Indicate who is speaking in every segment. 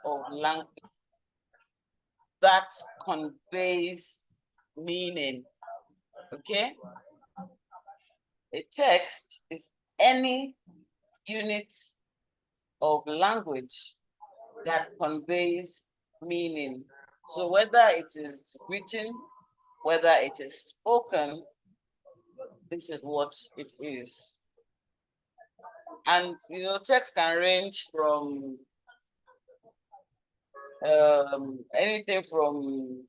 Speaker 1: of language that conveys meaning. Okay? A text is any unit of language that conveys meaning. So whether it is written, whether it is spoken, this is what it is. And text can range from anything from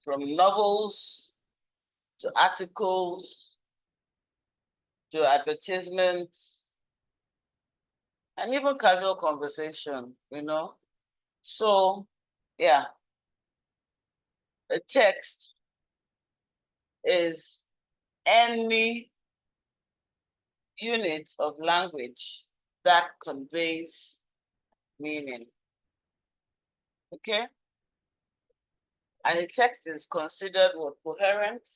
Speaker 1: novels to articles to advertisements and even casual conversation, So, yeah, a text is any unit of language that conveys meaning. Okay? And a text is considered what, coherent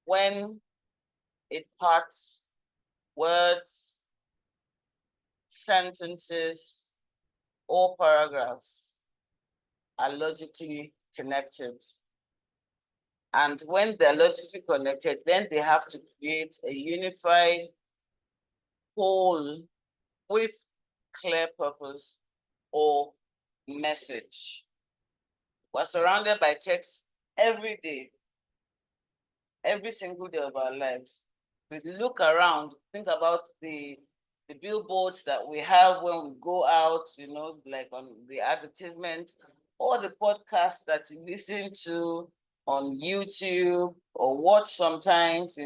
Speaker 1: when it parts words, sentences, or paragraphs are logically connected. And when they're logically connected, then they have to create a unified whole with clear purpose or message. We're surrounded by text every day, every single day of our lives. We look around, think about the billboards that we have when we go out, like on the advertisement, or the podcast that you listen to on YouTube or watch sometimes,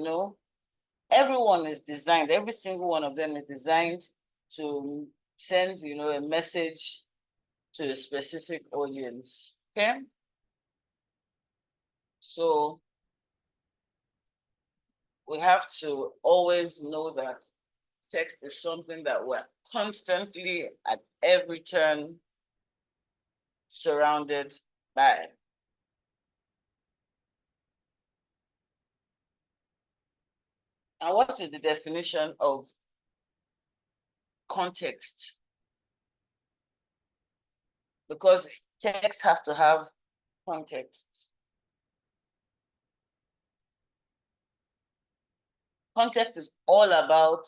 Speaker 1: everyone is designed, every single one of them is designed to send, a message to a specific audience. Okay? So we have to always know that text is something that we're constantly at every turn surrounded by. And what is the definition of context? Because text has to have context. Context is all about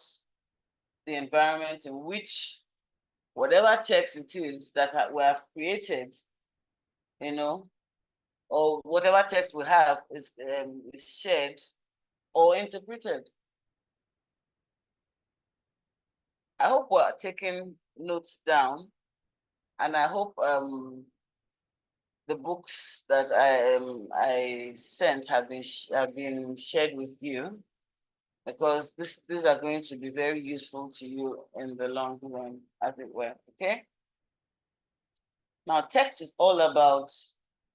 Speaker 1: the environment in which whatever text it is that we have created, or whatever text we have is shared or interpreted. I hope we're taking notes down, and I hope the books that I sent have been shared with you, because these are going to be very useful to you in the long run, as it were. Okay. Now, text is all about.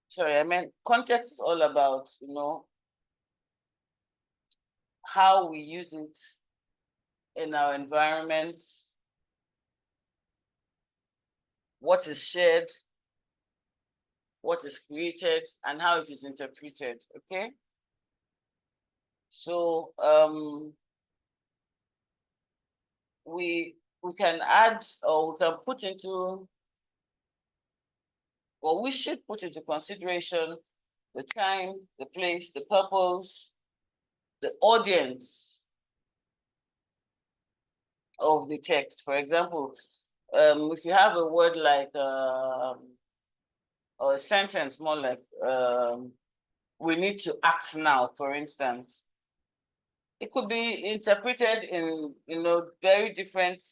Speaker 1: Sorry, I meant context is all about how we use it in our environment, what is shared, what is created, and how it is interpreted. Okay. So we can add, or we can put into, or we should put into consideration the time, the place, the purpose, the audience of the text. For example, if you have a word like, or a sentence more like, we need to act now, for instance, it could be interpreted in, very different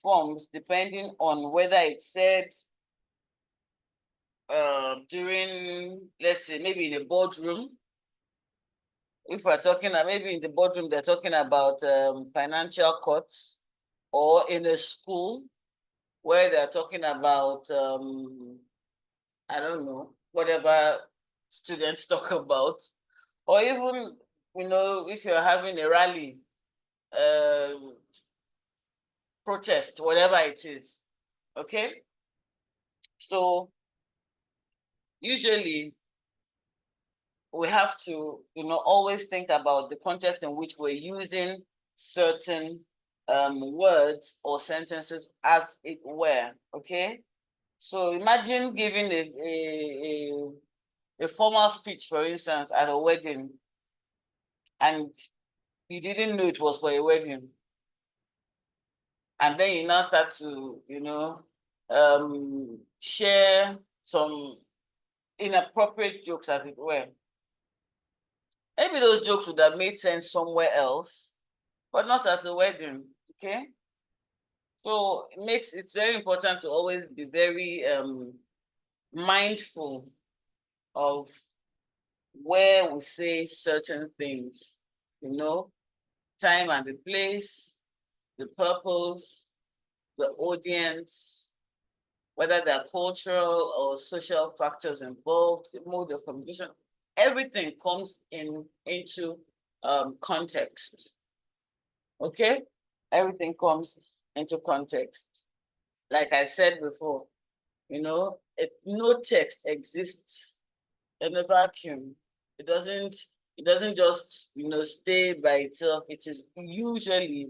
Speaker 1: forms, depending on whether it's said during, let's say, maybe in a boardroom. If we're talking, maybe in the boardroom, they're talking about financial cuts, or in a school where they're talking about, I don't know, whatever students talk about, or even, if you're having a rally, protest, whatever it is. Okay. So usually we have to, always think about the context in which we're using certain words or sentences as it were. Okay, so imagine giving a formal speech, for instance, at a wedding, and you didn't know it was for a wedding. And then you now start to, share some inappropriate jokes, as it were. Maybe those jokes would have made sense somewhere else, but not at a wedding, okay? So it's very important to always be very mindful of where we say certain things, time and the place, the purpose, the audience, whether there are cultural or social factors involved, the mode of communication, everything comes into context. Okay? Everything comes into context. Like I said before, no text exists in a vacuum. It doesn't just stay by itself. It is usually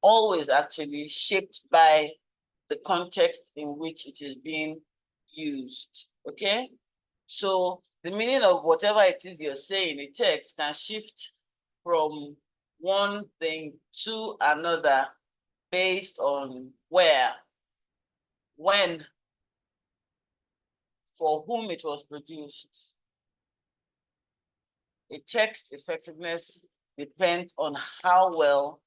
Speaker 1: always actually shaped by the context in which it is being used. Okay, so the meaning of whatever it is you're saying in text can shift from one thing to another based on where, when, for whom it was produced. A text effectiveness depends on how well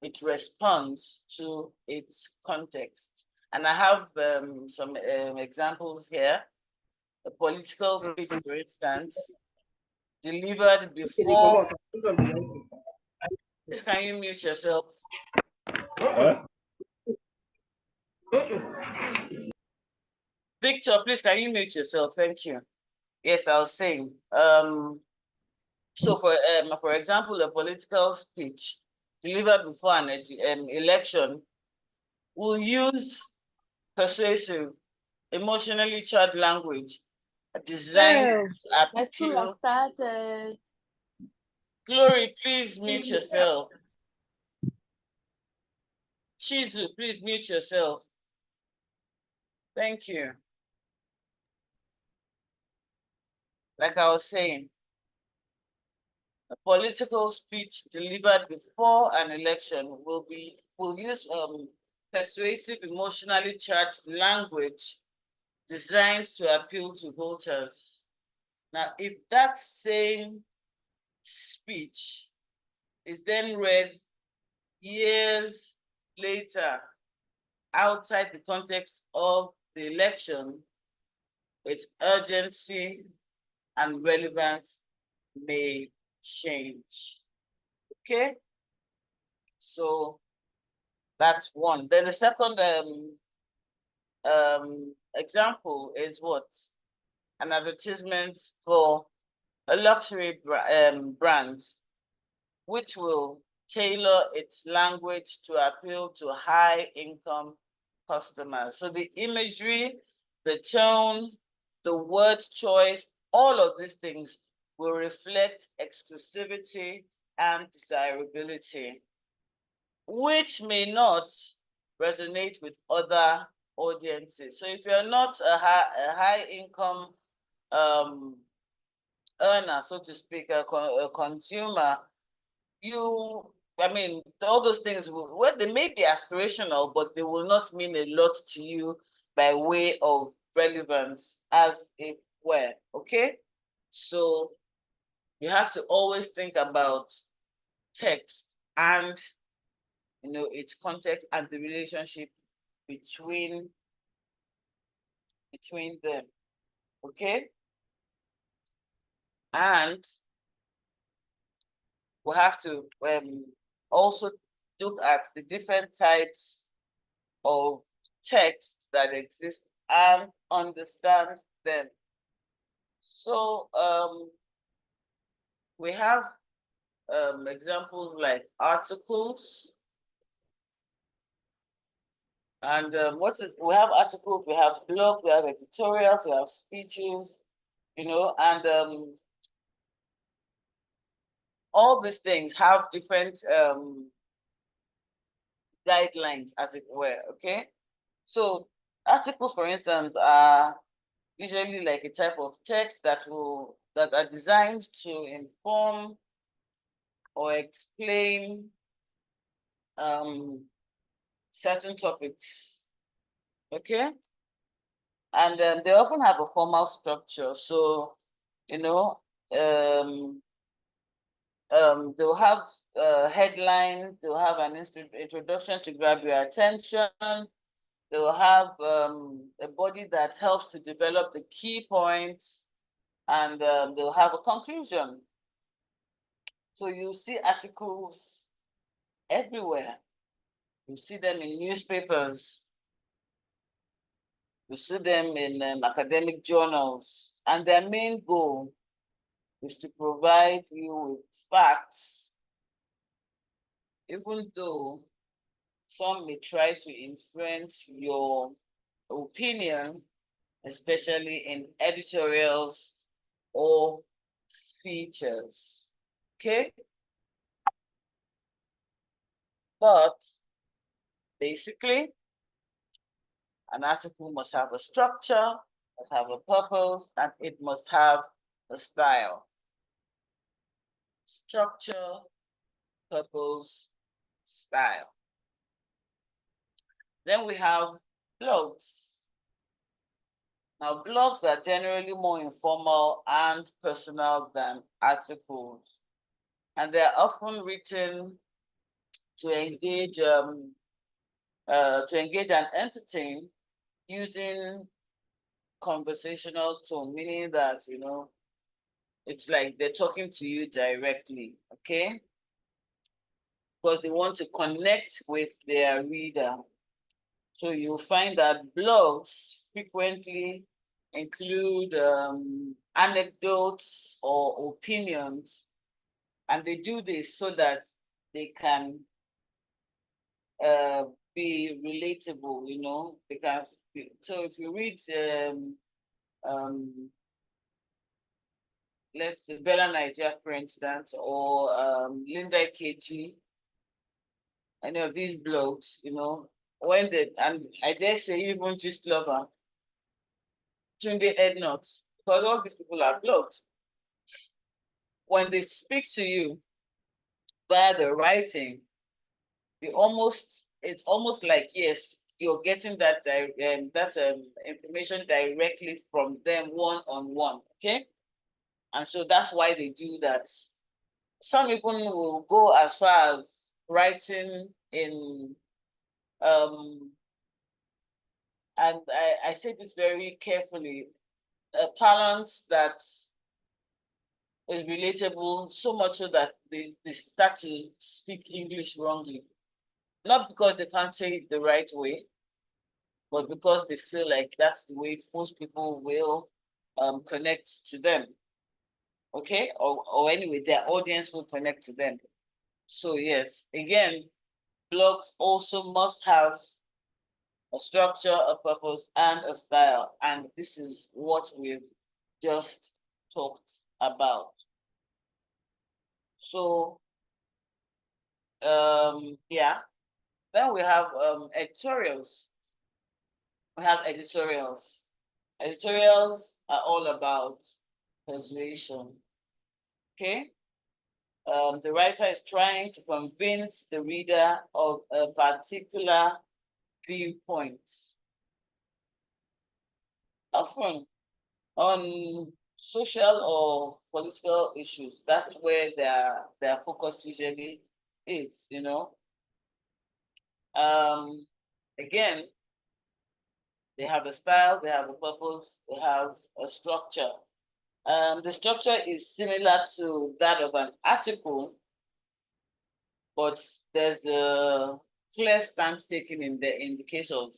Speaker 1: it responds to its context. And I have some examples here. A political speech, for instance, delivered before. Can you mute yourself? Victor, please, can you mute yourself? Thank you. Yes, I was saying. So for example, a political speech delivered before an election will use persuasive, emotionally charged language designed to appeal.
Speaker 2: My school has started.
Speaker 1: Glory, please mute yourself. Chizu, please mute yourself. Thank you. Like I was saying, a political speech delivered before an election will use persuasive, emotionally charged language designed to appeal to voters. Now, if that same speech is then read years later outside the context of the election, its urgency and relevance may change. Okay, so that's one. Then the second example is what? An advertisement for a luxury brand, which will tailor its language to appeal to high-income customers. So the imagery, the tone, the word choice, all of these things will reflect exclusivity and desirability, which may not resonate with other audiences. So if you're not a high income earner, so to speak, a consumer, all those things they may be aspirational, but they will not mean a lot to you by way of relevance, as it were. Okay, so you have to always think about text and its context and the relationship between them. Okay, and we have to also look at the different types of text that exist and understand them. So we have examples like articles. And we have articles, we have blogs, we have editorials, we have speeches, and all these things have different guidelines, as it were, okay? So articles, for instance, are usually like a type of text that are designed to inform or explain certain topics, okay? And they often have a formal structure. So, you know, they'll have headlines, they'll have an introduction to grab your attention, they'll have a body that helps to develop the key points, and they'll have a conclusion. So you see articles everywhere. You see them in newspapers. You see them in academic journals. And their main goal is to provide you with facts, even though some may try to influence your opinion, especially in editorials or features. Okay? But basically, an article must have a structure, must have a purpose, and it must have a style. Structure, purpose, style. Then we have blogs. Now, blogs are generally more informal and personal than articles, and they're often written to engage and entertain using conversational tone, meaning that, you know, it's like they're talking to you directly, okay? Because they want to connect with their reader. So you'll find that blogs frequently include anecdotes or opinions, and they do this so that they can be relatable, you know, because so if you read let's say Bella Nigeria, for instance, or Linda KG, any of these blogs, you know, when they, and I dare say even Just Lover, Tunde Ednot, because all these people are blogged. When they speak to you via the writing, it's almost like, yes, you're getting that information directly from them one-on-one, okay? And so that's why they do that. Some even will go as far as writing in, and I say this very carefully, a balance that is relatable, so much so that they start to speak English wrongly. Not because they can't say it the right way, but because they feel like that's the way most people will connect to them. Okay? Or anyway, their audience will connect to them. So yes, again, blogs also must have a structure, a purpose, and a style. And this is what we've just talked about. So yeah, then we have editorials. We have editorials. Editorials are all about persuasion. Okay? The writer is trying to convince the reader of a particular viewpoint. Often on social or political issues, that's where their focus usually is, you know. Again, they have a style, they have a purpose, they have a structure. The structure is similar to that of an article, but there's the clear stance taken in the case of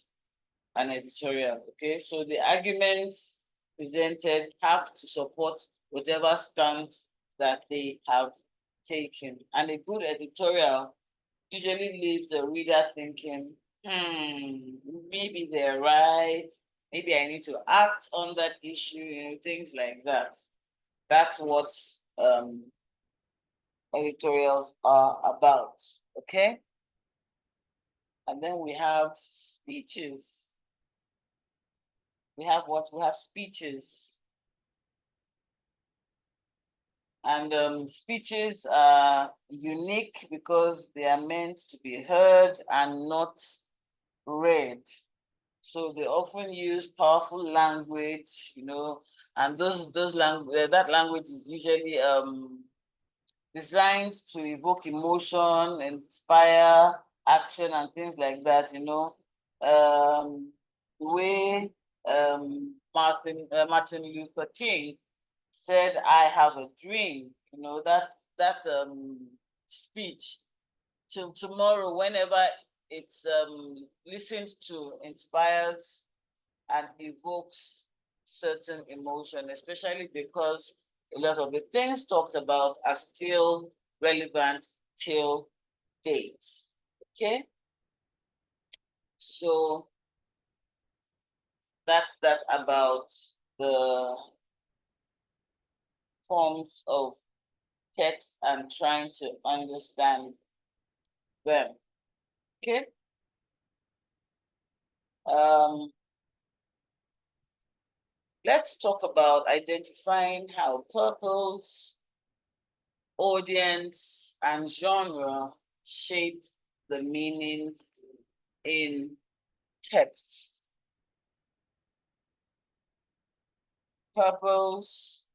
Speaker 1: an editorial. Okay, so the arguments presented have to support whatever stance that they have taken, and a good editorial usually leaves the reader thinking, maybe they're right. Maybe I need to act on that issue, you know, things like that. That's what editorials are about, okay? And then we have speeches. We have what? We have speeches. And speeches are unique because they are meant to be heard and not read. So they often use powerful language, and that language is usually designed to evoke emotion, inspire action, and things like that. The way Martin Luther King said, "I have a dream." That speech till tomorrow, whenever it's listened to, inspires and evokes certain emotion, especially because a lot of the things talked about are still relevant till date. Okay, so that's that about the forms of text and trying to understand them. Okay. Let's talk about identifying how purpose, audience, and genre shape the meaning in texts. Purpose,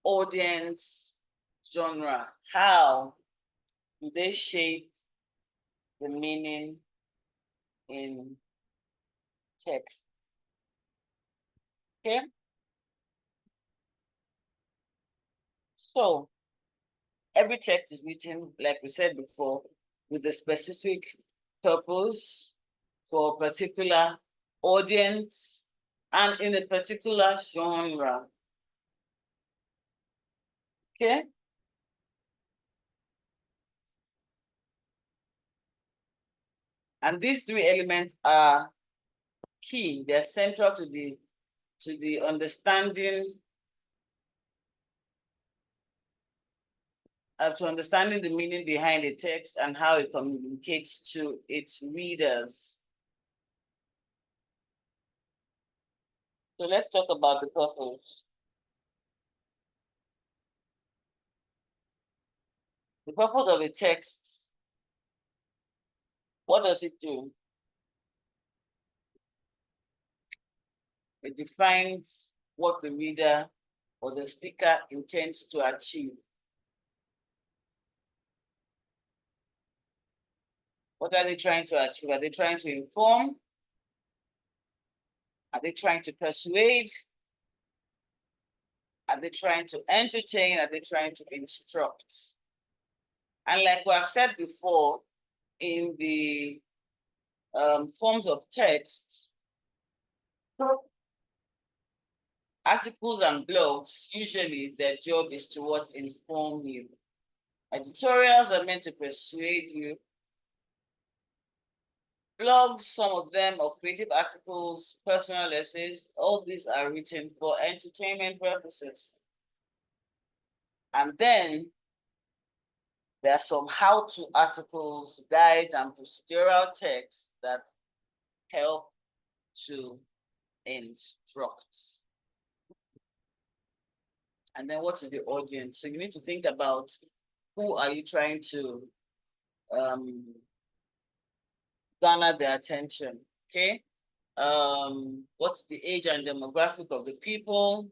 Speaker 1: audience, genre. How do they shape the meaning in text? Okay. So every text is written, like we said before, with a specific purpose for a particular audience and in a particular genre. Okay. And these three elements are key. They're central to the understanding to understanding the meaning behind the text and how it communicates to its readers. So let's talk about the purpose. The purpose of a text, what does it do? It defines what the reader or the speaker intends to achieve. What are they trying to achieve? Are they trying to inform? Are they trying to persuade? Are they trying to entertain? Are they trying to instruct? And like we have said before, in the forms of text, articles and blogs, usually their job is to what? Inform you. Editorials are meant to persuade you. Blogs, some of them, or creative articles, personal essays, all these are written for entertainment purposes. And then there are some how-to articles, guides, and procedural texts that help to instruct. And then what is the audience? So you need to think about who are you trying to garner their attention, okay? What's the age and demographic of the people?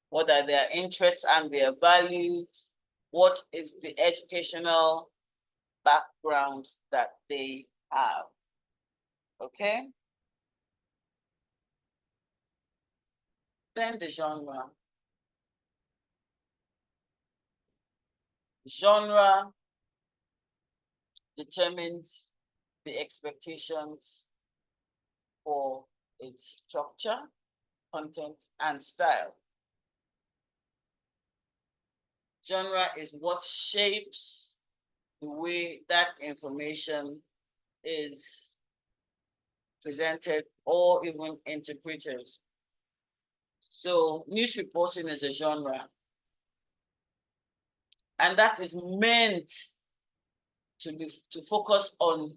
Speaker 1: What are their interests and their values? What is the educational background that they have? Okay. Then the genre. Genre determines the expectations for its structure, content, and style. Genre is what shapes the way that information is presented or even interpreted. So news reporting is a genre. And that is meant to focus on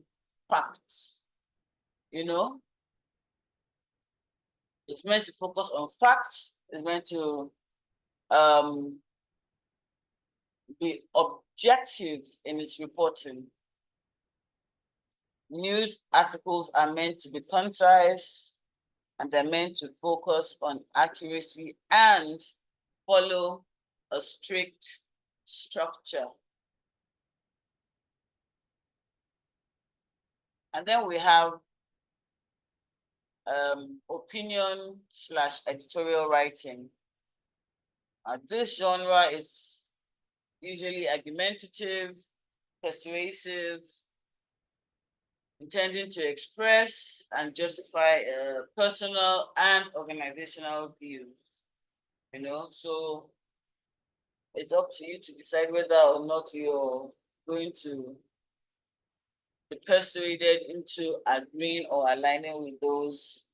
Speaker 1: facts, you know? It's meant to focus on facts. It's meant to be objective in its reporting. News articles are meant to be concise, and they're meant to focus on accuracy and follow a strict structure. And then we have opinion/editorial writing. This genre is usually argumentative, persuasive, intending to express and justify personal and organizational views. You know, so it's up to you to decide whether or not you're going to be persuaded into agreeing or aligning with those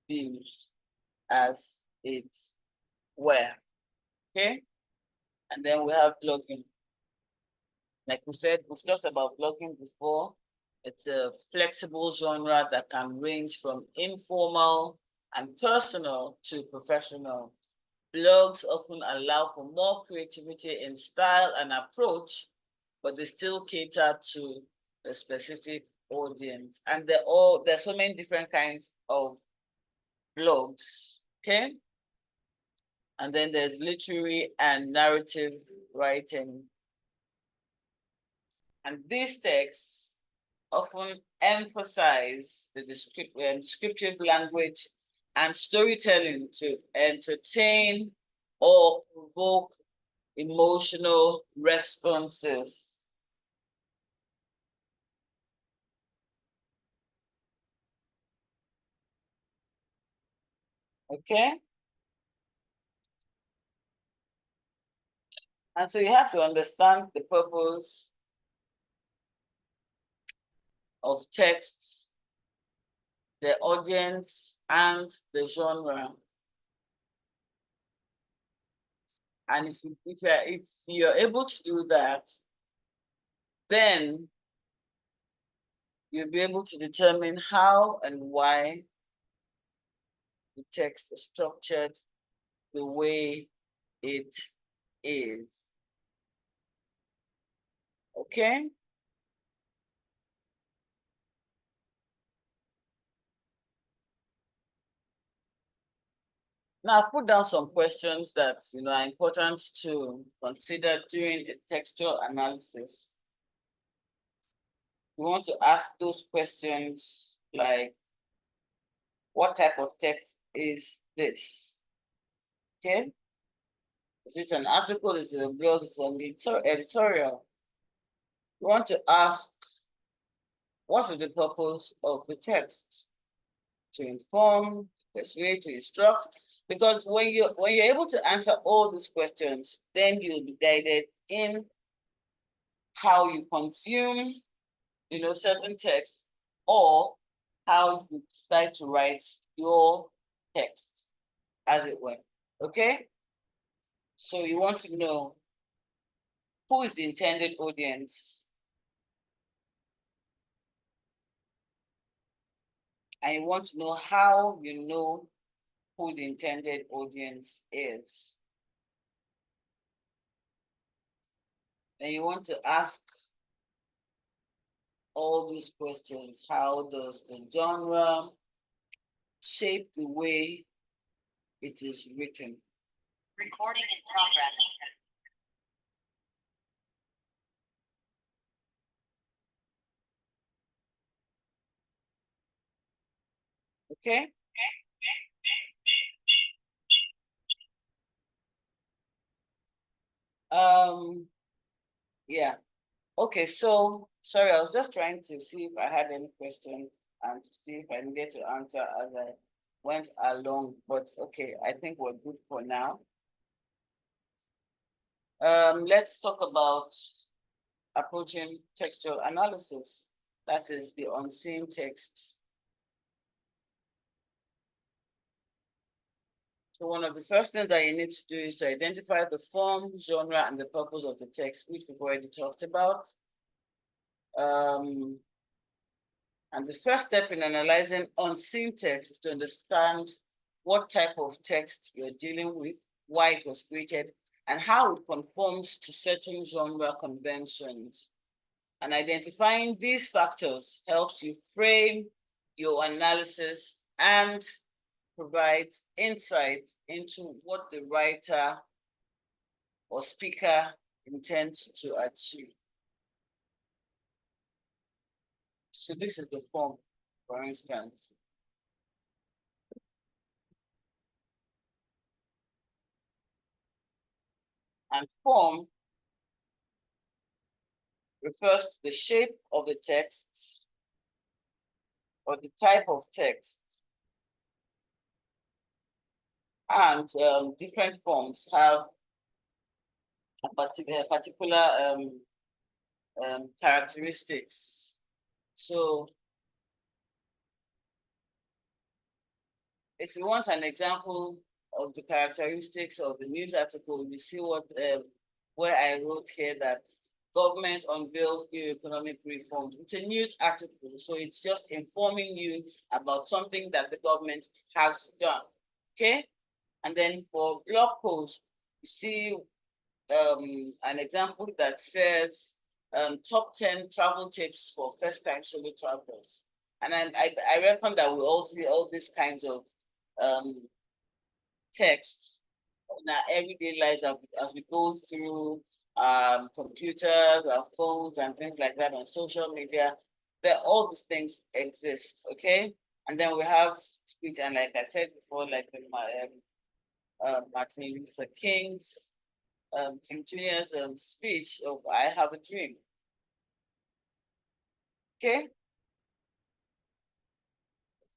Speaker 1: views as it were. Okay? And then we have blogging. Like we said, we've talked about blogging before. It's a flexible genre that can range from informal and personal to professional. Blogs often allow for more creativity in style and approach, but they still cater to a specific audience. And there's so many different kinds of blogs, okay? And then there's literary and narrative writing. And these texts often emphasize the descriptive language and storytelling to entertain or provoke emotional responses. Okay? And so you have to understand the purpose of texts, the audience, and the genre. And if you're able to do that, then you'll be able to determine how and why the text is structured the way it is. Okay? Now, I've put down some questions that are important to consider during a textual analysis. We want to ask those questions like, what type of text is this? Okay? Is it an article? Is it a blog? Is it an editorial? We want to ask, what is the purpose of the text? To inform, persuade, to instruct. Because when you're able to answer all these questions, then you'll be guided in how you consume, certain texts, or how you decide to write your text, as it were. Okay? So you want to know who is the intended audience, and you want to know how you know who the intended audience is. And you want to ask all these questions. How does the genre shape the way it is written?
Speaker 3: Recording in progress.
Speaker 1: Okay? Yeah. Okay, so sorry, I was just trying to see if I had any questions and to see if I needed to answer as I went along, but okay, I think we're good for now. Let's talk about approaching textual analysis. That is the unseen text. So one of the first things that you need to do is to identify the form, genre, and the purpose of the text, which we've already talked about. And the first step in analyzing unseen text is to understand what type of text you're dealing with, why it was created, and how it conforms to certain genre conventions. And identifying these factors helps you frame your analysis and provide insight into what the writer or speaker intends to achieve. So this is the form, for instance. And form refers to the shape of the text or the type of text. And different forms have a particular characteristics. So if you want an example of the characteristics of the news article, you see what where I wrote here that government unveils new economic reforms. It's a news article, so it's just informing you about something that the government has done. Okay, and then for blog post, you see an example that says top 10 travel tips for first-time solo travelers. And I reckon that we all see all these kinds of texts in our everyday lives as we go through computers, our phones, and things like that on social media. That all these things exist, okay? And then we have speech, and like I said before, like Martin Luther King's King Jr.'s speech of "I Have a Dream." Okay,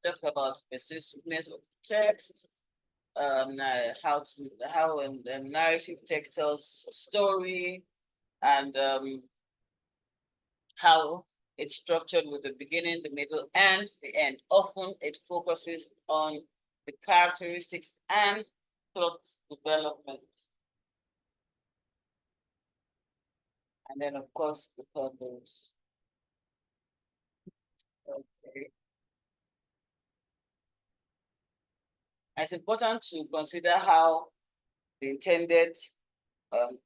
Speaker 1: talk about specificness of text, how narrative text tells a story, and how it's structured with the beginning, the middle, and the end. Often it focuses on the characteristics and plot development. And then, of course, the purpose. Okay. It's important to consider how the intended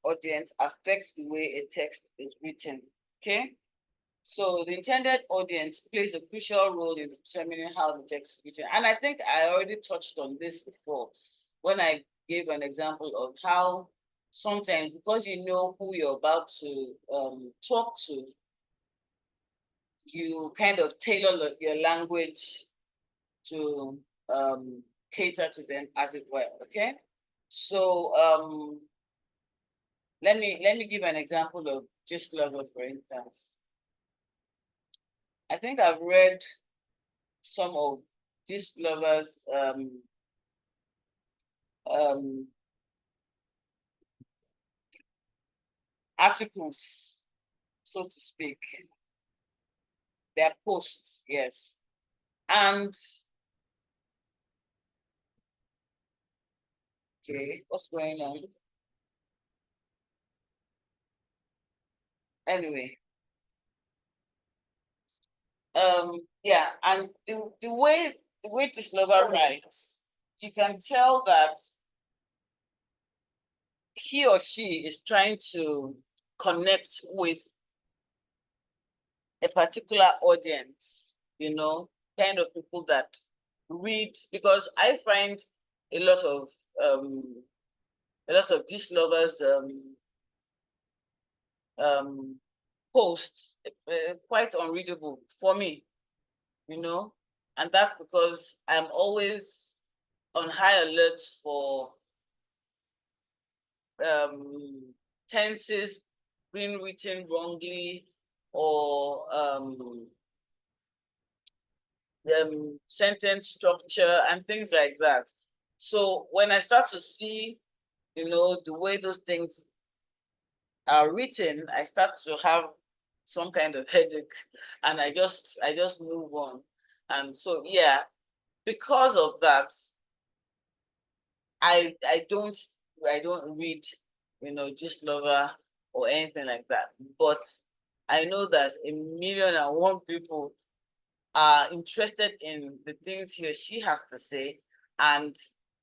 Speaker 1: audience affects the way a text is written. Okay, so the intended audience plays a crucial role in determining how the text is written. And I think I already touched on this before when I gave an example of how sometimes, because you know who you're about to talk to, you kind of tailor your language to cater to them, as it were. Okay, so let me give an example of Gist Lover, for instance. I think I've read some of Gist Lover's articles, so to speak, their posts, yes. And okay, what's going on? Anyway, yeah, and the way Gist Lover writes, you can tell that he or she is trying to connect with a particular audience, you know, kind of people that read, because I find a lot of Gist Lovers posts quite unreadable for me, you know, and that's because I'm always on high alert for tenses being written wrongly, or sentence structure and things like that. So when I start to see, you know, the way those things are written, I start to have some kind of headache, and I just move on. And so yeah, because of that, I don't read, you know, Gist Lover or anything like that. But I know that 1,000,001 people are interested in the things he or she has to say and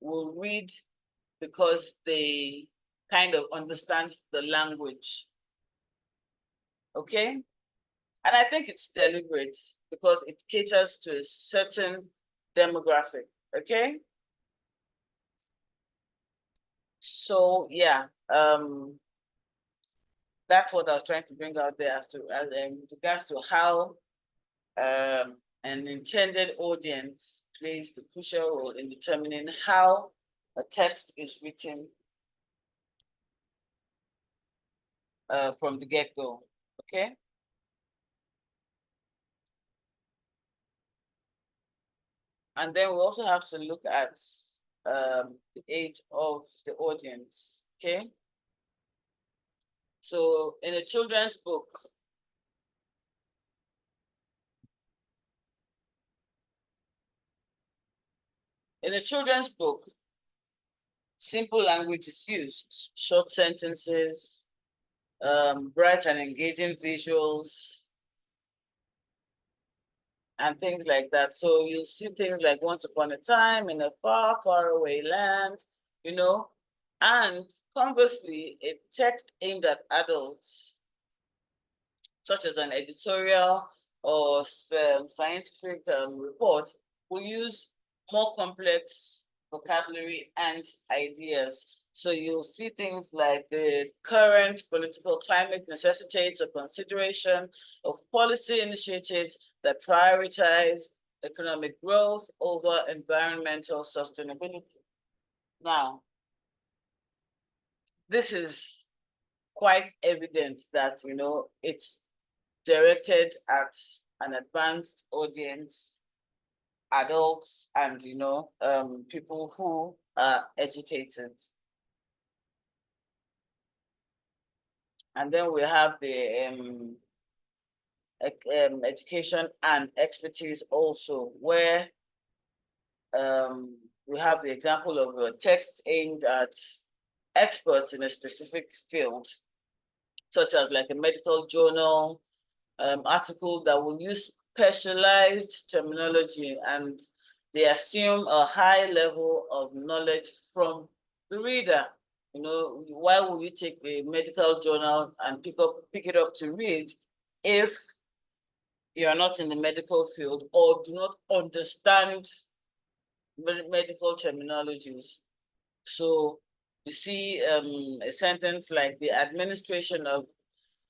Speaker 1: will read because they kind of understand the language. Okay? And I think it's deliberate because it caters to a certain demographic. Okay? So yeah, that's what I was trying to bring out there as regards to how an intended audience plays the crucial role in determining how a text is written from the get-go. Okay. And then we also have to look at the age of the audience. Okay. So in a children's book, simple language is used, short sentences, bright and engaging visuals, and things like that. So you see things like once upon a time in a far, far away land, you know, and conversely, a text aimed at adults, such as an editorial or scientific report, will use more complex vocabulary and ideas. So you'll see things like the current political climate necessitates a consideration of policy initiatives that prioritize economic growth over environmental sustainability. Now, this is quite evident that, you know, it's directed at an advanced audience, adults, and, you know, people who are educated. And then we have the education and expertise also, where we have the example of a text aimed at experts in a specific field, such as like a medical journal, article that will use specialized terminology, and they assume a high level of knowledge from the reader. You know, why would you take a medical journal and pick it up to read if you're not in the medical field or do not understand medical terminologies? So you see a sentence like the administration of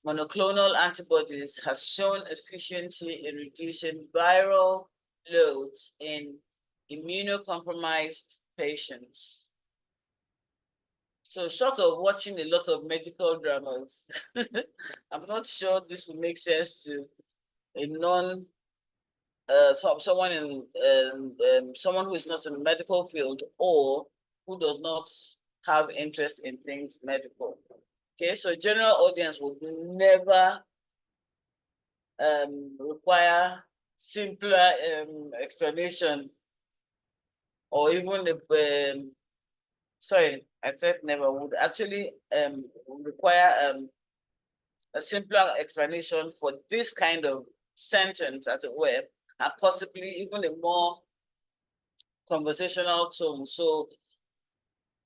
Speaker 1: monoclonal antibodies has shown efficiency in reducing viral loads in immunocompromised patients. So short of watching a lot of medical dramas, I'm not sure this will make sense to a someone in someone who is not in the medical field or who does not have interest in things medical. Okay, so general audience will never require simpler explanation, or even if sorry, I said never would actually require a simpler explanation for this kind of sentence, as it were, and possibly even a more conversational tone. So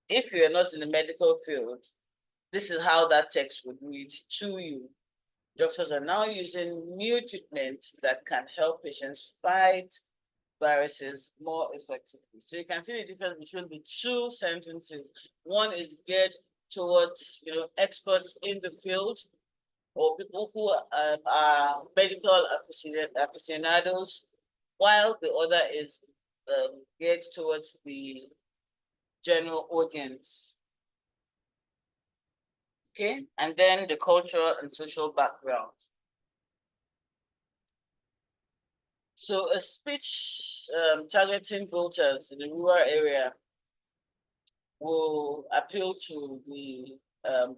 Speaker 1: if you're not in the medical field, this is how that text would read to you. Doctors are now using new treatments that can help patients fight viruses more effectively. So you can see the difference between the two sentences. One is geared towards, you know, experts in the field or people who are medical aficionados, while the other is geared towards the general audience. Okay, and then the cultural and social background. So a speech targeting voters in the rural area will appeal to the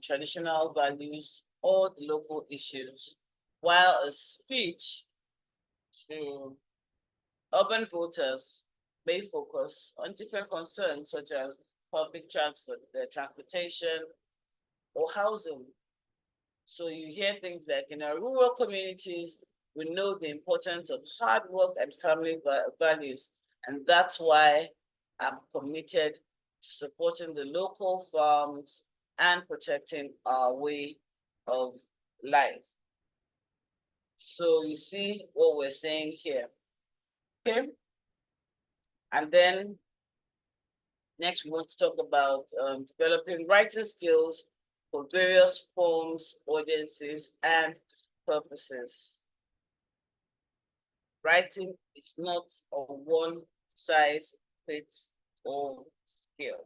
Speaker 1: traditional values or the local issues, while a speech to urban voters may focus on different concerns such as public transportation or housing. So you hear things like in our rural communities, we know the importance of hard work and family values, and that's why I'm committed to supporting the local farms and protecting our way of life. So you see what we're saying here, okay? And then next we want to talk about developing writing skills for various forms, audiences, and purposes. Writing is not a one-size-fits-all skill.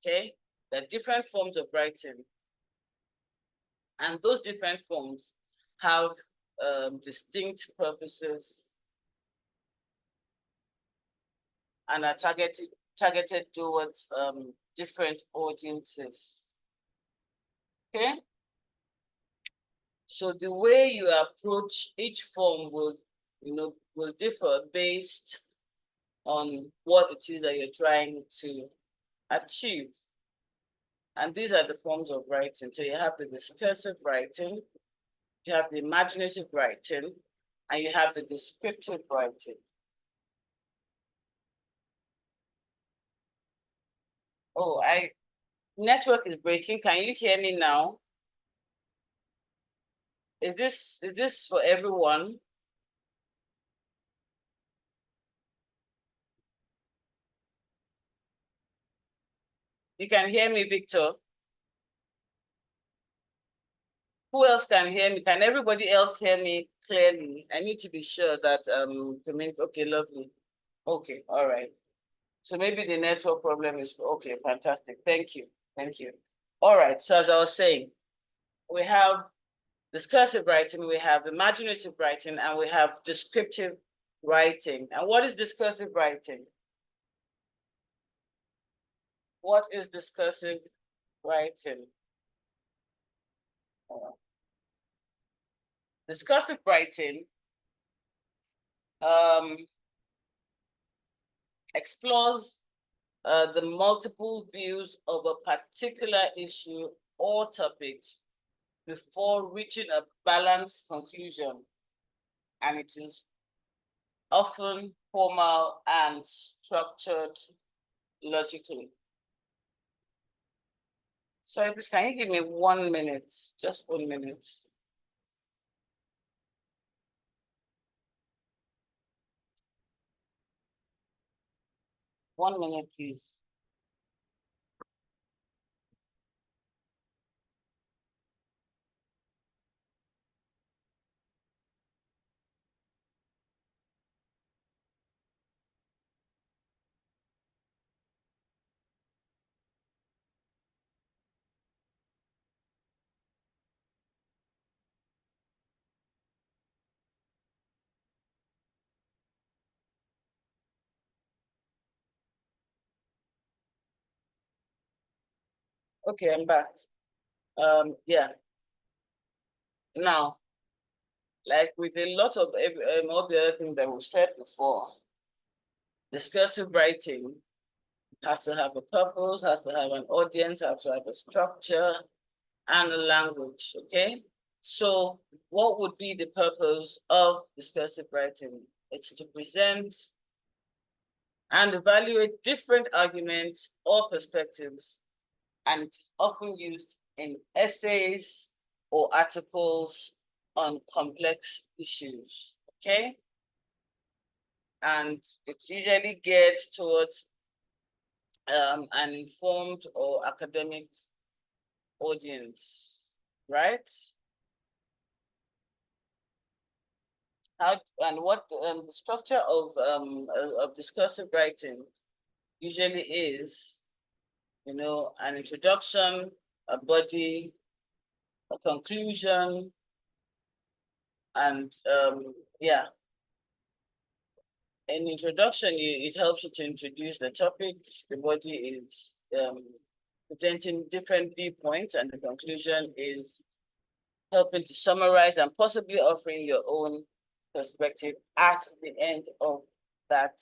Speaker 1: Okay, there are different forms of writing, and those different forms have distinct purposes and are targeted towards different audiences. Okay, so the way you approach each form will differ based on what it is that you're trying to achieve. And these are the forms of writing. So you have the discursive writing, you have the imaginative writing, and you have the descriptive writing. Oh, network is breaking. Can you hear me now? Is this for everyone? You can hear me, Victor? Who else can hear me? Can everybody else hear me clearly? I need to be sure that okay, lovely. Okay, all right. So maybe the network problem is okay, fantastic. Thank you. Thank you. All right. So as I was saying, we have discursive writing, we have imaginative writing, and we have descriptive writing. And what is discursive writing? What is discursive writing? Discursive writing explores the multiple views of a particular issue or topic before reaching a balanced conclusion. And it is often formal and structured logically. Sorry, please, can you give me 1 minute? Just 1 minute. One minute, please. Okay, I'm back. Yeah. Now, like with a lot of all the other things that we said before, discursive writing has to have a purpose, has to have an audience, has to have a structure and a language, okay? So what would be the purpose of discursive writing? It's to present and evaluate different arguments or perspectives, and it's often used in essays or articles on complex issues, okay? And it's usually geared towards an informed or academic audience, right? How and what the structure of discursive writing usually is, an introduction, a body, a conclusion, and yeah. An introduction, it helps you to introduce the topic. The body is presenting different viewpoints, and the conclusion is helping to summarize and possibly offering your own perspective at the end of that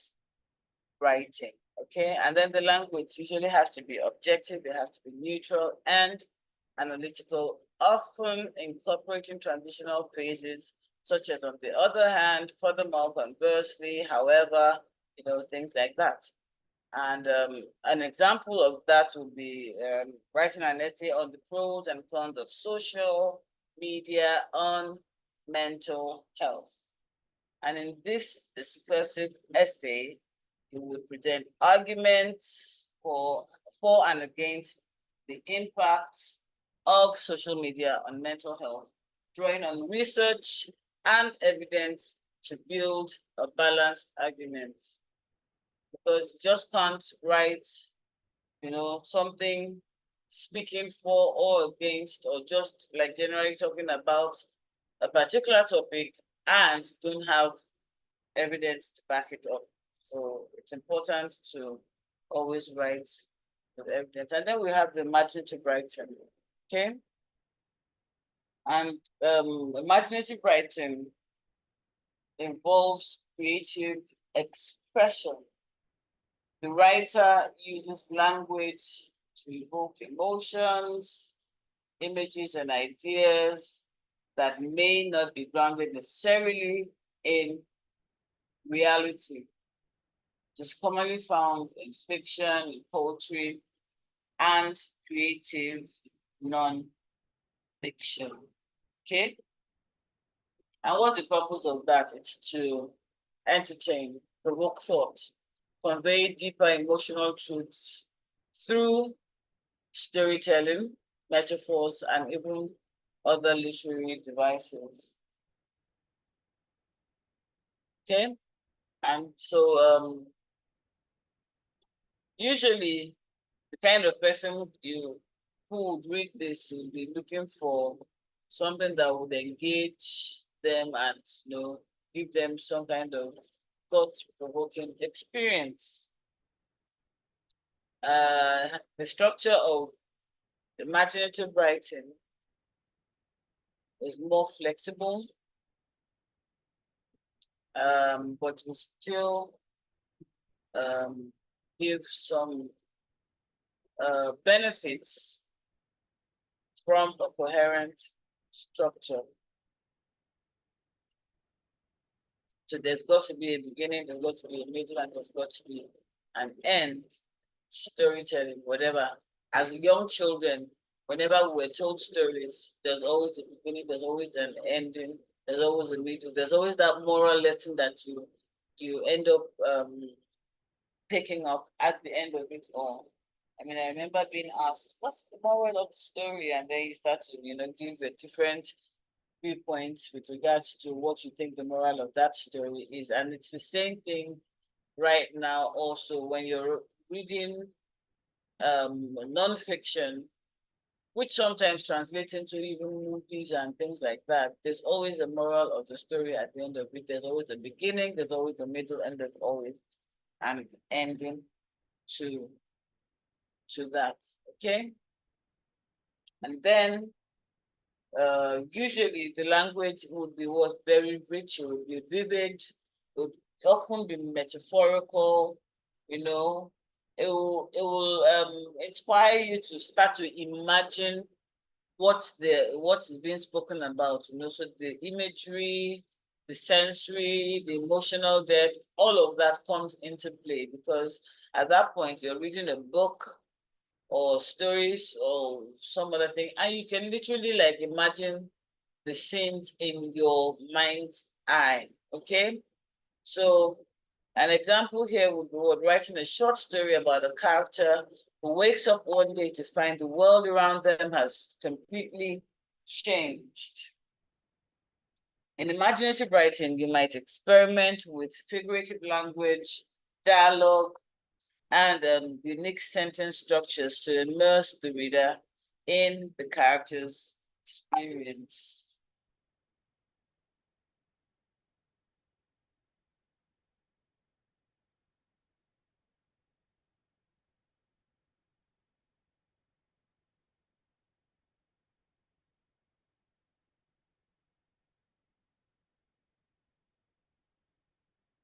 Speaker 1: writing. Okay, and then the language usually has to be objective, it has to be neutral and analytical, often incorporating transitional phrases such as on the other hand, furthermore, conversely, however, things like that. And an example of that would be writing an essay on the pros and cons of social media on mental health. And in this discursive essay, you would present arguments for and against the impact of social media on mental health, drawing on research and evidence to build a balanced argument. Because you just can't write, something speaking for or against, or just like generally talking about a particular topic and don't have evidence to back it up. So it's important to always write with evidence. And then we have the imaginative writing, okay? And imaginative writing involves creative expression. The writer uses language to evoke emotions, images, and ideas that may not be grounded necessarily in reality. It is commonly found in fiction, in poetry, and creative non-fiction. Okay? And what's the purpose of that? It's to entertain, provoke thought, convey deeper emotional truths through storytelling, metaphors, and even other literary devices. Okay? And so usually the kind of person who would read this will be looking for something that would engage them and give them some kind of thought-provoking experience. The structure of imaginative writing is more flexible, but will still give some benefits from a coherent structure. So there's got to be a beginning, there's got to be a middle, and there's got to be an end. Storytelling, whatever. As young children, whenever we were told stories, there's always a beginning, there's always an ending, there's always a middle, there's always that moral lesson that you end up picking up at the end of it all. I mean, I remember being asked, what's the moral of the story? And then you start to, give a different viewpoints with regards to what you think the moral of that story is. And it's the same thing right now also when you're reading nonfiction, which sometimes translates into even movies and things like that. There's always a moral of the story at the end of it. There's always a beginning, there's always a middle, and there's always an ending to that. Okay. And then usually the language would be very rich, it would be vivid, it would often be metaphorical, it will inspire you to start to imagine what is being spoken about, so the imagery, the sensory, the emotional depth, all of that comes into play, because at that point you're reading a book or stories or some other thing, and you can literally like imagine the scenes in your mind's eye. Okay, so an example here would be writing a short story about a character who wakes up one day to find the world around them has completely changed. In imaginative writing, you might experiment with figurative language, dialogue, and unique sentence structures to immerse the reader in the character's experience.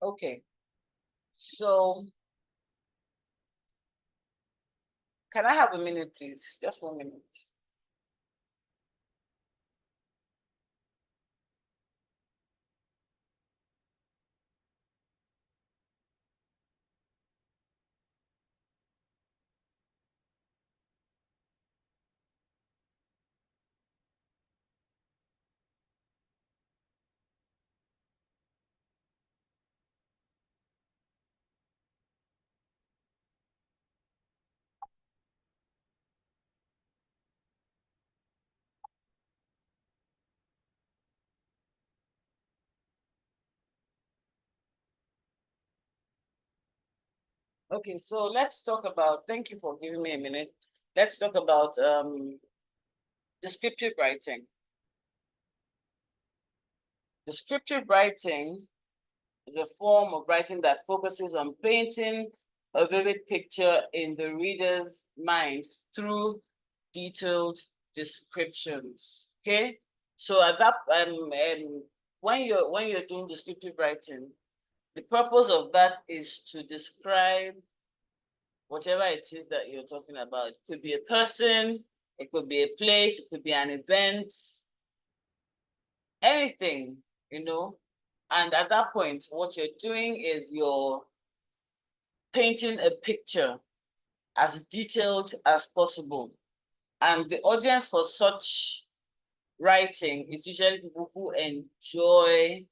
Speaker 1: Okay, so can I have a minute, please? Just 1 minute. Okay, so let's talk about, thank you for giving me a minute. Let's talk about descriptive writing. Descriptive writing is a form of writing that focuses on painting a vivid picture in the reader's mind through detailed descriptions. Okay, so at that when you're doing descriptive writing, the purpose of that is to describe whatever it is that you're talking about. It could be a person, it could be a place, it could be an event, anything, you know. And at that point, what you're doing is you're painting a picture as detailed as possible. And the audience for such writing is usually people who enjoy,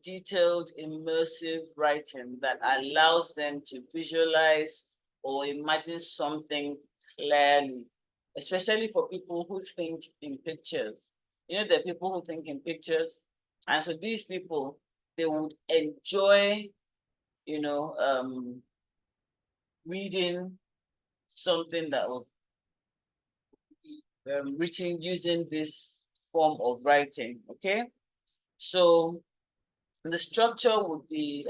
Speaker 1: detailed, immersive writing that allows them to visualize or imagine something clearly, especially for people who think in pictures. There are people who think in pictures. And so these people, they would enjoy, reading something that was written using this form of writing. Okay, so the structure would be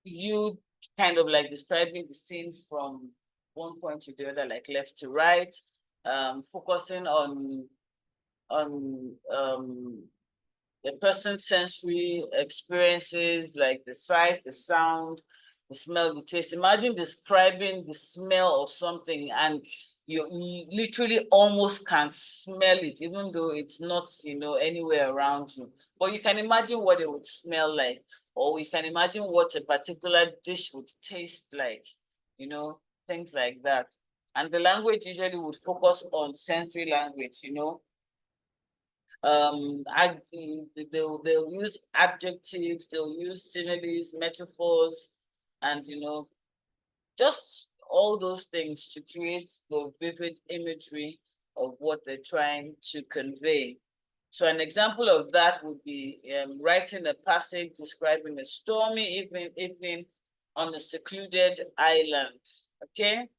Speaker 1: you kind of like describing the scene from one point to the other, like left to right, focusing on the person's sensory experiences, like the sight, the sound, the smell, the taste. Imagine describing the smell of something and you literally almost can't smell it, even though it's not, anywhere around you. But you can imagine what it would smell like, or you can imagine what a particular dish would taste like, things like that. And the language usually would focus on sensory language, they'll use adjectives, they'll use similes, metaphors, and just all those things to create the vivid imagery of what they're trying to convey. So an example of that would be writing a passage describing a stormy evening on a secluded island. Okay,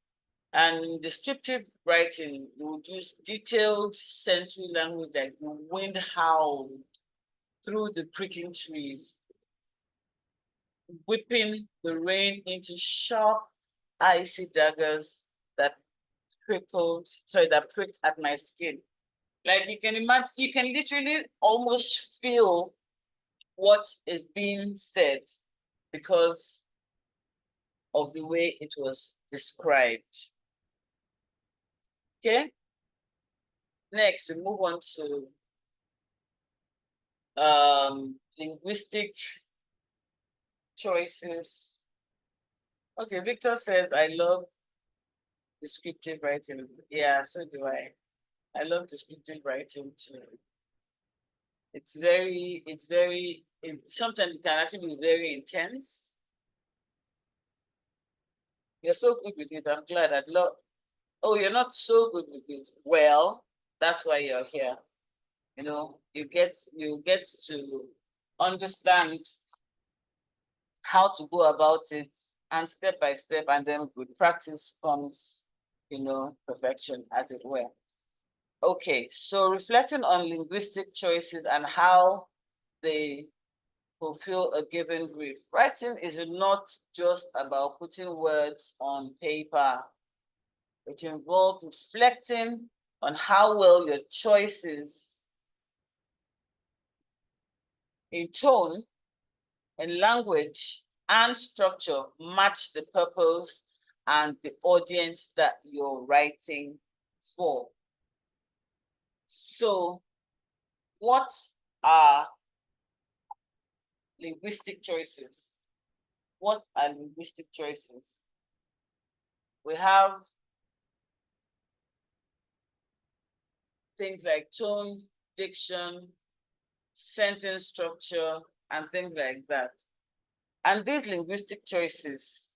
Speaker 1: and in descriptive writing, you would use detailed sensory language like the wind howled through the creaking trees, whipping the rain into sharp, icy daggers that that pricked at my skin. Like you can imagine, you can literally almost feel what is being said because of the way it was described. Okay. Next, we move on to linguistic choices. Okay, Victor says, I love descriptive writing. Yeah, so do I. I love descriptive writing too. Sometimes it can actually be very intense. You're so good with it. I'm glad. I'd love. Oh, you're not so good with it. Well, that's why you're here. You get to understand how to go about it, and step by step, and then with practice comes, perfection, as it were. Okay, so reflecting on linguistic choices and how they fulfill a given brief. Writing is not just about putting words on paper. It involves reflecting on how well your choices in tone, in language, and structure match the purpose and the audience that you're writing for. So, what are linguistic choices? What are linguistic choices? We have things like tone, diction, sentence structure, and things like that. And these linguistic choices,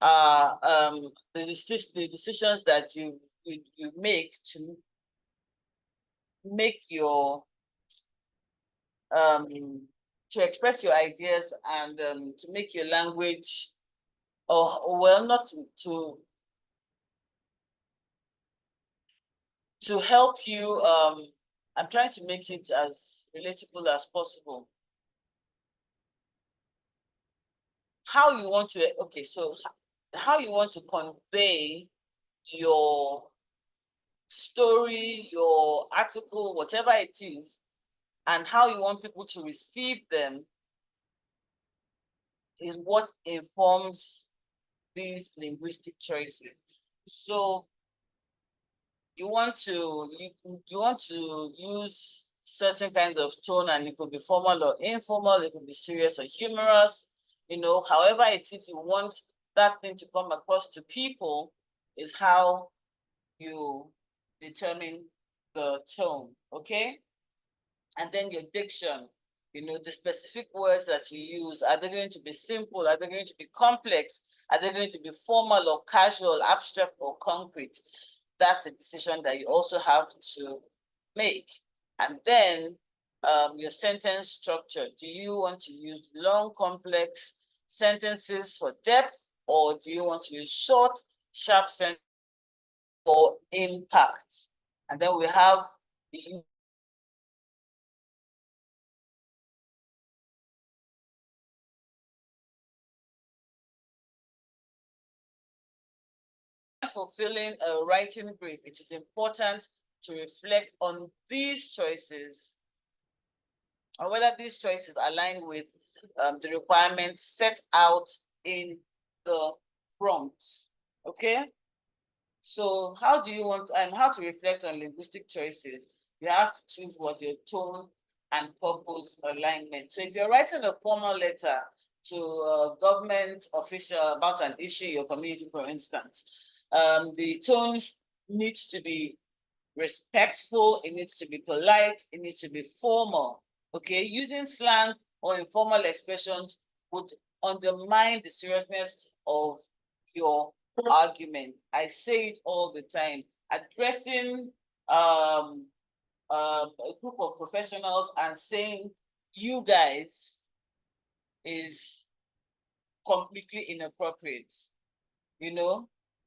Speaker 1: the decisions that you make to make your to express your ideas and to make your language, or well, not to help you. I'm trying to make it as relatable as possible. How you want to, okay, so how you want to convey your story, your article, whatever it is, and how you want people to receive them is what informs these linguistic choices. So you want to use certain kinds of tone, and it could be formal or informal, it could be serious or humorous, however it is you want that thing to come across to people is how you determine the tone, okay? And then your diction, the specific words that you use, are they going to be simple? Are they going to be complex? Are they going to be formal or casual, abstract or concrete? That's a decision that you also have to make. And then your sentence structure. Do you want to use long, complex sentences for depth, or do you want to use short, sharp sentences for impact? And then we have the fulfilling a writing brief. It is important to reflect on these choices, or whether these choices align with the requirements set out in the prompt. Okay, so how do you want how to reflect on linguistic choices? You have to choose what your tone and purpose alignment. So if you're writing a formal letter to a government official about an issue in your community, for instance, the tone needs to be respectful, it needs to be polite, it needs to be formal. Okay, using slang or informal expressions would undermine the seriousness of your argument. I say it all the time. Addressing a group of professionals and saying you guys is completely inappropriate.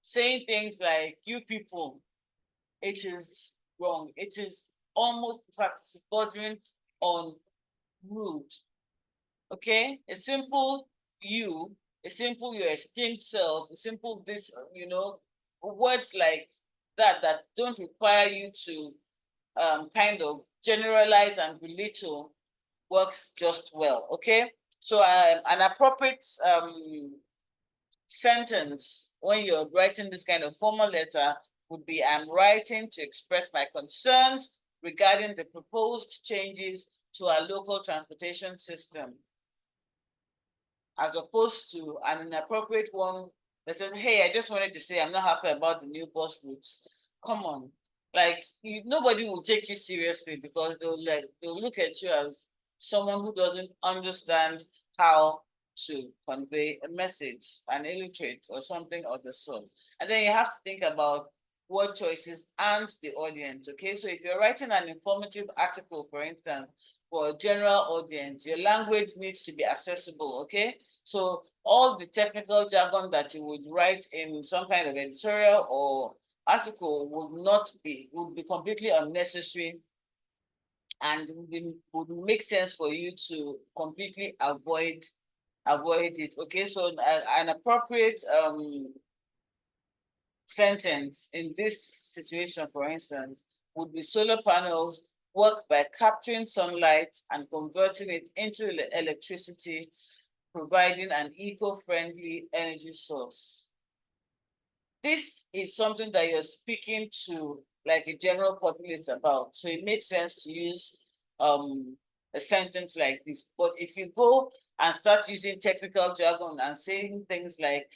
Speaker 1: Saying things like you people, it is wrong. It is almost, in fact, bordering on rude. Okay, a simple you, a simple your esteemed self, a simple this, words like that don't require you to kind of generalize and belittle works just well. Okay, so an appropriate sentence when you're writing this kind of formal letter would be, I'm writing to express my concerns regarding the proposed changes to our local transportation system, as opposed to an inappropriate one that says, hey, I just wanted to say I'm not happy about the new bus routes. Come on. Like, nobody will take you seriously, because they'll look at you as someone who doesn't understand how to convey a message, an illiterate or something of the sort. And then you have to think about word choices and the audience. Okay, so if you're writing an informative article, for instance, for a general audience, your language needs to be accessible. Okay, so all the technical jargon that you would write in some kind of editorial or article would be completely unnecessary, and would make sense for you to completely avoid it. Okay, so an appropriate sentence in this situation, for instance, would be solar panels work by capturing sunlight and converting it into electricity, providing an eco-friendly energy source. This is something that you're speaking to like a general populace about. So it makes sense to use a sentence like this. But if you go and start using technical jargon and saying things like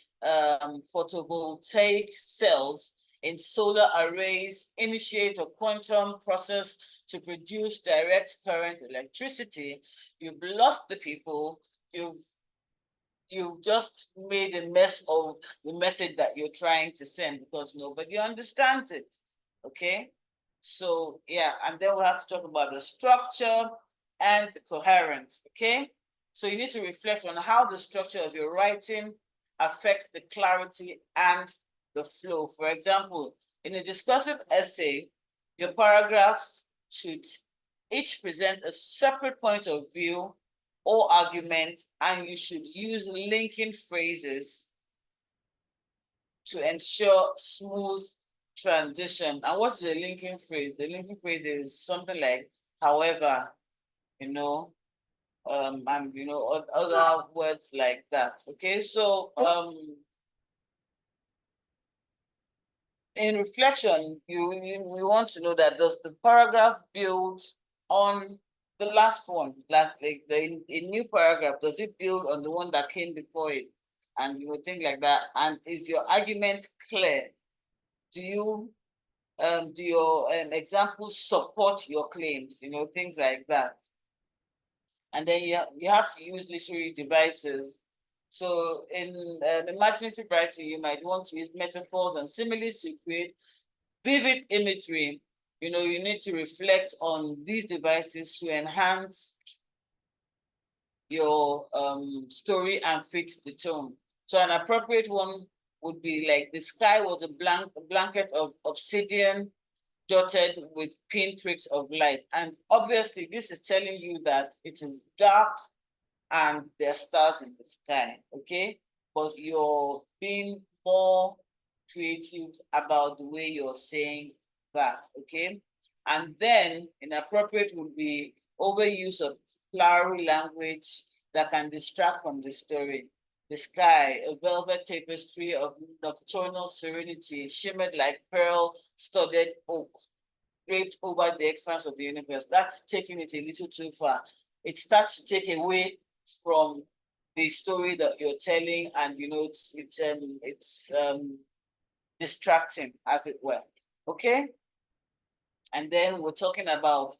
Speaker 1: photovoltaic cells in solar arrays initiate a quantum process to produce direct current electricity, you've lost the people, you've you've just made a mess of the message that you're trying to send because nobody understands it. Okay. So yeah, and then we'll have to talk about the structure and the coherence. Okay. So you need to reflect on how the structure of your writing affects the clarity and the flow. For example, in a discursive essay, your paragraphs should each present a separate point of view or argument, and you should use linking phrases to ensure smooth transition. And what's the linking phrase? The linking phrase is something like, however, and other words like that. Okay, so in reflection, you want to know that does the paragraph build on the last one, like a new paragraph, does it build on the one that came before it? And think like that. And is your argument clear? Do your examples support your claims? Things like that. And then you have to use literary devices. So in imaginative writing, you might want to use metaphors and similes to create vivid imagery. You need to reflect on these devices to enhance your story and fit the tone. So an appropriate one would be like the sky was a blanket of obsidian dotted with pinpricks of light. And obviously this is telling you that it is dark and there are stars in the sky, okay? But you're being more creative about the way you're saying that, okay? And then inappropriate would be overuse of flowery language that can distract from the story. The sky, a velvet tapestry of nocturnal serenity, shimmered like pearl-studded oak, draped over the expanse of the universe. That's taking it a little too far. It starts to take away from the story that you're telling, and it's distracting, as it were. Okay. And then we're talking about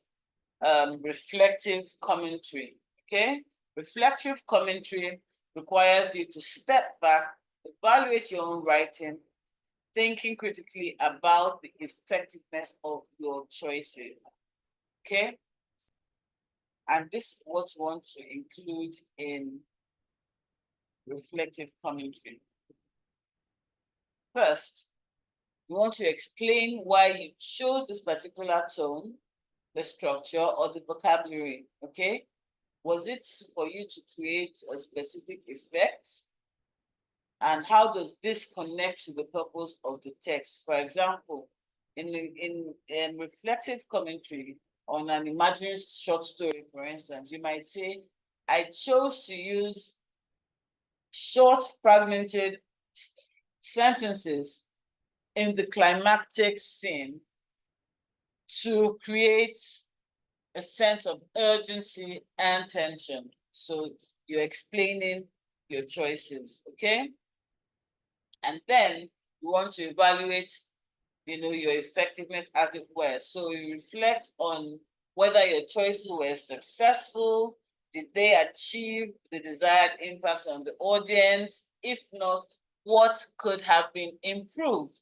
Speaker 1: reflective commentary. Okay. Reflective commentary requires you to step back, evaluate your own writing, thinking critically about the effectiveness of your choices. Okay. And this is what you want to include in reflective commentary. First, you want to explain why you chose this particular tone, the structure, or the vocabulary, okay? Was it for you to create a specific effect? And how does this connect to the purpose of the text? For example, in reflective commentary on an imaginary short story, for instance, you might say, I chose to use short, fragmented sentences in the climactic scene to create a sense of urgency and tension. So you're explaining your choices, okay? And then you want to evaluate, your effectiveness, as it were. So you reflect on whether your choices were successful. Did they achieve the desired impact on the audience? If not, what could have been improved?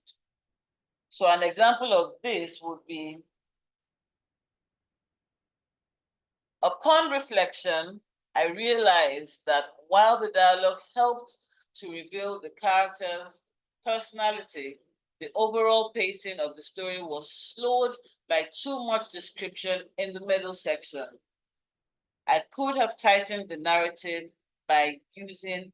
Speaker 1: So an example of this would be, upon reflection, I realized that while the dialogue helped to reveal the character's personality, the overall pacing of the story was slowed by too much description in the middle section. I could have tightened the narrative by using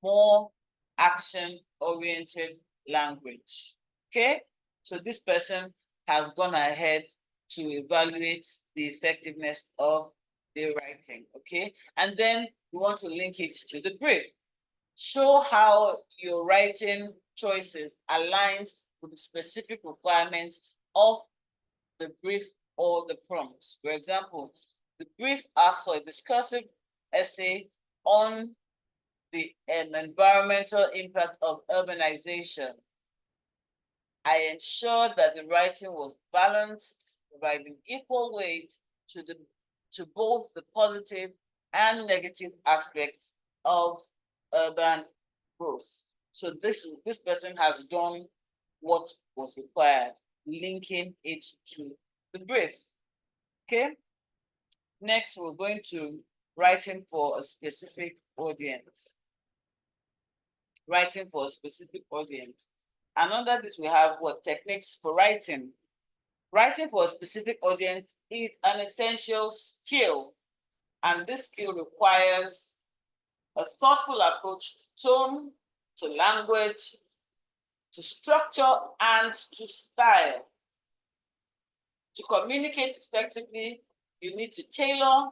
Speaker 1: more action-oriented language. Okay, so this person has gone ahead to evaluate the effectiveness of the writing. Okay, and then we want to link it to the brief. Show how your writing choices aligns with the specific requirements of the brief or the prompt. For example, the brief asks for a discursive essay on the environmental impact of urbanization. I ensured that the writing was balanced, providing equal weight to both the positive and negative aspects of urban growth. So this person has done what was required, linking it to the brief. Okay. Next, we're going to writing for a specific audience. Writing for a specific audience. And under this, we have what techniques for writing. Writing for a specific audience is an essential skill, and this skill requires a thoughtful approach to tone, to language, to structure, and to style. To communicate effectively, you need to tailor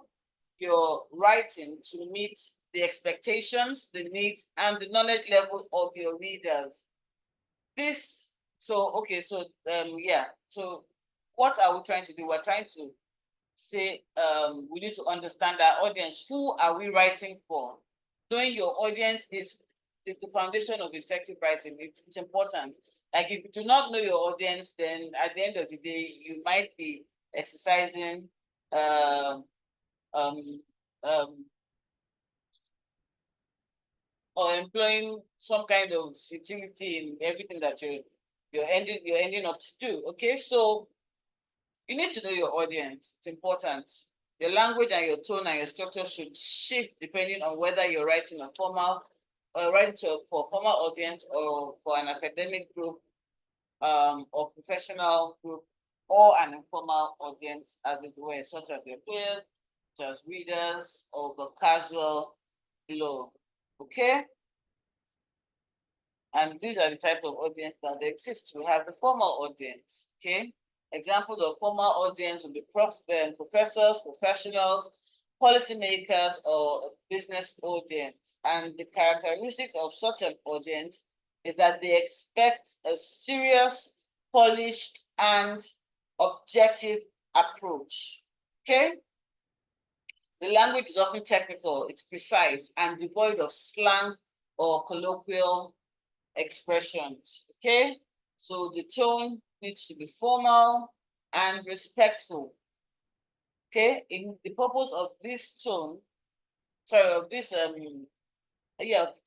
Speaker 1: your writing to meet the expectations, the needs, and the knowledge level of your readers. So what are we trying to do? We're trying to say we need to understand our audience. Who are we writing for? Knowing your audience is the foundation of effective writing. It's important. Like if you do not know your audience, then at the end of the day, you might be exercising or employing some kind of utility in everything that you're ending up to do. Okay, so you need to know your audience. It's important. Your language and your tone and your structure should shift depending on whether you're writing a formal, for a formal audience or for an academic group, or professional group, or an informal audience, as it were, such as your peers, such as readers, or the casual below. Okay. And these are the type of audience that exist. We have the formal audience. Okay. Examples of formal audience will be professors, professionals, policymakers, or business audience. And the characteristics of such an audience is that they expect a serious, polished, and objective approach. Okay? The language is often technical, it's precise, and devoid of slang or colloquial expressions. Okay? So the tone needs to be formal and respectful. Okay, in the purpose of this tone, the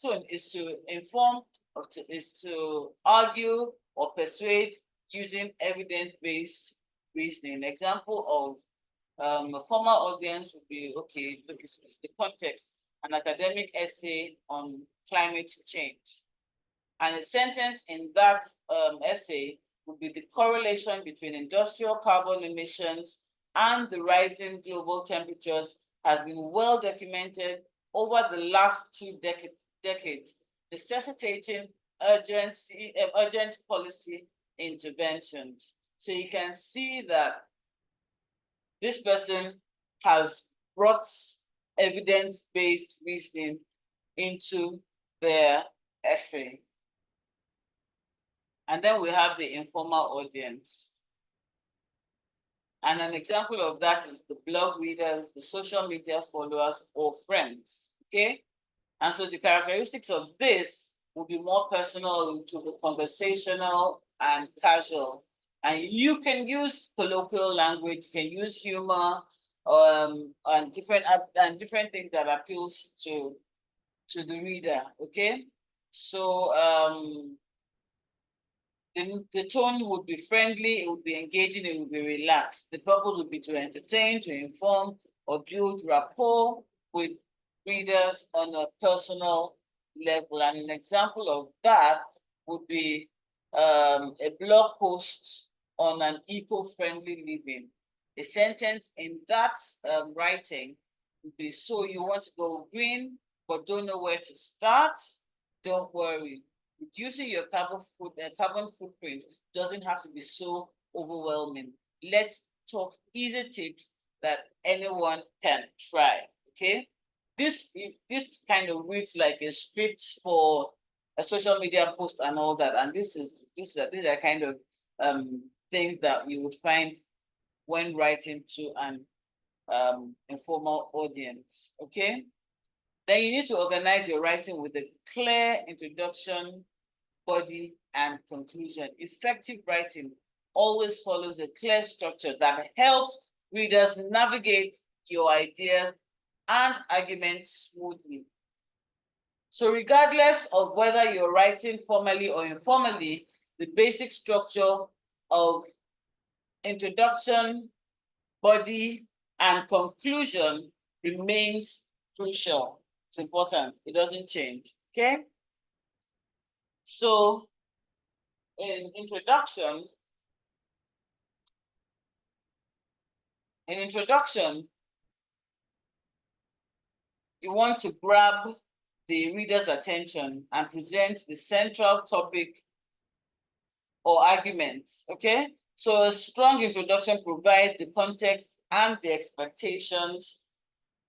Speaker 1: tone is to inform or is to argue or persuade using evidence-based reasoning. An example of a formal audience would be, okay, look, it's the context, an academic essay on climate change. And a sentence in that essay would be the correlation between industrial carbon emissions and the rising global temperatures has been well documented over the last 2 decades, necessitating urgent policy interventions. So you can see that this person has brought evidence-based reasoning into their essay. And then we have the informal audience. And an example of that is the blog readers, the social media followers, or friends, okay? And so the characteristics of this will be more personal to the conversational and casual. And you can use colloquial language, you can use humor, and different things that appeals to the reader, okay? So the tone would be friendly, it would be engaging, it would be relaxed. The purpose would be to entertain, to inform, or build rapport with readers on a personal level. And an example of that would be a blog post on an eco-friendly living. A sentence in that writing would be, so you want to go green, but don't know where to start? Don't worry. Reducing your carbon footprint doesn't have to be so overwhelming. Let's talk easy tips that anyone can try. Okay, this kind of reads like a script for a social media post and all that, and these are kind of things that you would find when writing to an informal audience. Okay. Then you need to organize your writing with a clear introduction, body, and conclusion. Effective writing always follows a clear structure that helps readers navigate your ideas and arguments smoothly. So regardless of whether you're writing formally or informally, the basic structure of introduction, body, and conclusion remains crucial. It's important. It doesn't change. Okay. So in introduction, you want to grab the reader's attention and present the central topic or argument. Okay. So a strong introduction provides the context and the expectations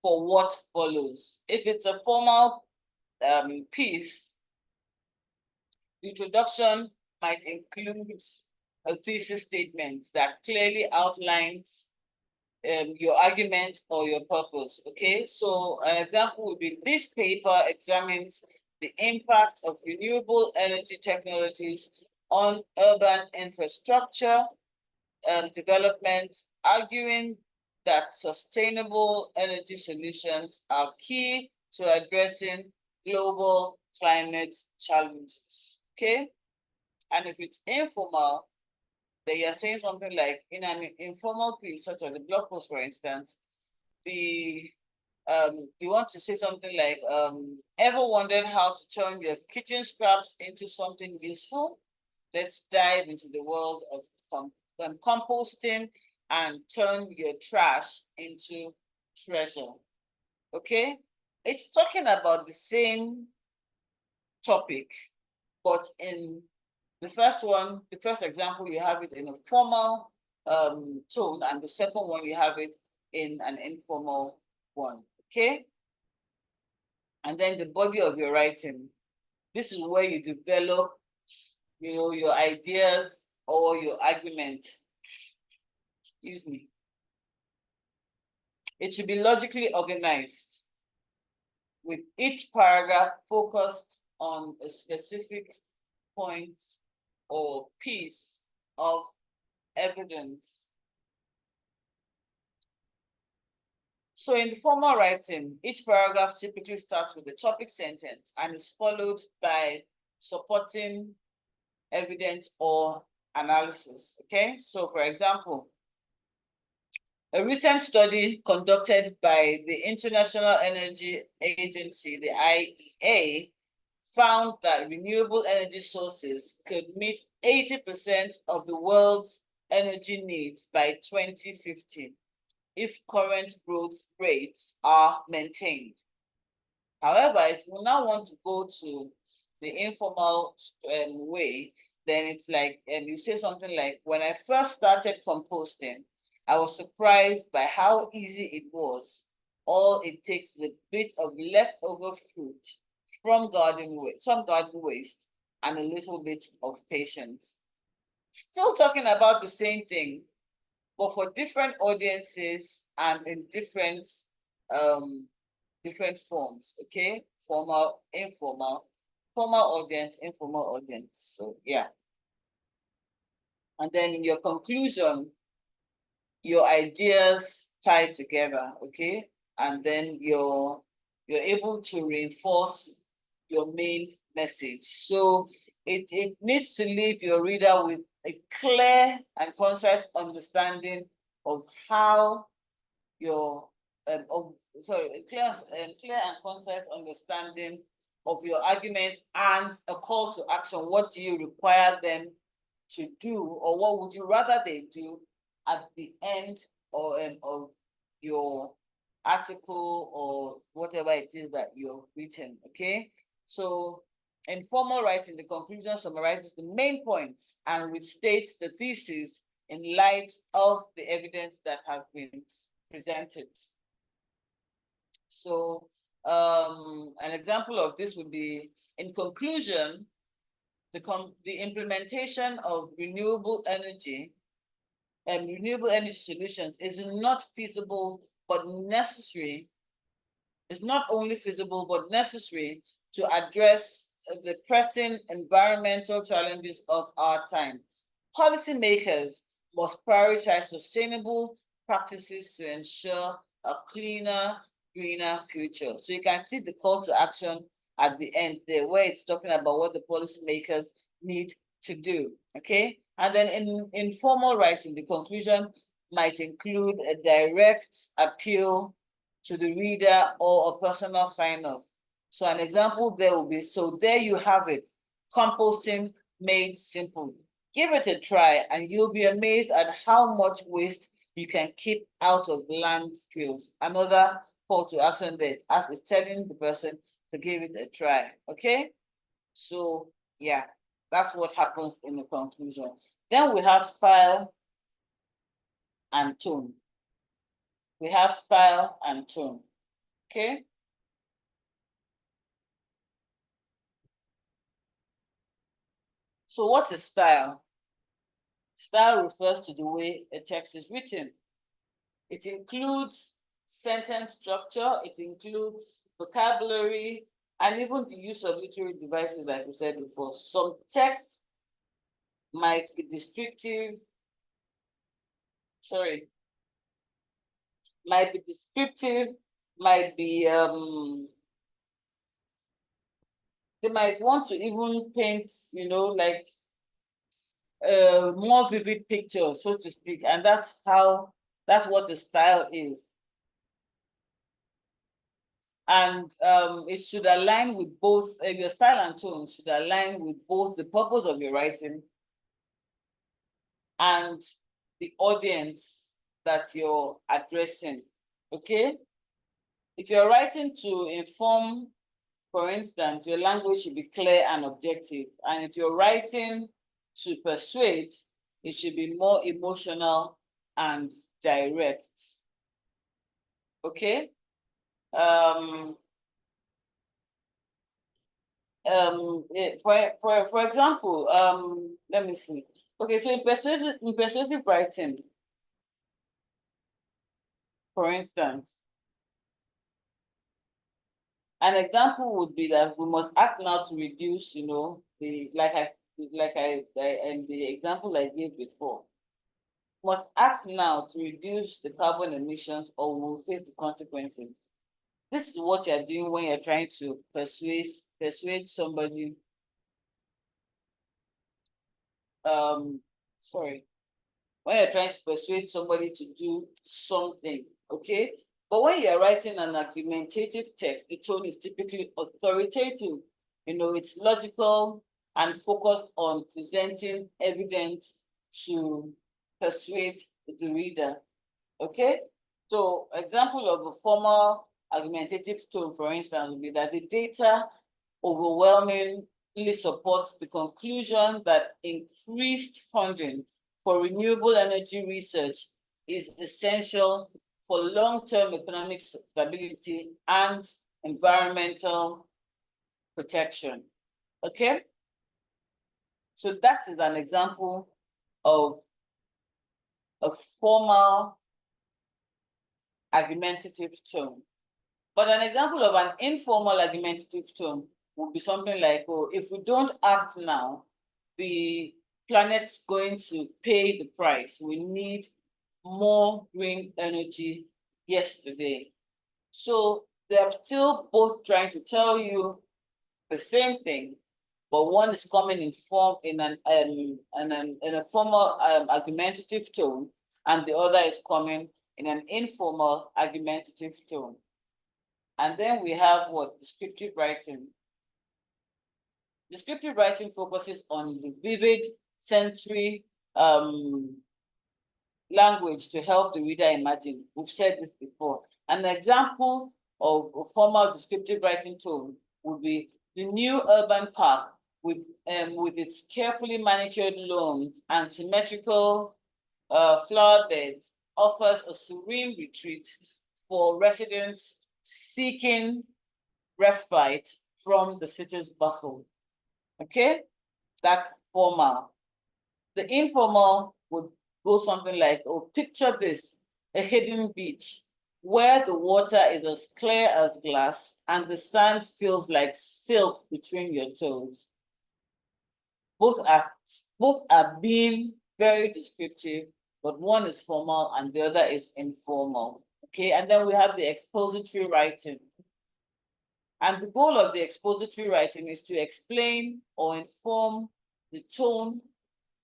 Speaker 1: for what follows. If it's a formal piece, the introduction might include a thesis statement that clearly outlines your argument or your purpose. Okay, so an example would be this paper examines the impact of renewable energy technologies on urban infrastructure development, arguing that sustainable energy solutions are key to addressing global climate challenges. Okay, and if it's informal, then you're saying something like in an informal piece, such as a blog post, for instance, you want to say something like, ever wondered how to turn your kitchen scraps into something useful? Let's dive into the world of composting and turn your trash into treasure. Okay, it's talking about the same topic, but in the first example, you have it in a formal tone, and the second one, you have it in an informal one. Okay, and then the body of your writing. This is where you develop, your ideas or your argument. Excuse me. It should be logically organized, with each paragraph focused on a specific point or piece of evidence. So in the formal writing, each paragraph typically starts with a topic sentence and is followed by supporting evidence or analysis. Okay, so for example, a recent study conducted by the International Energy Agency, the IEA, found that renewable energy sources could meet 80% of the world's energy needs by 2050 if current growth rates are maintained. However, if we now want to go to the informal way, then it's like, you say something like, when I first started composting, I was surprised by how easy it was. All it takes is a bit of leftover fruit from some garden waste, and a little bit of patience. Still talking about the same thing, but for different audiences and in different forms. Okay, formal, informal, formal audience, informal audience. So yeah. And then in your conclusion, your ideas tie together, okay? And then you're able to reinforce your main message. So it needs to leave your reader with a clear and concise understanding of how your a clear and concise understanding of your argument and a call to action. What do you require them to do, or what would you rather they do at the end of your article or whatever it is that you've written? Okay, so in formal writing, the conclusion summarizes the main points and restates the thesis in light of the evidence that has been presented. So an example of this would be, in conclusion, the implementation of renewable energy and renewable energy solutions is not feasible but necessary. It's not only feasible but necessary to address the pressing environmental challenges of our time. Policymakers must prioritize sustainable practices to ensure a cleaner, greener future. So you can see the call to action at the end there, where it's talking about what the policymakers need to do. Okay, and then in informal writing, the conclusion might include a direct appeal to the reader or a personal sign-off. So an example there will be, so there you have it, composting made simple. Give it a try and you'll be amazed at how much waste you can keep out of landfills. Another call to action there is telling the person to give it a try. Okay, so yeah, that's what happens in the conclusion. Then we have style and tone. We have style and tone. Okay. So what is style? Style refers to the way a text is written. It includes sentence structure, it includes vocabulary, and even the use of literary devices, like we said before. Some text might be descriptive, might be descriptive, might be, they might want to even paint, like more vivid picture, so to speak, and that's what the style is. And it should align with both, your style and tone should align with both the purpose of your writing and the audience that you're addressing. Okay, if you're writing to inform, for instance, your language should be clear and objective, and if you're writing to persuade, it should be more emotional and direct. Okay. For example, let me see. Okay, so in persuasive writing, for instance, an example would be that we must act now to reduce, the the example I gave before. Must act now to reduce the carbon emissions or we will face the consequences. This is what you're doing when you're trying to persuade somebody. When you're trying to persuade somebody to do something, okay? But when you're writing an argumentative text, the tone is typically authoritative. It's logical and focused on presenting evidence to persuade the reader, okay? So example of a formal argumentative tone, for instance, would be that the data overwhelmingly supports the conclusion that increased funding for renewable energy research is essential for long-term economic stability and environmental protection. Okay? So that is an example of a formal argumentative tone. But an example of an informal argumentative tone would be something like, oh, if we don't act now, the planet's going to pay the price. We need more green energy yesterday. So they're still both trying to tell you the same thing, but one is coming in a formal argumentative tone, and the other is coming in an informal argumentative tone. And then we have what? Descriptive writing. Descriptive writing focuses on the vivid sensory language to help the reader imagine. We've said this before. An example of a formal descriptive writing tone would be the new urban park with its carefully manicured lawns and symmetrical flower beds offers a serene retreat for residents seeking respite from the city's bustle. Okay, that's formal. The informal would go something like, oh, picture this, a hidden beach where the water is as clear as glass and the sand feels like silk between your toes. Both are being very descriptive, but one is formal and the other is informal. Okay, and then we have the expository writing. And the goal of the expository writing is to explain or inform the tone,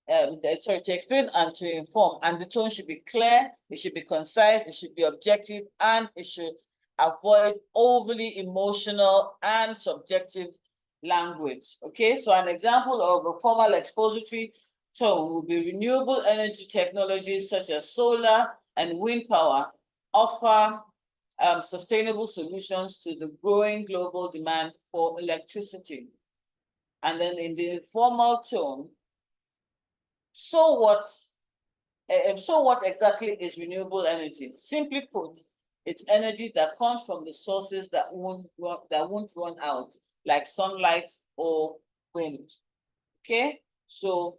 Speaker 1: to explain and to inform, and the tone should be clear, it should be concise, it should be objective, and it should avoid overly emotional and subjective language. Okay, so an example of a formal expository tone will be renewable energy technologies such as solar and wind power offer sustainable solutions to the growing global demand for electricity. And then in the informal tone, so what exactly is renewable energy? Simply put, it's energy that comes from the sources that won't run out, like sunlight or wind. Okay, so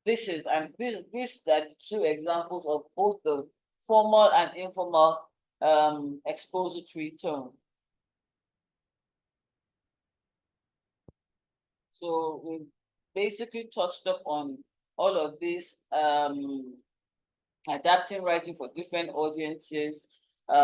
Speaker 1: these are the two examples of both the formal and informal expository tone. So we basically touched up on all of this, adapting writing for different audiences. We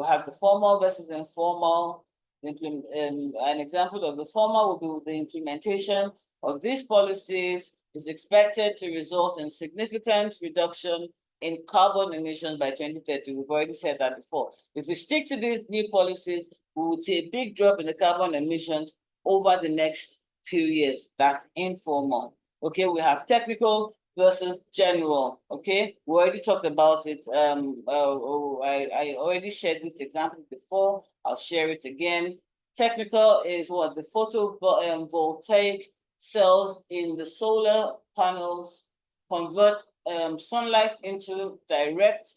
Speaker 1: have the formal versus informal. An example of the formal will be the implementation of these policies is expected to result in significant reduction in carbon emissions by 2030. We've already said that before. If we stick to these new policies, we will see a big drop in the carbon emissions over the next few years. That's informal. Okay, we have technical versus general. Okay, we already talked about it. I already shared this example before. I'll share it again. Technical is what the photovoltaic cells in the solar panels convert sunlight into direct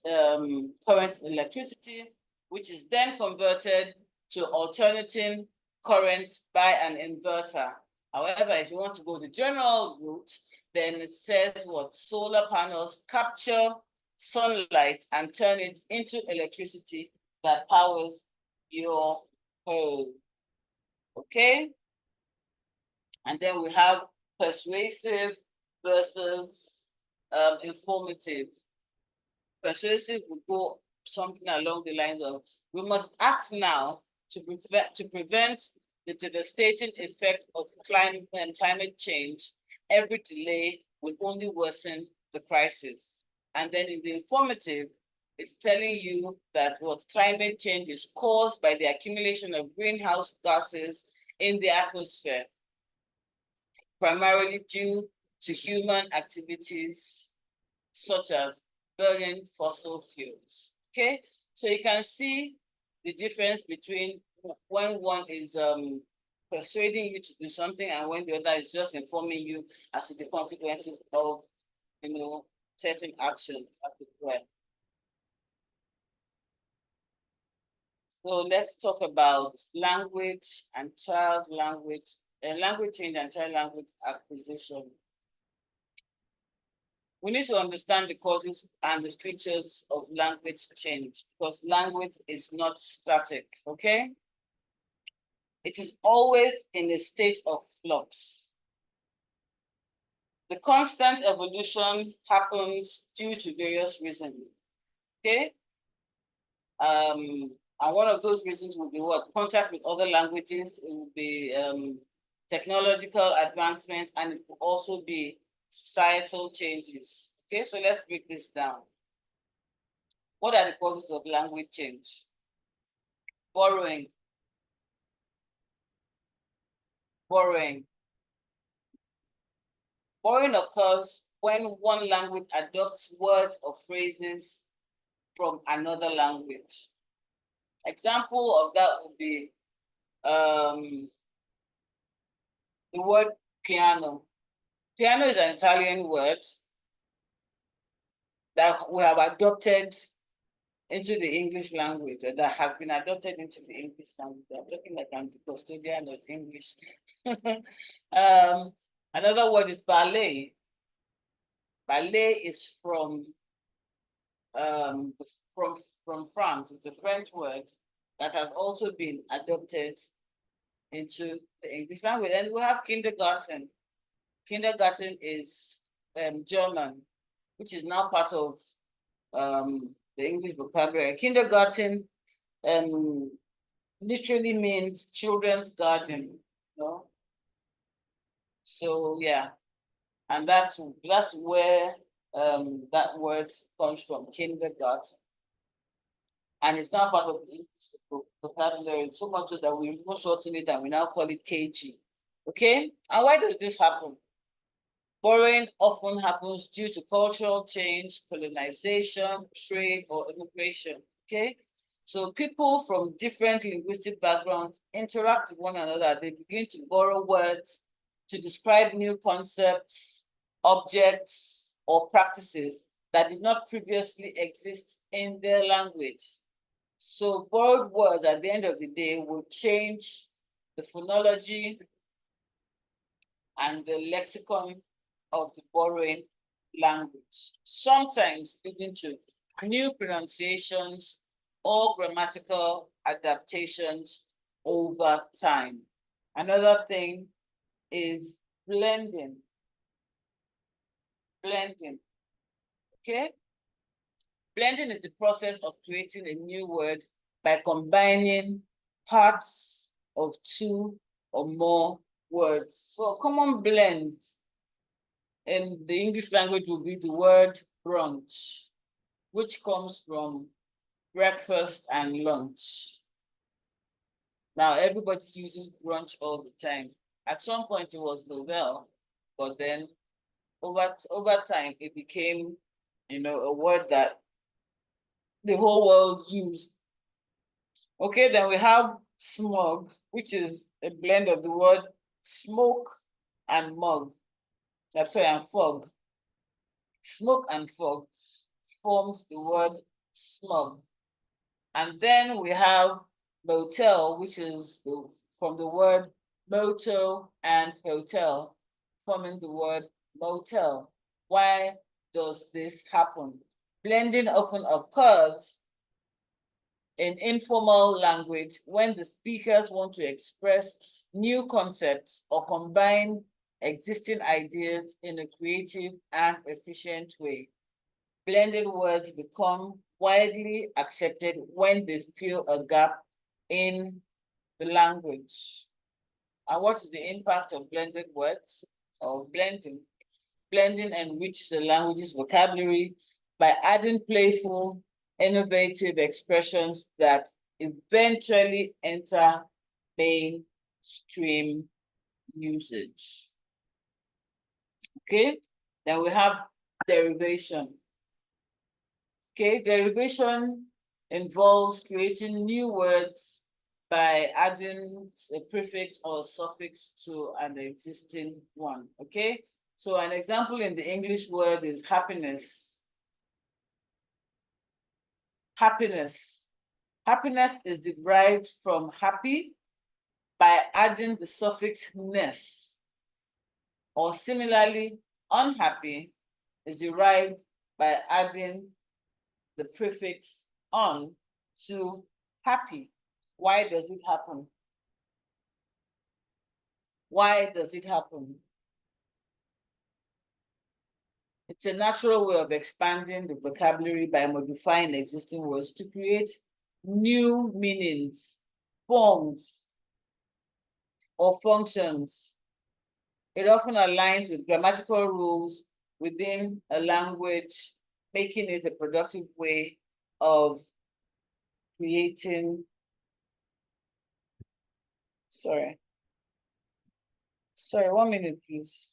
Speaker 1: current electricity, which is then converted to alternating current by an inverter. However, if you want to go the general route, then it says what solar panels capture sunlight and turn it into electricity that powers your home. Okay? And then we have persuasive versus informative. Persuasive would go something along the lines of, we must act now to prevent the devastating effect of climate change. Every delay will only worsen the crisis. And then in the informative, it's telling you that what climate change is caused by the accumulation of greenhouse gases in the atmosphere, primarily due to human activities such as burning fossil fuels. Okay, so you can see the difference between when one is persuading you to do something and when the other is just informing you as to the consequences of, certain actions as it were. So let's talk about language and child language, language change and child language acquisition. We need to understand the causes and the features of language change, because language is not static, okay? It is always in a state of flux. The constant evolution happens due to various reasons, okay? And one of those reasons would be what? Contact with other languages. It would be technological advancement, and it will also be societal changes. Okay, so let's break this down. What are the causes of language change? Borrowing. Borrowing. Borrowing occurs when one language adopts words or phrases from another language. Example of that would be the word piano. Piano is an Italian word that we have adopted into the English language, or that has been adopted into the English language. I'm looking like I'm the custodian of English. Another word is ballet. Ballet is from France. It's a French word that has also been adopted into the English language. And we have kindergarten. Kindergarten is German, which is now part of the English vocabulary. Kindergarten literally means children's garden, you know. So yeah, and that's where that word comes from, kindergarten. And it's now part of the English vocabulary, so much so that we shorten it and we now call it KG. Okay? And why does this happen? Borrowing often happens due to cultural change, colonization, trade, or immigration. Okay? So people from different linguistic backgrounds interact with one another. They begin to borrow words to describe new concepts, objects, or practices that did not previously exist in their language. So borrowed words at the end of the day will change the phonology and the lexicon of the borrowing language, sometimes leading to new pronunciations or grammatical adaptations over time. Another thing is blending. Blending, okay? Blending is the process of creating a new word by combining parts of two or more words. So a common blend in the English language will be the word brunch, which comes from breakfast and lunch. Now everybody uses brunch all the time. At some point it was novel, but then over time it became, a word that the whole world used. Okay, then we have smog, which is a blend of the word smoke and mug. I'm sorry, and fog. Smoke and fog forms the word smog. And then we have motel, which is from the word moto and hotel, forming the word motel. Why does this happen? Blending often occurs in informal language when the speakers want to express new concepts or combine existing ideas in a creative and efficient way. Blended words become widely accepted when they fill a gap in the language. And what is the impact of blended words or blending? Blending enriches the language's vocabulary by adding playful, innovative expressions that eventually enter mainstream usage. Okay, then we have derivation. Okay, derivation involves creating new words by adding a prefix or suffix to an existing one. Okay, so an example in the English word is happiness. Happiness. Happiness is derived from happy by adding the suffix ness. Or similarly, unhappy is derived by adding the prefix on to happy. Why does it happen? Why does it happen? It's a natural way of expanding the vocabulary by modifying existing words to create new meanings, forms, or functions. It often aligns with grammatical rules within a language, making it a productive way of creating. Sorry, 1 minute, please.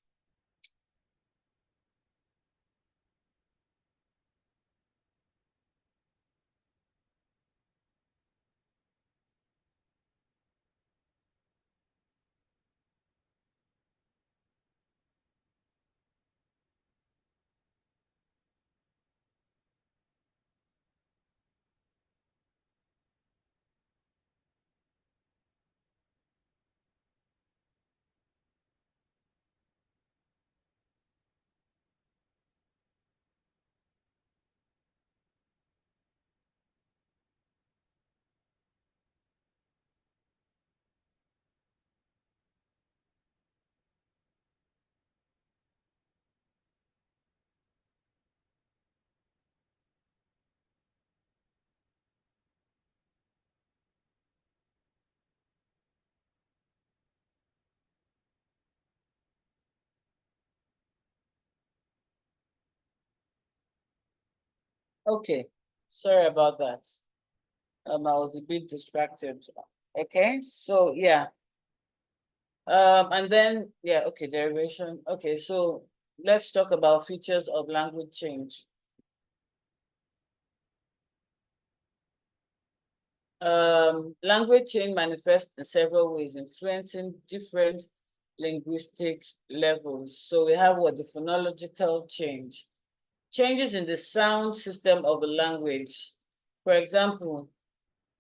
Speaker 1: Okay, sorry about that. I was a bit distracted. Okay, so yeah. And then, yeah, okay, derivation. Okay, so let's talk about features of language change. Language change manifests in several ways, influencing different linguistic levels. So we have what the phonological change. Changes in the sound system of a language. For example,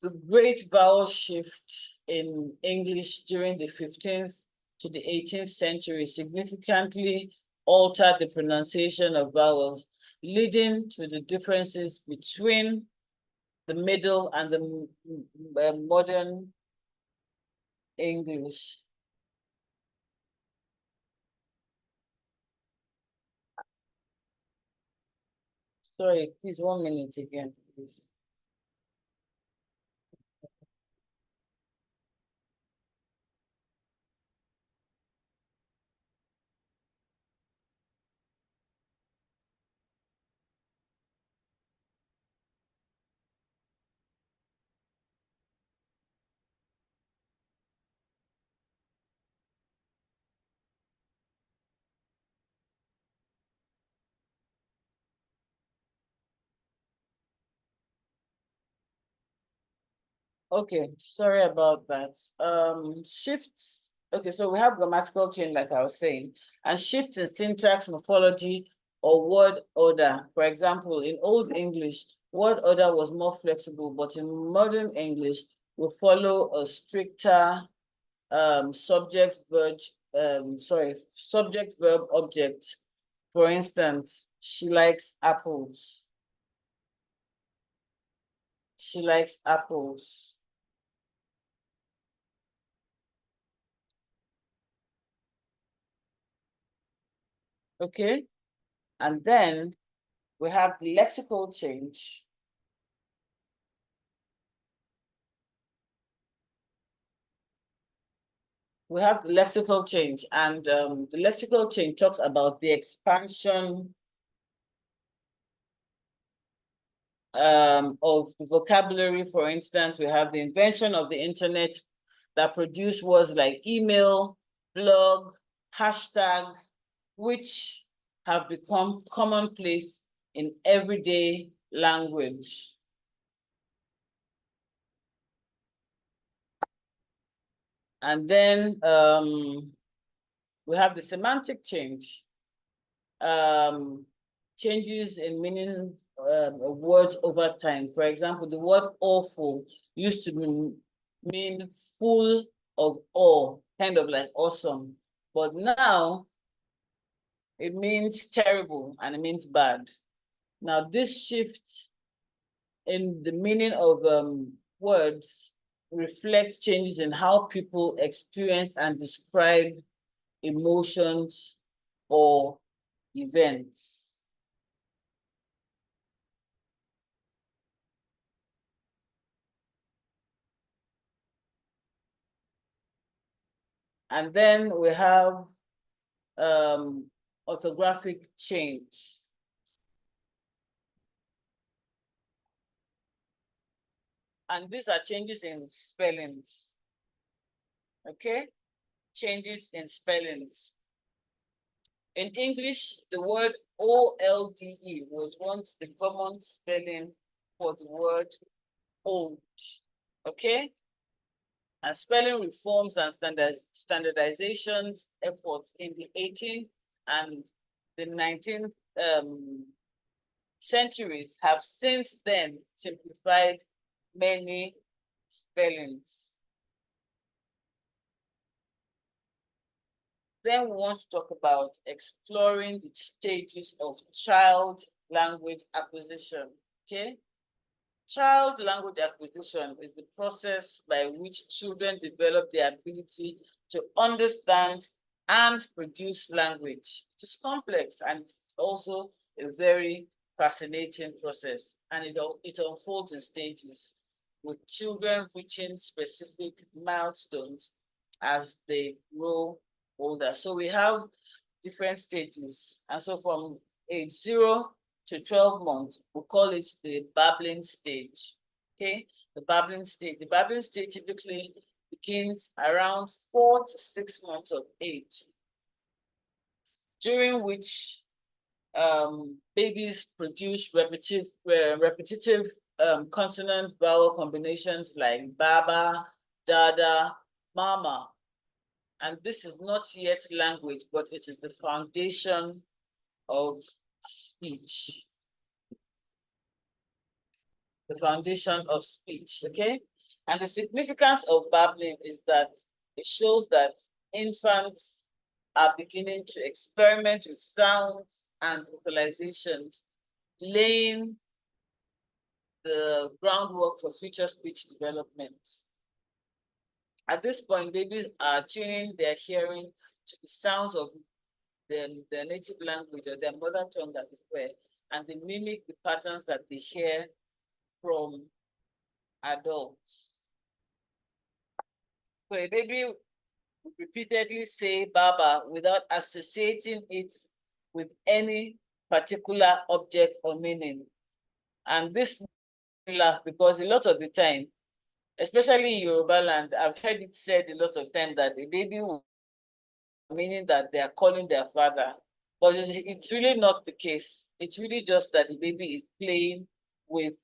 Speaker 1: the great vowel shift in English during the 15th to the 18th century significantly altered the pronunciation of vowels, leading to the differences between the middle and the modern English. Sorry, please, 1 minute again, please. Okay, sorry about that. Shifts. Okay, so we have grammatical change, like I was saying, and shifts in syntax, morphology, or word order. For example, in Old English, word order was more flexible, but in modern English, we follow a stricter subject verb subject verb object. For instance, she likes apples. She likes apples. Okay, and then we have the lexical change. We have the lexical change, and the lexical change talks about the expansion of the vocabulary. For instance, we have the invention of the internet that produced words like email, blog, hashtag, which have become commonplace in everyday language. And then we have the semantic change. Changes in meaning of words over time. For example, the word awful used to mean full of awe, kind of like awesome. But now it means terrible and it means bad. Now, this shift in the meaning of words reflects changes in how people experience and describe emotions or events. And then we have orthographic change. And these are changes in spellings. Okay? Changes in spellings. In English, the word OLDE was once the common spelling for the word old. Okay? And spelling reforms and standardization efforts in the 18th and the 19th centuries have since then simplified many spellings. Then we want to talk about exploring the stages of child language acquisition. Okay? Child language acquisition is the process by which children develop the ability to understand and produce language. It is complex and it's also a very fascinating process, and it unfolds in stages, with children reaching specific milestones as they grow older. So we have different stages, and so from age 0 to 12 months, we call it the babbling stage. Okay, the babbling stage. The babbling stage typically begins around 4 to 6 months of age, during which babies produce repetitive consonant vowel combinations like baba, dada, mama. And this is not yet language, but it is the foundation of speech. The foundation of speech, okay? And the significance of babbling is that it shows that infants are beginning to experiment with sounds and vocalizations, laying the groundwork for future speech development. At this point, babies are tuning their hearing to the sounds of their native language or their mother tongue, as it were, and they mimic the patterns that they hear from adults. So a baby will repeatedly say Baba without associating it with any particular object or meaning. And this laugh because a lot of the time, especially in Yoruba land, I've heard it said a lot of times that the baby will meaning that they are calling their father. But it's really not the case. It's really just that the baby is playing with,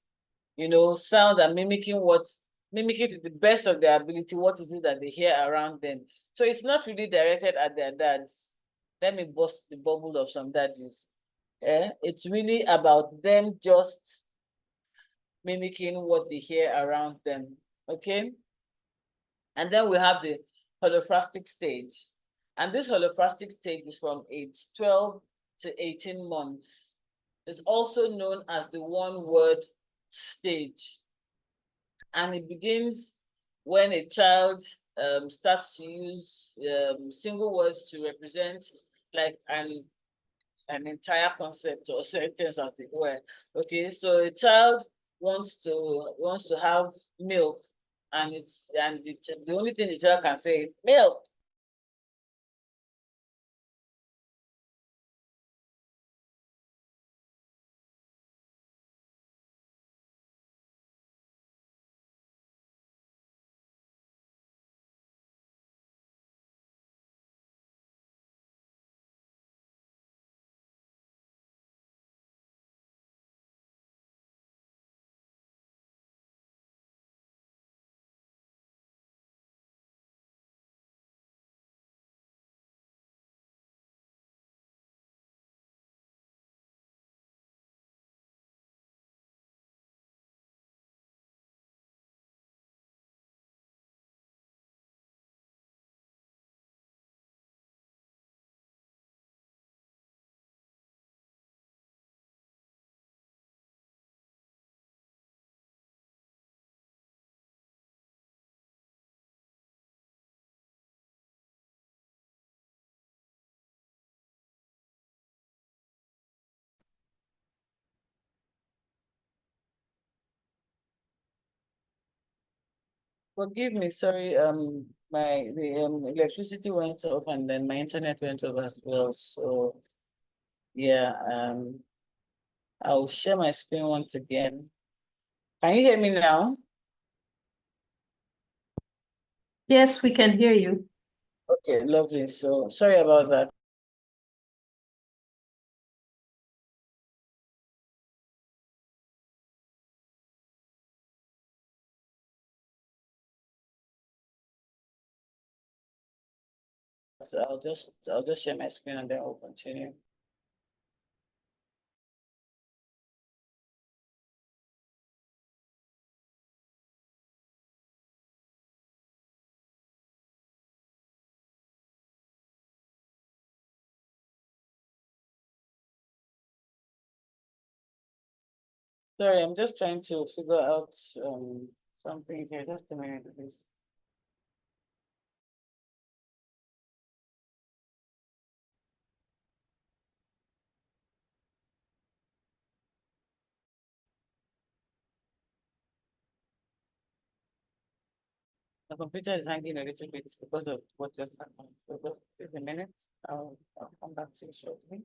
Speaker 1: sound and mimicking to the best of their ability what it is that they hear around them. So it's not really directed at their dads. Let me bust the bubble of some daddies. It's really about them just mimicking what they hear around them. Okay. And then we have the holophrastic stage. And this holophrastic stage is from age 12 to 18 months. It's also known as the one-word stage. And it begins when a child starts to use single words to represent like an entire concept or sentence, as it were. Okay, so a child wants to have milk, and the only thing the child can say is milk. Forgive me, sorry. The electricity went off and then my internet went off as well. So yeah, I'll share my screen once again. Can you hear me now?
Speaker 2: Yes, we can hear you.
Speaker 1: Okay, lovely. So sorry about that. So I'll just share my screen and then we'll continue. Sorry, I'm just trying to figure out something here. Just a minute, please. The computer is hanging a little bit because of what just happened. So just a minute. I'll come back to you shortly.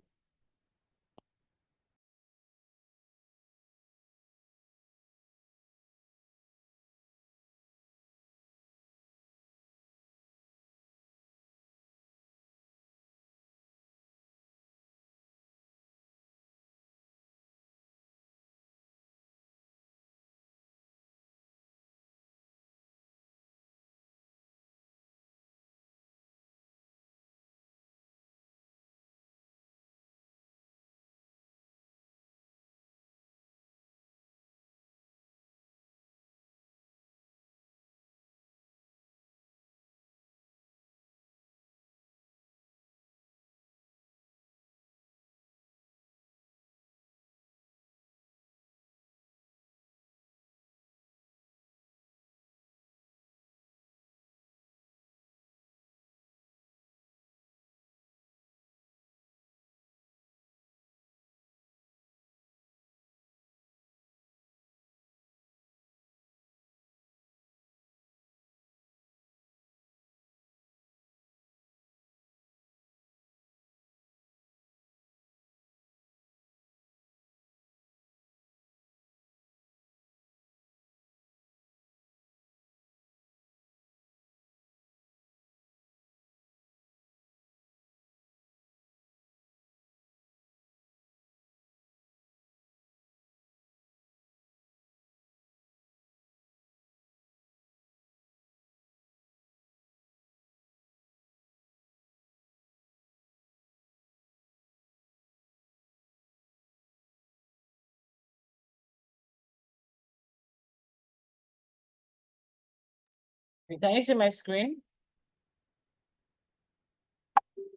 Speaker 1: Can you see my screen?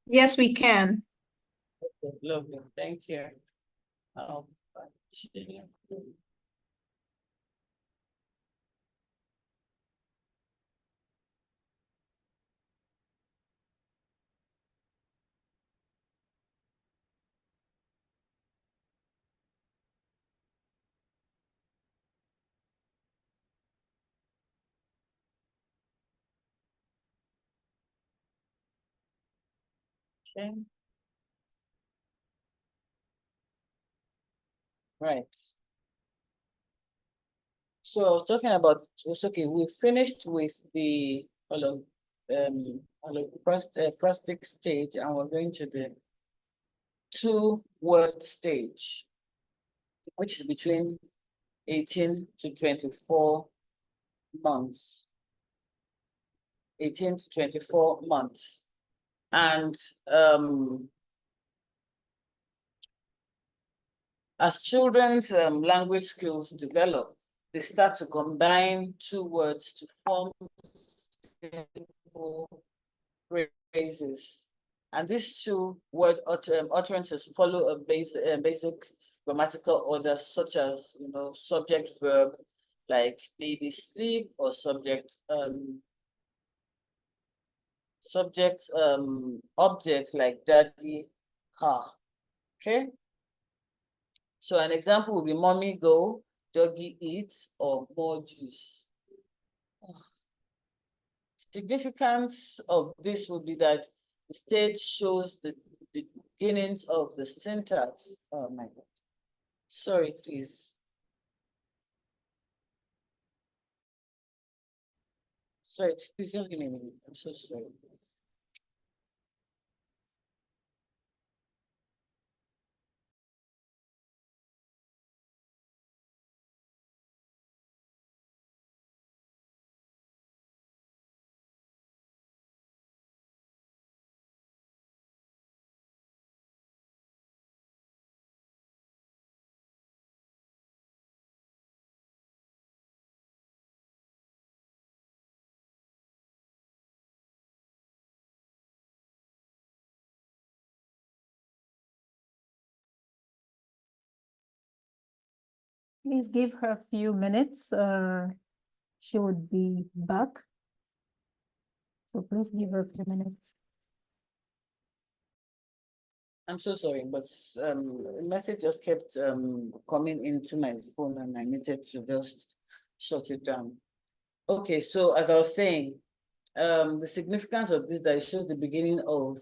Speaker 2: Yes, we can.
Speaker 1: Okay, lovely, thank you. Okay. Right. So I was talking about, it's okay, we finished with the plastic stage, and we're going to the two-word stage, which is between 18 to 24 months. 18 to 24 months. And as children's language skills develop, they start to combine two words to form simple phrases. And these two-word utterances follow a basic grammatical order, such as, subject verb, like baby sleep, or subject object like daddy car. Okay. So an example would be mommy go, doggy eat, or more juice. Significance of this would be that the stage shows the beginnings of the syntax. Oh my God. Sorry, please. Sorry, please just give me a minute. I'm so sorry.
Speaker 2: Please give her a few minutes. She would be back. So please give her a few minutes.
Speaker 1: I'm so sorry, but a message just kept coming into my phone, and I needed to just shut it down. Okay, so as I was saying, the significance of this, that it shows the beginning of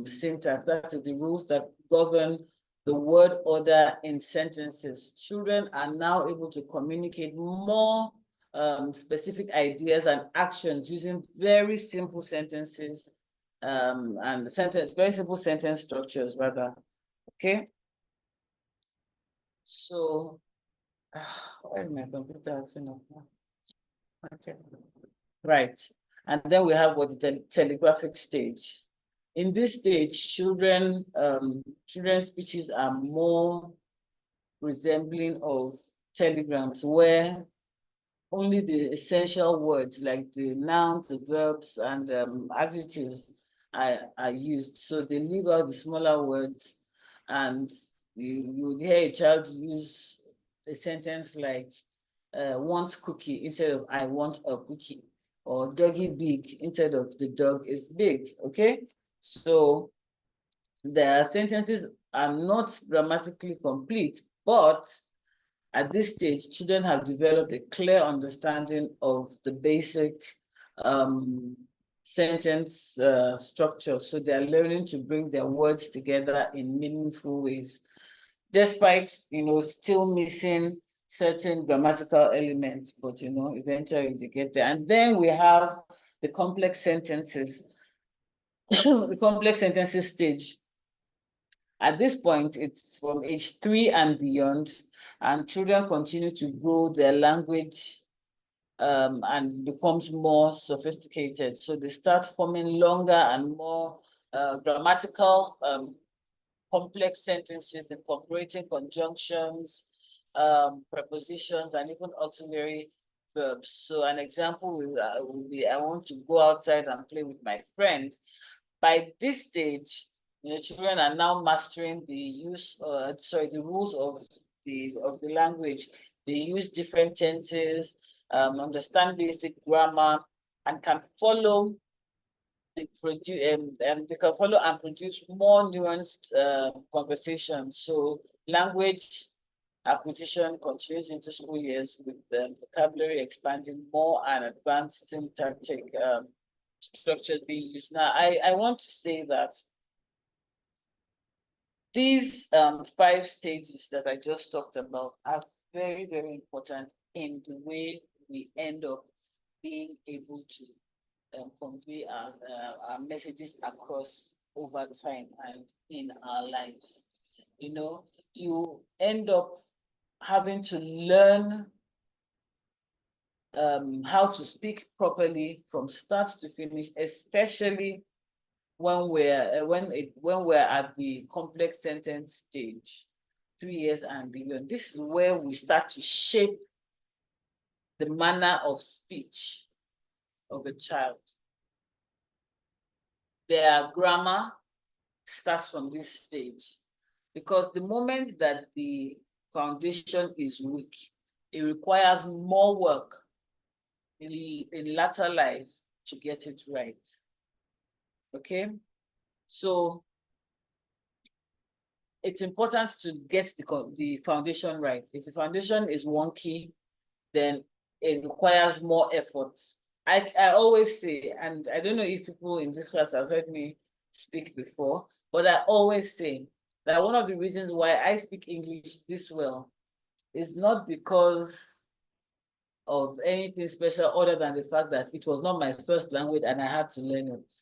Speaker 1: syntax. That is the rules that govern the word order in sentences. Children are now able to communicate more specific ideas and actions using very simple sentences and very simple sentence structures rather. Okay. So, why is my computer acting up now? Okay. Right. And then we have what the telegraphic stage. In this stage, children's speeches are more resembling of telegrams, where only the essential words like the nouns, the verbs, and adjectives are used. So they leave out the smaller words, and you would hear a child use a sentence like want cookie instead of I want a cookie, or doggy big instead of the dog is big. Okay, so the sentences are not grammatically complete, but at this stage, children have developed a clear understanding of the basic sentence structure. So they're learning to bring their words together in meaningful ways, despite, still missing certain grammatical elements, but, eventually they get there. And then we have the complex sentences, the complex sentences stage. At this point, it's from age 3 and beyond, and children continue to grow their language and becomes more sophisticated. So they start forming longer and more grammatical complex sentences, incorporating conjunctions, prepositions, and even auxiliary verbs. So an example will be, I want to go outside and play with my friend. By this stage, children are now mastering the rules of the language. They use different tenses, understand basic grammar, and can follow they can follow and produce more nuanced conversations. So language acquisition continues into school years with the vocabulary expanding more and advanced syntactic structures being used. Now, I want to say that these 5 stages that I just talked about are very, very important in the way we end up being able to convey our messages across over time and in our lives. You end up having to learn how to speak properly from start to finish, especially when we're at the complex sentence stage, 3 years and beyond. This is where we start to shape the manner of speech of a child. Their grammar starts from this stage, because the moment that the foundation is weak, it requires more work in latter life to get it right. Okay, so it's important to get the foundation right. If the foundation is wonky, then it requires more effort. I always say, and I don't know if people in this class have heard me speak before, but I always say that one of the reasons why I speak English this well is not because of anything special other than the fact that it was not my first language and I had to learn it.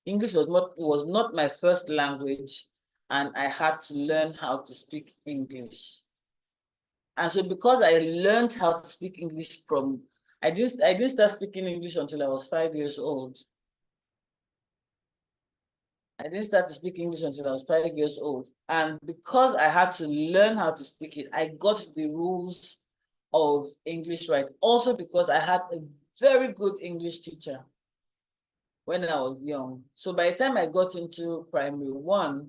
Speaker 1: English was not my first language, and I had to learn how to speak English. And so because I learned how to speak English I didn't start speaking English until I was 5 years old. I didn't start to speak English until I was 5 years old. And because I had to learn how to speak it, I got the rules of English right. Also because I had a very good English teacher when I was young. So by the time I got into primary 1,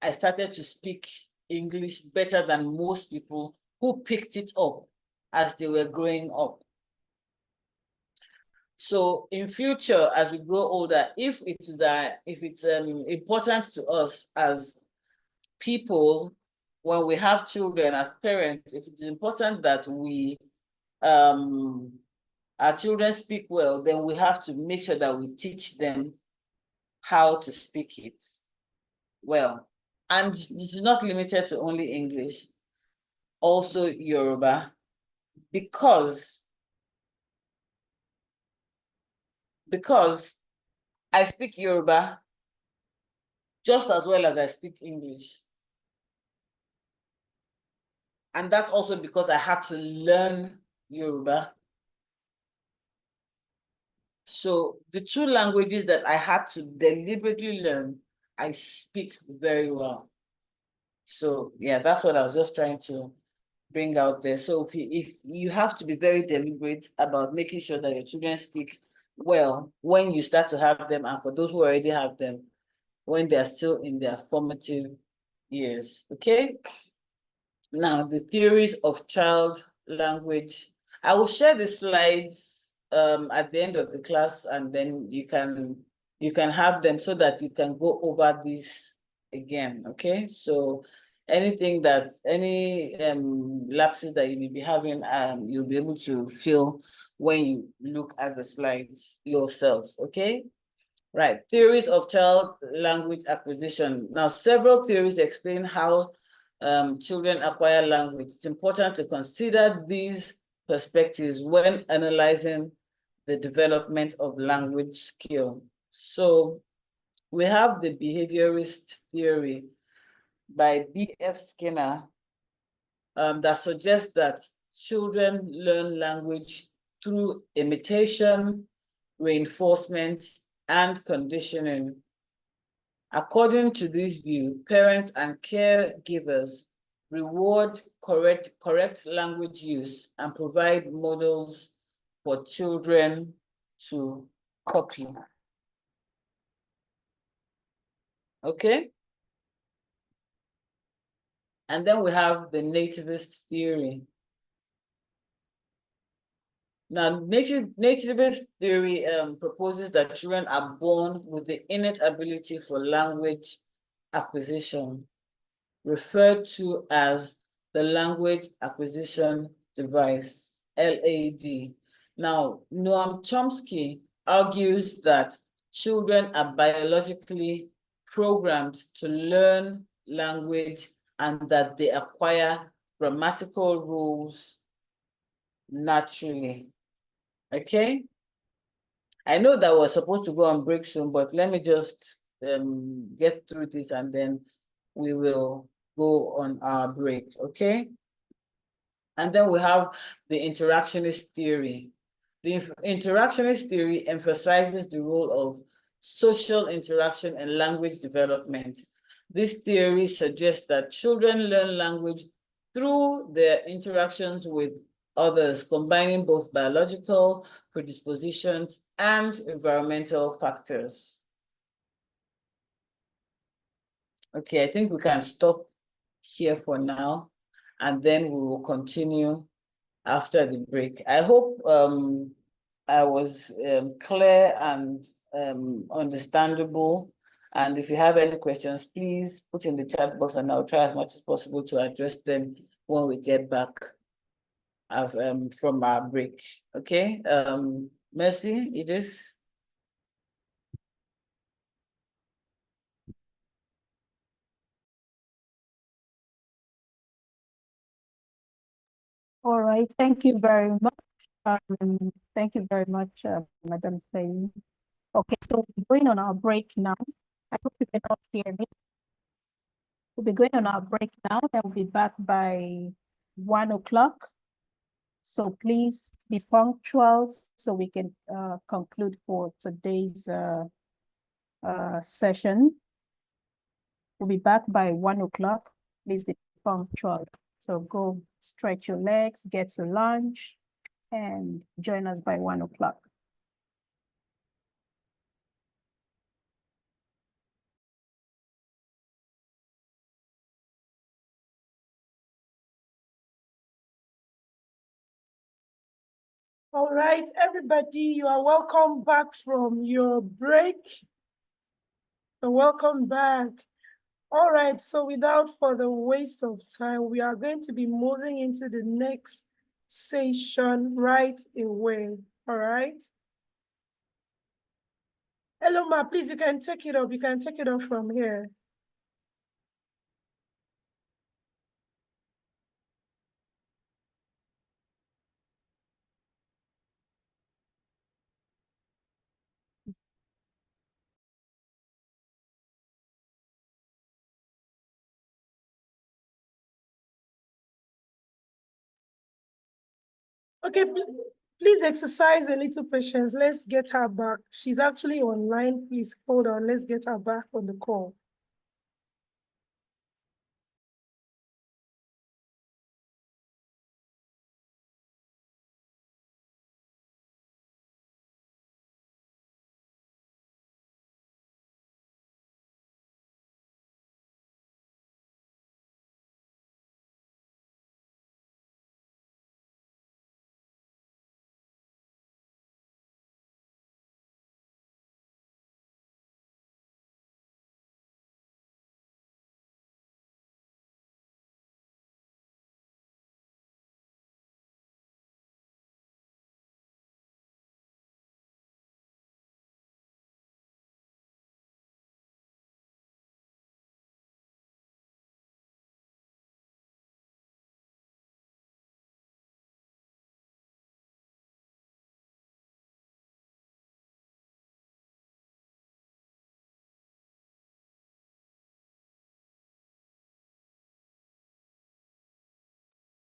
Speaker 1: I started to speak English better than most people who picked it up as they were growing up. So in future, as we grow older, if it's important to us as people, when we have children, as parents, if it's important that our children speak well, then we have to make sure that we teach them how to speak it well. And this is not limited to only English, also Yoruba, because I speak Yoruba just as well as I speak English. And that's also because I had to learn Yoruba. So the 2 languages that I had to deliberately learn, I speak very well. So yeah, that's what I was just trying to bring out there. So if you have to be very deliberate about making sure that your children speak well when you start to have them, and for those who already have them, when they're still in their formative years. Okay. Now, the theories of child language. I will share the slides at the end of the class, and then you can have them so that you can go over this again. Okay, so any lapses that you may be having, you'll be able to feel when you look at the slides yourselves. Okay. Right, theories of child language acquisition. Now, several theories explain how children acquire language. It's important to consider these perspectives when analyzing the development of language skill. So we have the behaviorist theory by B.F. Skinner that suggests that children learn language through imitation, reinforcement, and conditioning. According to this view, parents and caregivers reward correct language use, and provide models for children to copy. Okay? And then we have the nativist theory. Now, nativist theory proposes that children are born with the innate ability for language acquisition, referred to as the language acquisition device, LAD. Now, Noam Chomsky argues that children are biologically programmed to learn language and that they acquire grammatical rules naturally. Okay? I know that we're supposed to go on break soon, but let me just get through this and then we will go on our break, okay? And then we have the interactionist theory. The interactionist theory emphasizes the role of social interaction and language development. This theory suggests that children learn language through their interactions with others, combining both biological predispositions and environmental factors. Okay, I think we can stop here for now, and then we will continue after the break. I hope I was clear and understandable. And if you have any questions, please put in the chat box and I'll try as much as possible to address them when we get back from our break. Okay, Mercy, Edith.
Speaker 2: All right, thank you very much. Thank you very much, Madam Faye. Okay, so we're going on our break now. I hope you can all hear me. We'll be going on our break now and we'll be back by 1 o'clock. So please be punctual so we can conclude for today's session. We'll be back by 1 o'clock. Please be punctual. So go stretch your legs, get your lunch, and join us by 1 o'clock.
Speaker 4: All right, everybody, you are welcome back from your break. Welcome back. All right, so without further waste of time, we are going to be moving into the next session right away. All right. Hello, Ma, please, you can take it up. You can take it up from here. Okay, please exercise a little patience. Let's get her back. She's actually online. Please hold on. Let's get her back on the call.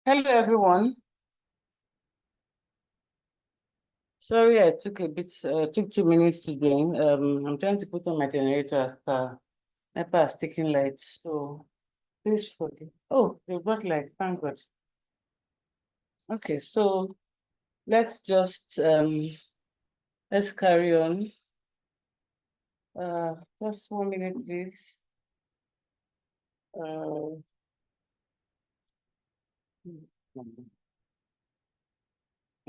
Speaker 1: Hello, everyone. Sorry, I took 2 minutes to join. I'm trying to put on my generator as per NEPA sticking lights. So this for you. Oh, you got light, thank God. Okay, so let's just let's carry on. Just 1 minute, please.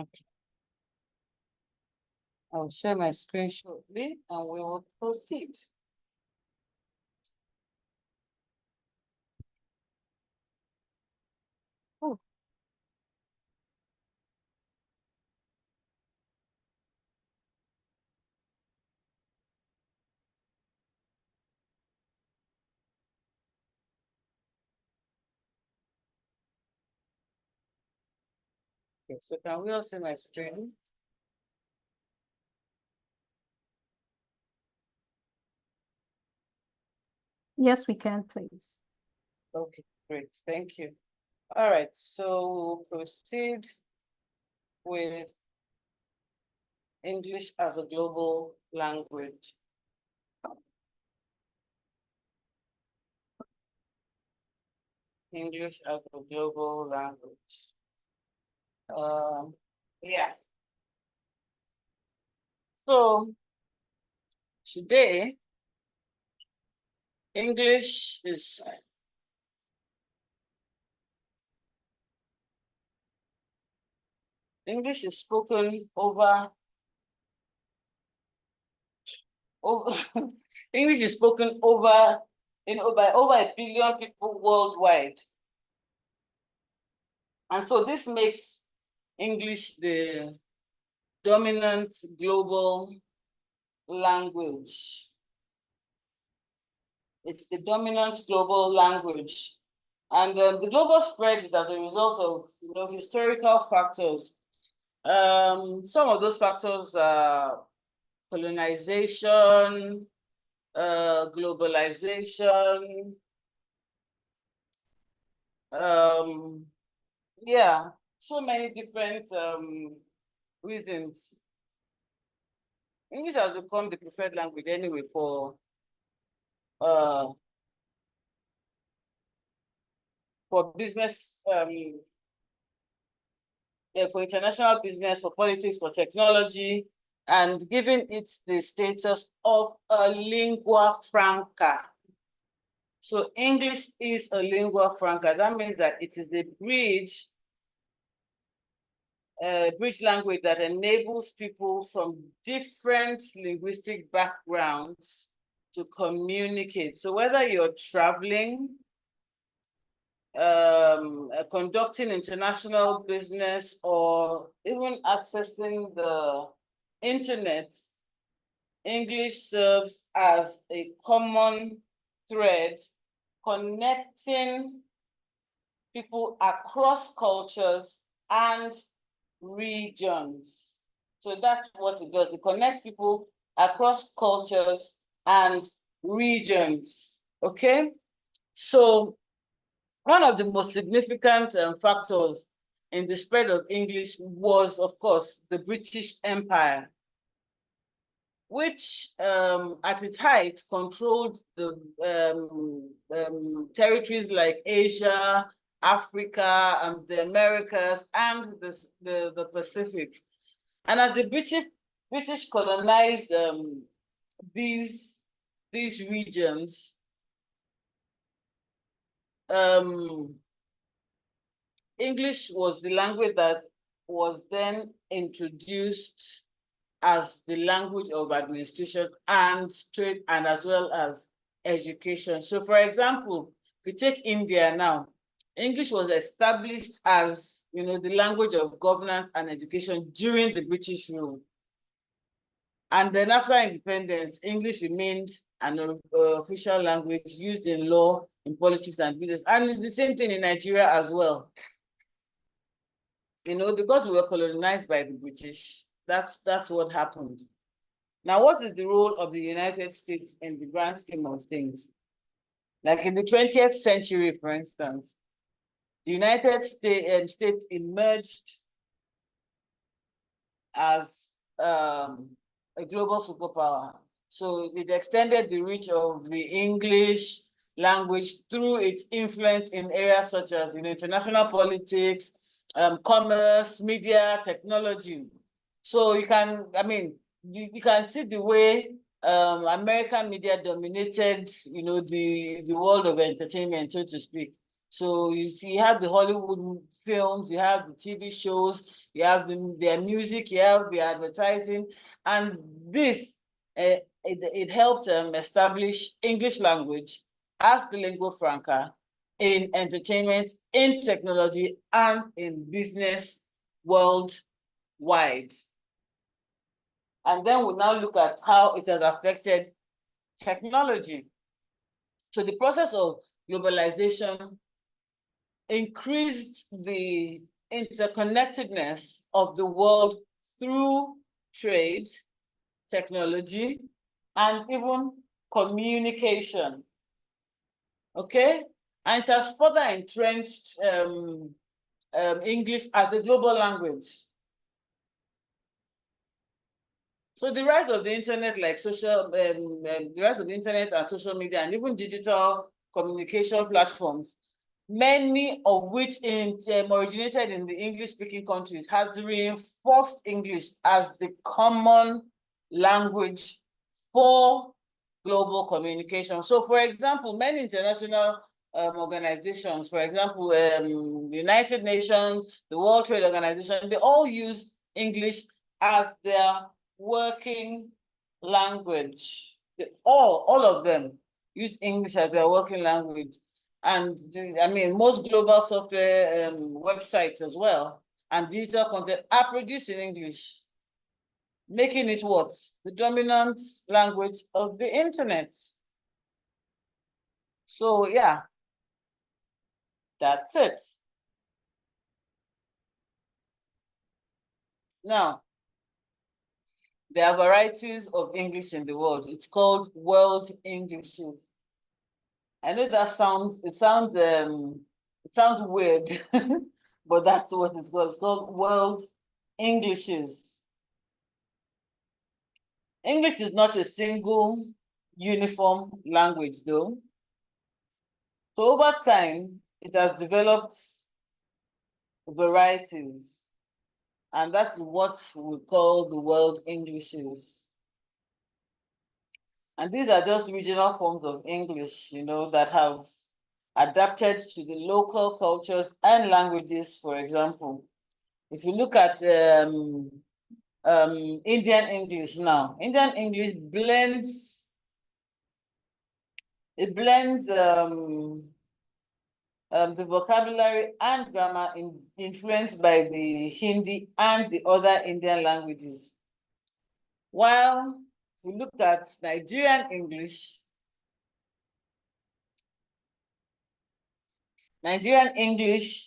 Speaker 1: Okay. I'll share my screen shortly and we will proceed. Oh. Okay, so can we all see my screen?
Speaker 2: Yes, we can, please.
Speaker 1: Okay, great, thank you. All right, so we'll proceed with English as a global language. English as a global language. Yeah. So today, English is spoken over English is spoken over by over 1 billion people worldwide. And so this makes English the dominant global language. It's the dominant global language. And the global spread is as a result of historical factors. Some of those factors are colonization, globalization, yeah, so many different reasons. English has become the preferred language anyway for business, for international business, for politics, for technology, and giving it the status of a lingua franca. So English is a lingua franca. That means that it is the bridge language that enables people from different linguistic backgrounds to communicate. So whether you're traveling, conducting international business, or even accessing the internet, English serves as a common thread connecting people across cultures and regions. So that's what it does. It connects people across cultures and regions. Okay? So one of the most significant factors in the spread of English was, of course, the British Empire, which at its height controlled the territories like Asia, Africa, and the Americas, and the Pacific. And as the British colonized these regions, English was the language that was then introduced as the language of administration and trade, and as well as education. So for example, if you take India now, English was established as the language of governance and education during the British rule. And then after independence, English remained an official language used in law, in politics, and business. And it's the same thing in Nigeria as well. Because we were colonized by the British, that's what happened. Now, what is the role of the United States in the grand scheme of things? Like in the 20th century, for instance, the United States emerged as a global superpower. So it extended the reach of the English, language through its influence in areas such as international politics, commerce, media, technology. So you can, you can see the way American media dominated, the world of entertainment, so to speak. So you see, you have the Hollywood films, you have the TV shows, you have their music, you have the advertising, and this it helped establish English language as the lingua franca in entertainment, in technology, and in business worldwide. And then we'll now look at how it has affected technology. So the process of globalization increased the interconnectedness of the world through trade, technology, and even communication. Okay? And it has further entrenched English as a global language. So the rise of the internet, like the rise of the internet and social media, and even digital communication platforms, many of which originated in the English-speaking countries, has reinforced English as the common language for global communication. So, for example, many international organizations, for example, the United Nations, the World Trade Organization, they all use English as their working language. All of them use English as their working language. And most global software websites as well and digital content are produced in English, making it what? The dominant language of the internet. So yeah, that's it. Now, there are varieties of English in the world. It's called world Englishes. I know that sounds weird, but that's what it's called. It's called world Englishes. English is not a single uniform language, though. So over time, it has developed varieties, and that's what we call the world Englishes. And these are just regional forms of English, that have adapted to the local cultures and languages. For example, if you look at Indian English now, Indian English blends the vocabulary and grammar influenced by the Hindi and the other Indian languages. While we look at Nigerian English, reflects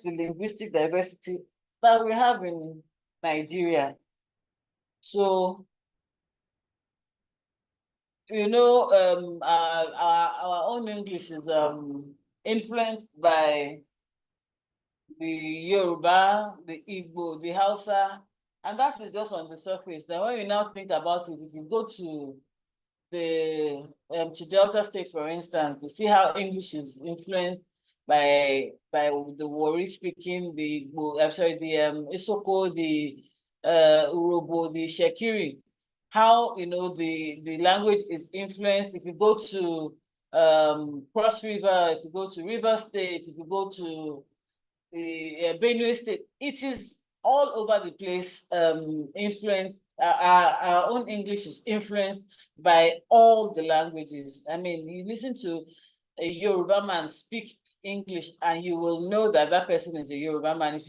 Speaker 1: the linguistic diversity that we have in Nigeria. So, our own English is influenced by the Yoruba, the Igbo, the Hausa, and that is just on the surface. Now, when you now think about it, if you go to to Delta State, for instance, to see how English is influenced by the Wari speaking, the Isoko, the Urobo, the Shekiri, how the language is influenced. If you go to Cross River, if you go to River State, if you go to the Benue State, it is all over the place. Influenced. Our own English is influenced by all the languages. You listen to a Yoruba man speak English, and you will know that that person is a Yoruba man. If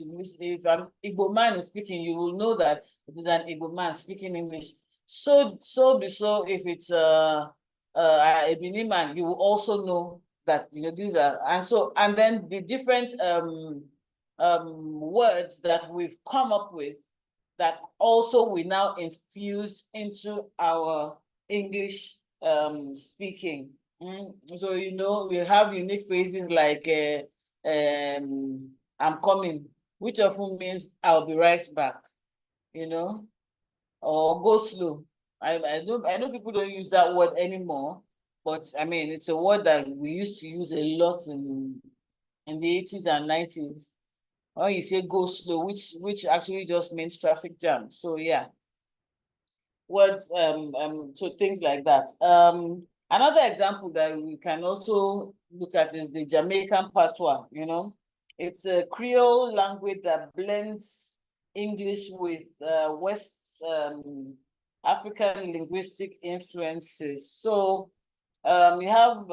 Speaker 1: an Igbo man is speaking, you will know that it is an Igbo man speaking English. So if it's a Benin man, you will also know that these are, and then the different words that we've come up with that also we now infuse into our English speaking. So we have unique phrases like I'm coming, which often means I'll be right back, or go slow. I know people don't use that word anymore, but I mean, it's a word that we used to use a lot in the 80s and 90s. When you say go slow, which actually just means traffic jam. So yeah. Words, so things like that. Another example that we can also look at is the Jamaican patois, you know. It's a Creole language that blends English with West African linguistic influences. So you have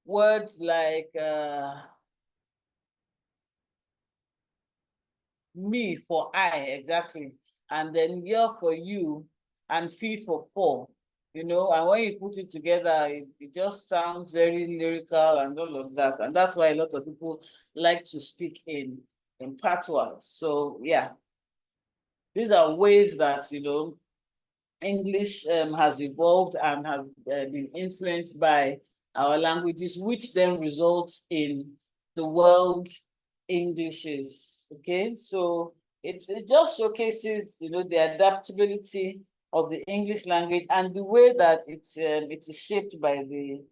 Speaker 1: words like me for I, exactly. And then you for you, and fee for four. You know, and when you put it together, it just sounds very lyrical and all of that. And that's why a lot of people like to speak in patois. So yeah, these are ways that, you know, English has evolved and have been influenced by our languages, which then results in the world Englishes. Okay, so it just showcases, you know, the adaptability of the English language and the way that it is shaped by the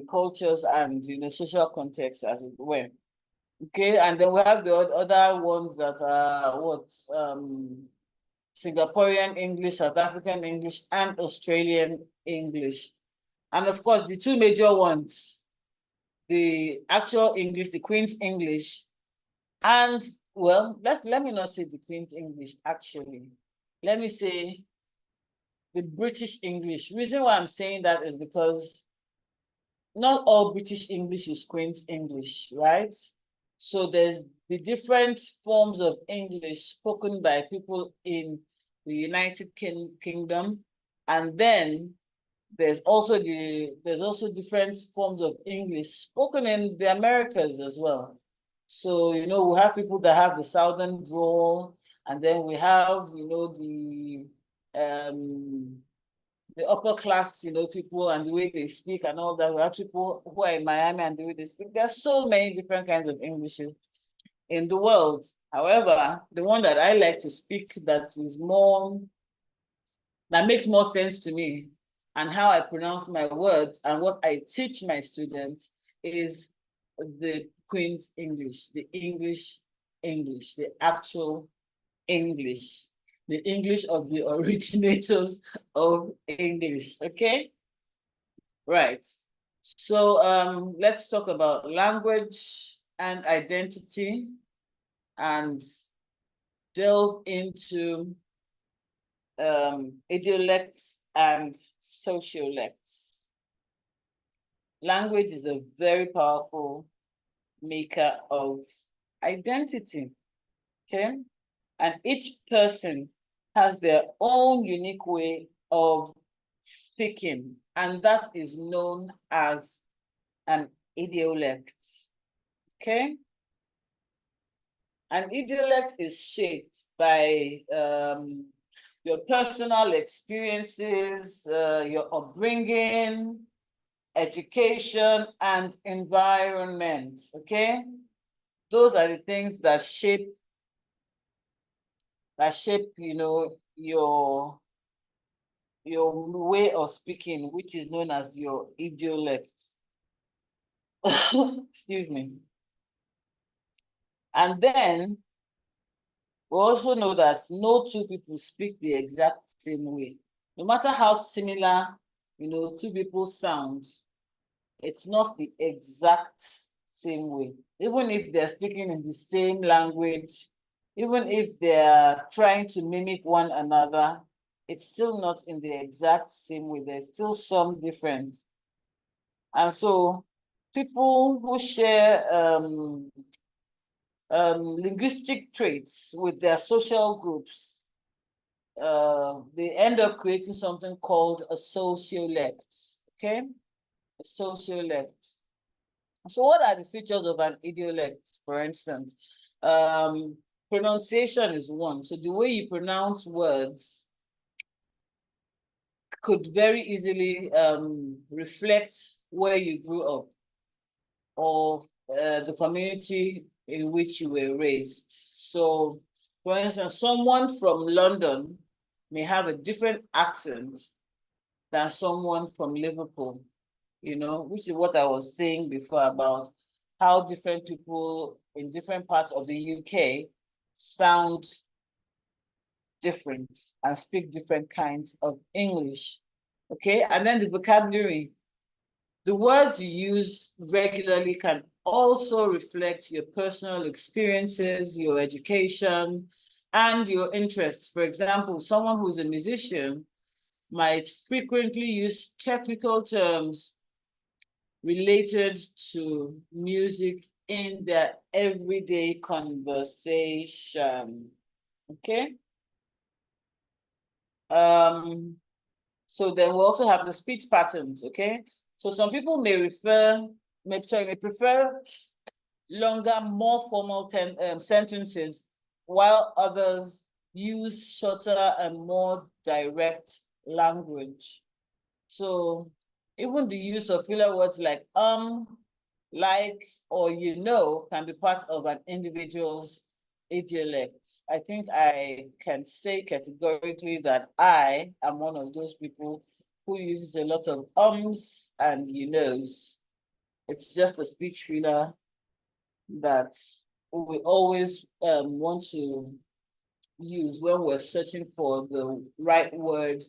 Speaker 1: cultures and, you know, social context, as it were. Okay, and then we have the other ones that are what Singaporean English, South African English, and Australian English. And of course, the two major ones, the actual English, the Queen's English, and well, let me not say the Queen's English, actually. Let me say the British English. Reason why I'm saying that is because not all British English is Queen's English, right? So there's the different forms of English spoken by people in the United Kingdom, and then there's also different forms of English spoken in the Americas as well. So, you know, we have people that have the Southern drawl, and then we have, you know, the upper class, you know, people and the way they speak and all that. We have people who are in Miami and the way they speak. There's so many different kinds of Englishes in the world. However, the one that I like to speak that makes more sense to me and how I pronounce my words and what I teach my students is the Queen's English, the English, the actual English, the English of the originators of English, okay? Right. So let's talk about language and identity and delve into idiolects and sociolects. Language is a very powerful maker of identity, okay? And each person has their own unique way of speaking, and that is known as an idiolect, okay? An idiolect is shaped by your personal experiences, your upbringing, education, and environment, okay? Those are the things that shape, you know, your way of speaking, which is known as your idiolect. Excuse me. And then we also know that no two people speak the exact same way. No matter how similar, you know, two people sound, it's not the exact same way. Even if they're speaking in the same language, even if they're trying to mimic one another, it's still not in the exact same way. There's still some difference. And so people who share linguistic traits with their social groups, they end up creating something called a sociolect, okay? A sociolect. So what are the features of an idiolect, for instance? Pronunciation is one. So the way you pronounce words could very easily reflect where you grew up or the community in which you were raised. So, for instance, someone from London may have a different accent than someone from Liverpool, you know, which is what I was saying before about how different people in different parts of the UK sound different and speak different kinds of English. Okay, and then the vocabulary. The words you use regularly can also reflect your personal experiences, your education, and your interests. For example, someone who's a musician might frequently use technical terms related to music in their everyday conversation. Okay? So then we also have the speech patterns, okay? So some people may prefer longer, more formal sentences, while others use shorter and more direct language. So even the use of filler words like like, or you know, can be part of an individual's idiolect. I think I can say categorically that I am one of those people who uses a lot of and you knows. It's just a speech filler that we always want to use when we're searching for the right word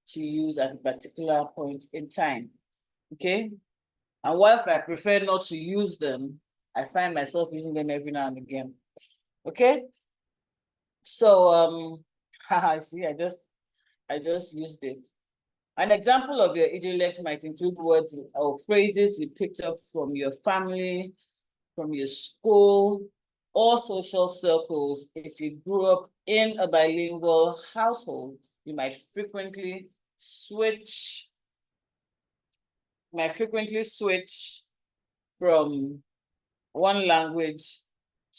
Speaker 1: to use at a particular point in time. Okay? And whilst I prefer not to use them, I find myself using them every now and again. Okay? So I see, I just used it. An example of your idiolect might include words or phrases you picked up from your family, from your school, or social circles. If you grew up in a bilingual household, you might frequently switch from one language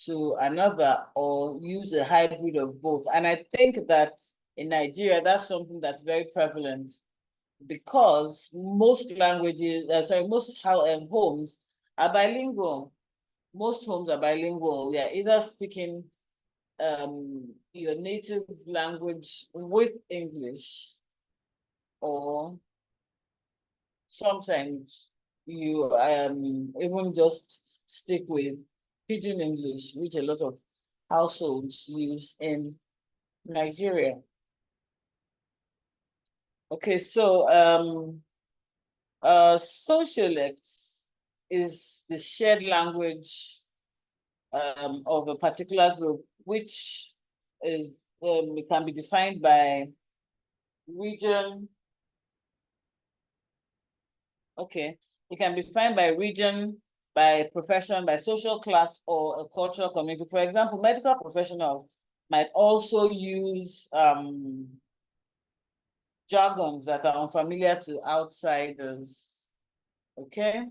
Speaker 1: to another or use a hybrid of both. And I think that in Nigeria, that's something that's very prevalent because most homes are bilingual. Most homes are bilingual. They're either speaking your native language with English, or sometimes you even just stick with Pidgin English, which a lot of households use in Nigeria. Okay, so sociolects is the shared language of a particular group, which is it can be defined by region. Okay, it can be defined by region, by profession, by social class, or a cultural community. For example, medical professionals might also use jargons that are unfamiliar to outsiders. Okay.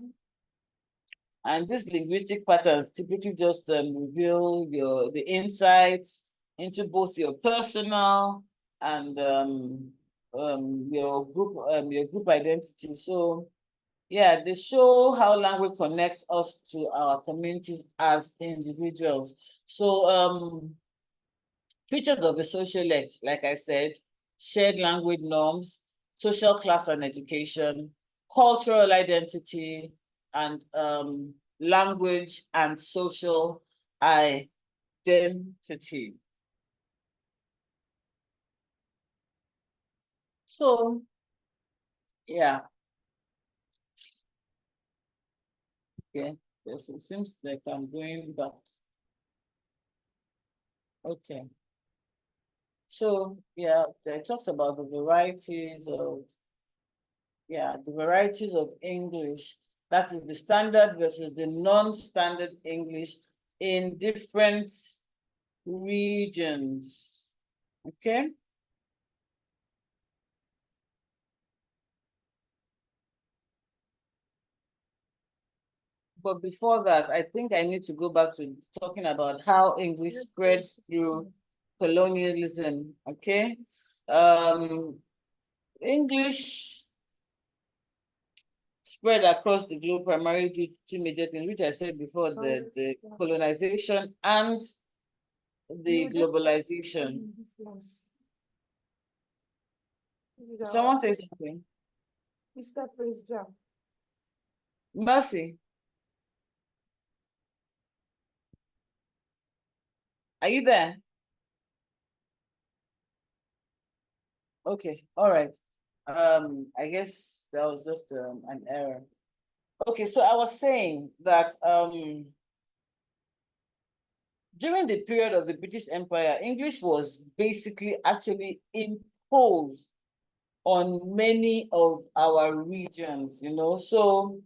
Speaker 1: And these linguistic patterns typically just reveal the insights into both your personal and your group identity. So yeah, they show how language connects us to our communities as individuals. So features of the sociolect, like I said, shared language norms, social class and education, cultural identity, and language and social identity. So, yeah. Okay, yes, it seems like I'm going back. Okay. So, yeah, they talked about the varieties of English. That is the standard versus the non-standard English in different regions. Okay. But before that, I think I need to go back to talking about how English spread through colonialism. Okay. English spread across the globe primarily due to two major things, which I said before, the colonization and the globalization. Someone say something.
Speaker 4: Mr. Praise Jam.
Speaker 1: Mercy, are you there? Okay, all right. I guess that was just an error. Okay, so I was saying that during the period of the British Empire, English was basically actually imposed on many of our regions, you know. So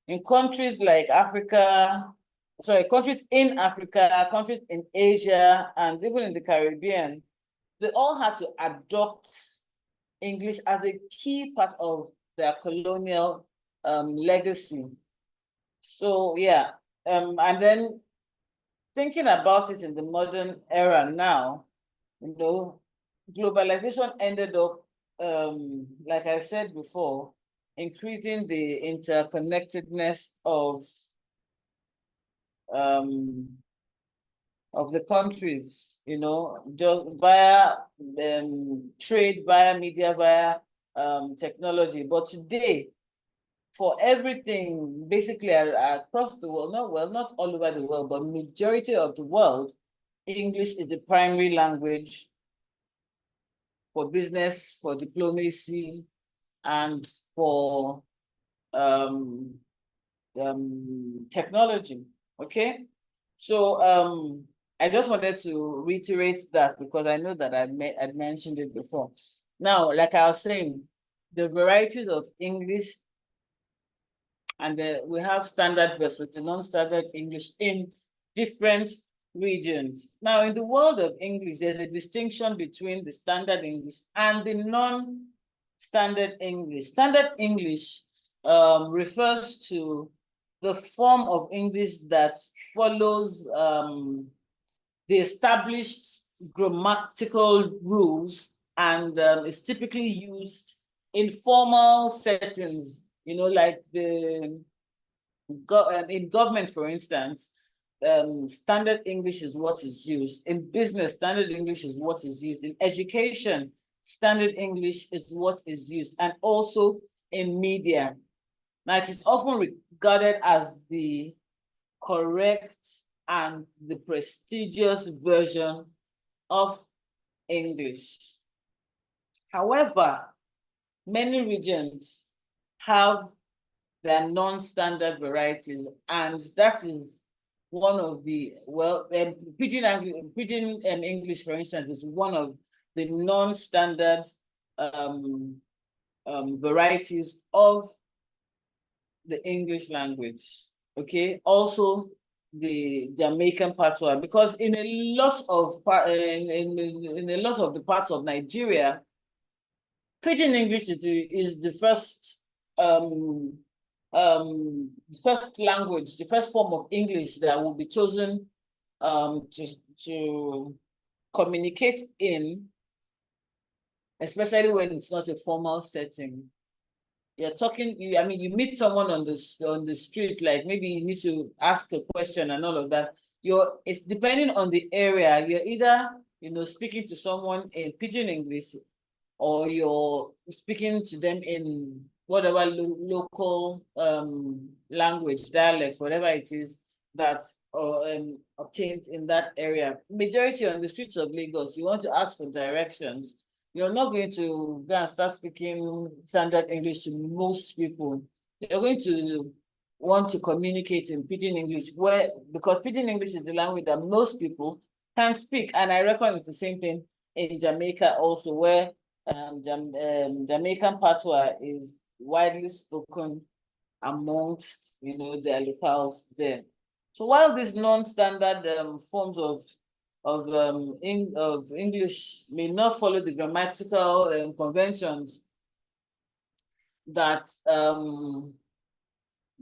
Speaker 1: in countries like Africa, sorry, countries in Africa, countries in Asia, and even in the Caribbean, they all had to adopt English as a key part of their colonial legacy. So yeah, and then thinking about it in the modern era now, you know, globalization ended up, like I said before, increasing the interconnectedness um, of the countries, you know, just via trade, via media, via technology. But today, for everything, basically across the world, not all over the world, but majority of the world, English is the primary language for business, for diplomacy, and for um, technology. Okay, so I just wanted to reiterate that because I know that I'd mentioned it before. Now, like I was saying, the varieties of English and we have standard versus the non-standard English in different regions. Now, in the world of English, there's a distinction between the standard English and the non-standard English. Standard English refers to the form of English that follows the established grammatical rules and is typically used in formal settings, you know, like in government, for instance, standard English is what is used. In business, standard English is what is used. In education, standard English is what is used. And also in media. Now, it is often regarded as the correct and the prestigious version of English. However, many regions have their non-standard varieties, and that is one of the, well, pidgin English, for instance, is one of the non-standard varieties of the English language. Okay, also the Jamaican patois, because in a lot of in a lot of the parts of Nigeria, pidgin English is the first language, the first form of English that will be chosen to communicate in, especially when it's not a formal setting. You're talking, I mean, you meet someone on the street, like maybe you need to ask a question and all of that. It's depending on the area, you're either, you know, speaking to someone in pidgin English, or you're speaking to them in whatever local language, dialect, whatever it is that obtains in that area. Majority on the streets of Lagos, you want to ask for directions, you're not going to go and start speaking standard English to most people. You're going to want to communicate in pidgin English, because pidgin English is the language that most people can speak. And I reckon it's the same thing in Jamaica also, where Jamaican patois is widely spoken amongst, you know, their locals there. So while these non-standard forms of English may not follow the grammatical conventions that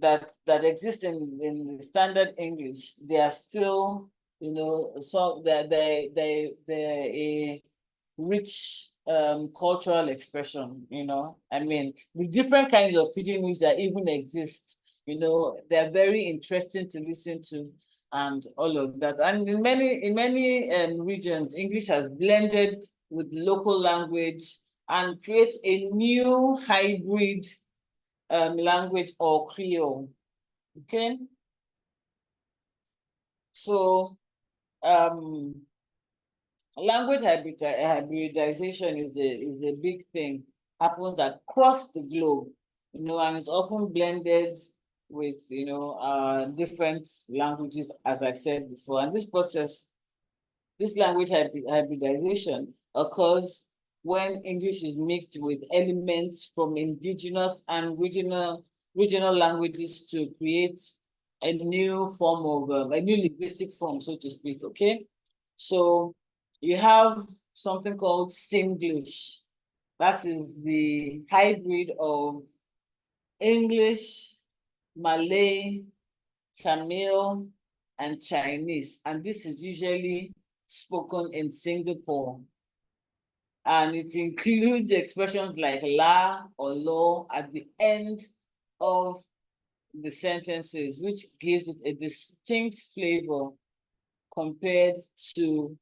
Speaker 1: that exist in the standard English, they are still, you know, so they're a rich cultural expression, you know. I mean, the different kinds of pidgin English that even exist, you know, they're very interesting to listen to and all of that. And in many regions, English has blended with local language and creates a new hybrid language or Creole. Okay. So language hybridization is a big thing, happens across the globe, you know, and it's often blended with, you know, different languages, as I said before. And this language hybridization occurs when English is mixed with elements from indigenous and regional languages to create a new form of a new linguistic form, so to speak. Okay, so you have something called Singlish. That is the hybrid of English, Malay, Tamil, and Chinese. And this is usually spoken in Singapore. And it includes expressions like la or lo at the end of the sentences, which gives it a distinct flavor compared to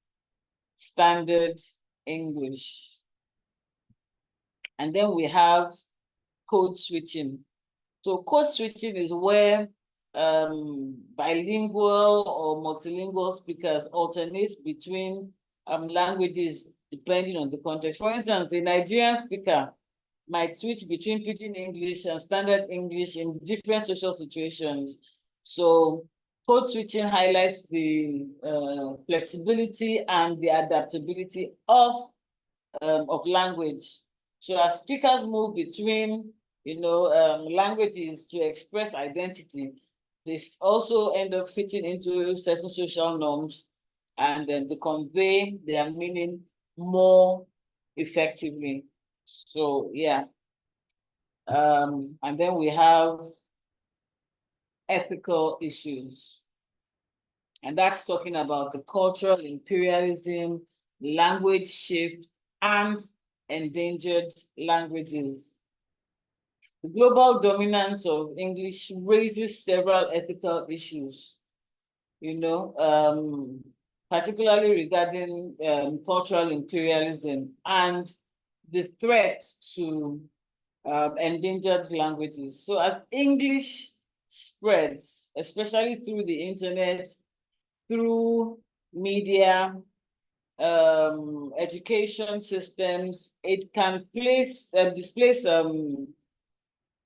Speaker 1: standard English. And then we have code switching. So code switching is where bilingual or multilingual speakers alternate between languages depending on the context. For instance, a Nigerian speaker might switch between Pidgin English and standard English in different social situations. So code switching highlights the flexibility and the adaptability of language. So as speakers move between, you know, languages to express identity, they also end up fitting into certain social norms, and then they convey their meaning more effectively. So yeah. And then we have ethical issues. And that's talking about the cultural imperialism, language shift, and endangered languages. The global dominance of English raises several ethical issues, you know, particularly regarding cultural imperialism and the threat to endangered languages. So as English spreads, especially through the internet, through media, education systems, it can displace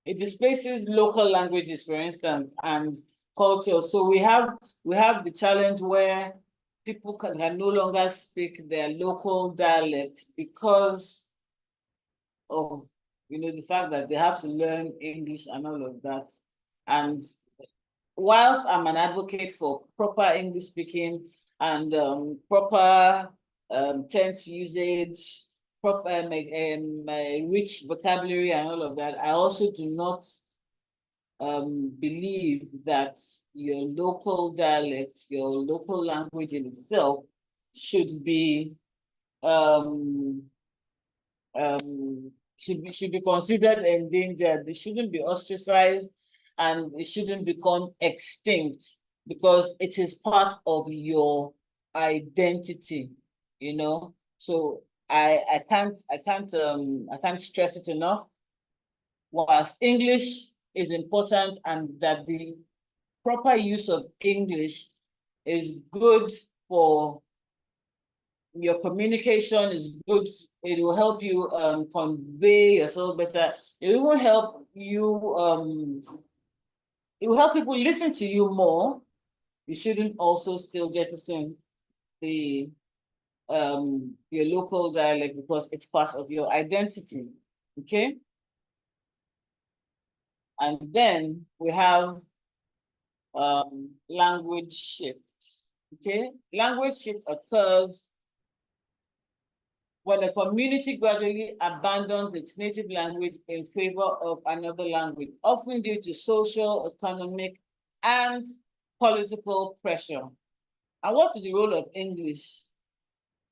Speaker 1: it displaces local languages, for instance, and culture. So we have the challenge where people can no longer speak their local dialect because of, you know, the fact that they have to learn English and all of that. And whilst I'm an advocate for proper English speaking and proper tense usage, proper rich vocabulary and all of that, I also do not believe that your local dialect, your local language in itself should be should be considered endangered. They shouldn't be ostracized, and it shouldn't become extinct because it is part of your identity, you know. So I can't stress it enough. Whilst English is important and that the proper use of English is good for your communication, is good, it will help you convey yourself better. It will help you it will help people listen to you more. You shouldn't also still jettison the your local dialect because it's part of your identity. Okay. And then we have language shift. Okay, language shift occurs when a community gradually abandons its native language in favor of another language, often due to social, economic, and political pressure. And what is the role of English?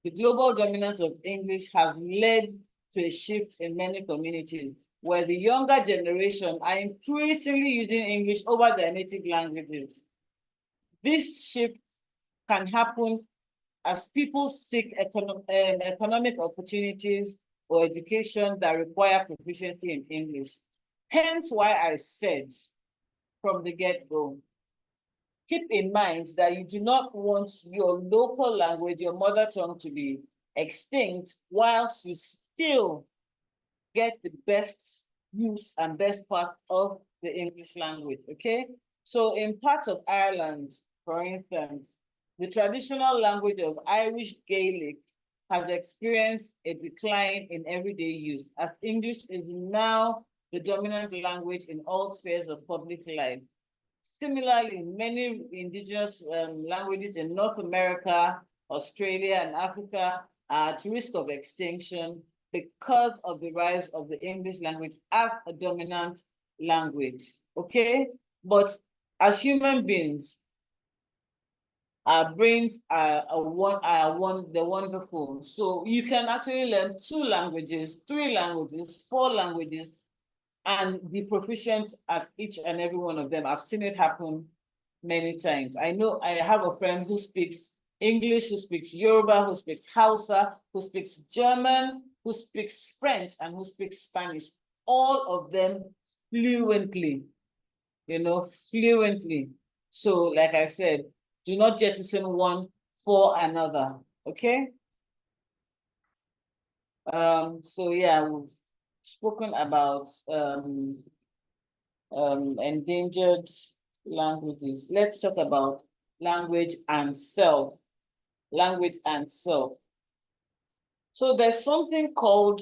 Speaker 1: The global dominance of English has led to a shift in many communities where the younger generation are increasingly using English over their native languages. This shift can happen as people seek economic opportunities or education that require proficiency in English. Hence why I said from the get-go, keep in mind that you do not want your local language, your mother tongue, to be extinct whilst you still get the best use and best part of the English language, okay? So in parts of Ireland, for instance, the traditional language of Irish Gaelic has experienced a decline in everyday use, as English is now the dominant language in all spheres of public life. Similarly, many indigenous languages in North America, Australia, and Africa are at risk of extinction because of the rise of the English language as a dominant language, okay? But as human beings, our brains are the wonderful. So you can actually learn 2 languages, 3 languages, 4 languages, and be proficient at each and every one of them. I've seen it happen many times. I know I have a friend who speaks English, who speaks Yoruba, who speaks Hausa, who speaks German, who speaks French, and who speaks Spanish. All of them fluently, fluently. So like I said, do not jettison one for another, okay? So yeah, we've spoken about endangered languages. Let's talk about language and self. Language and self. So there's something called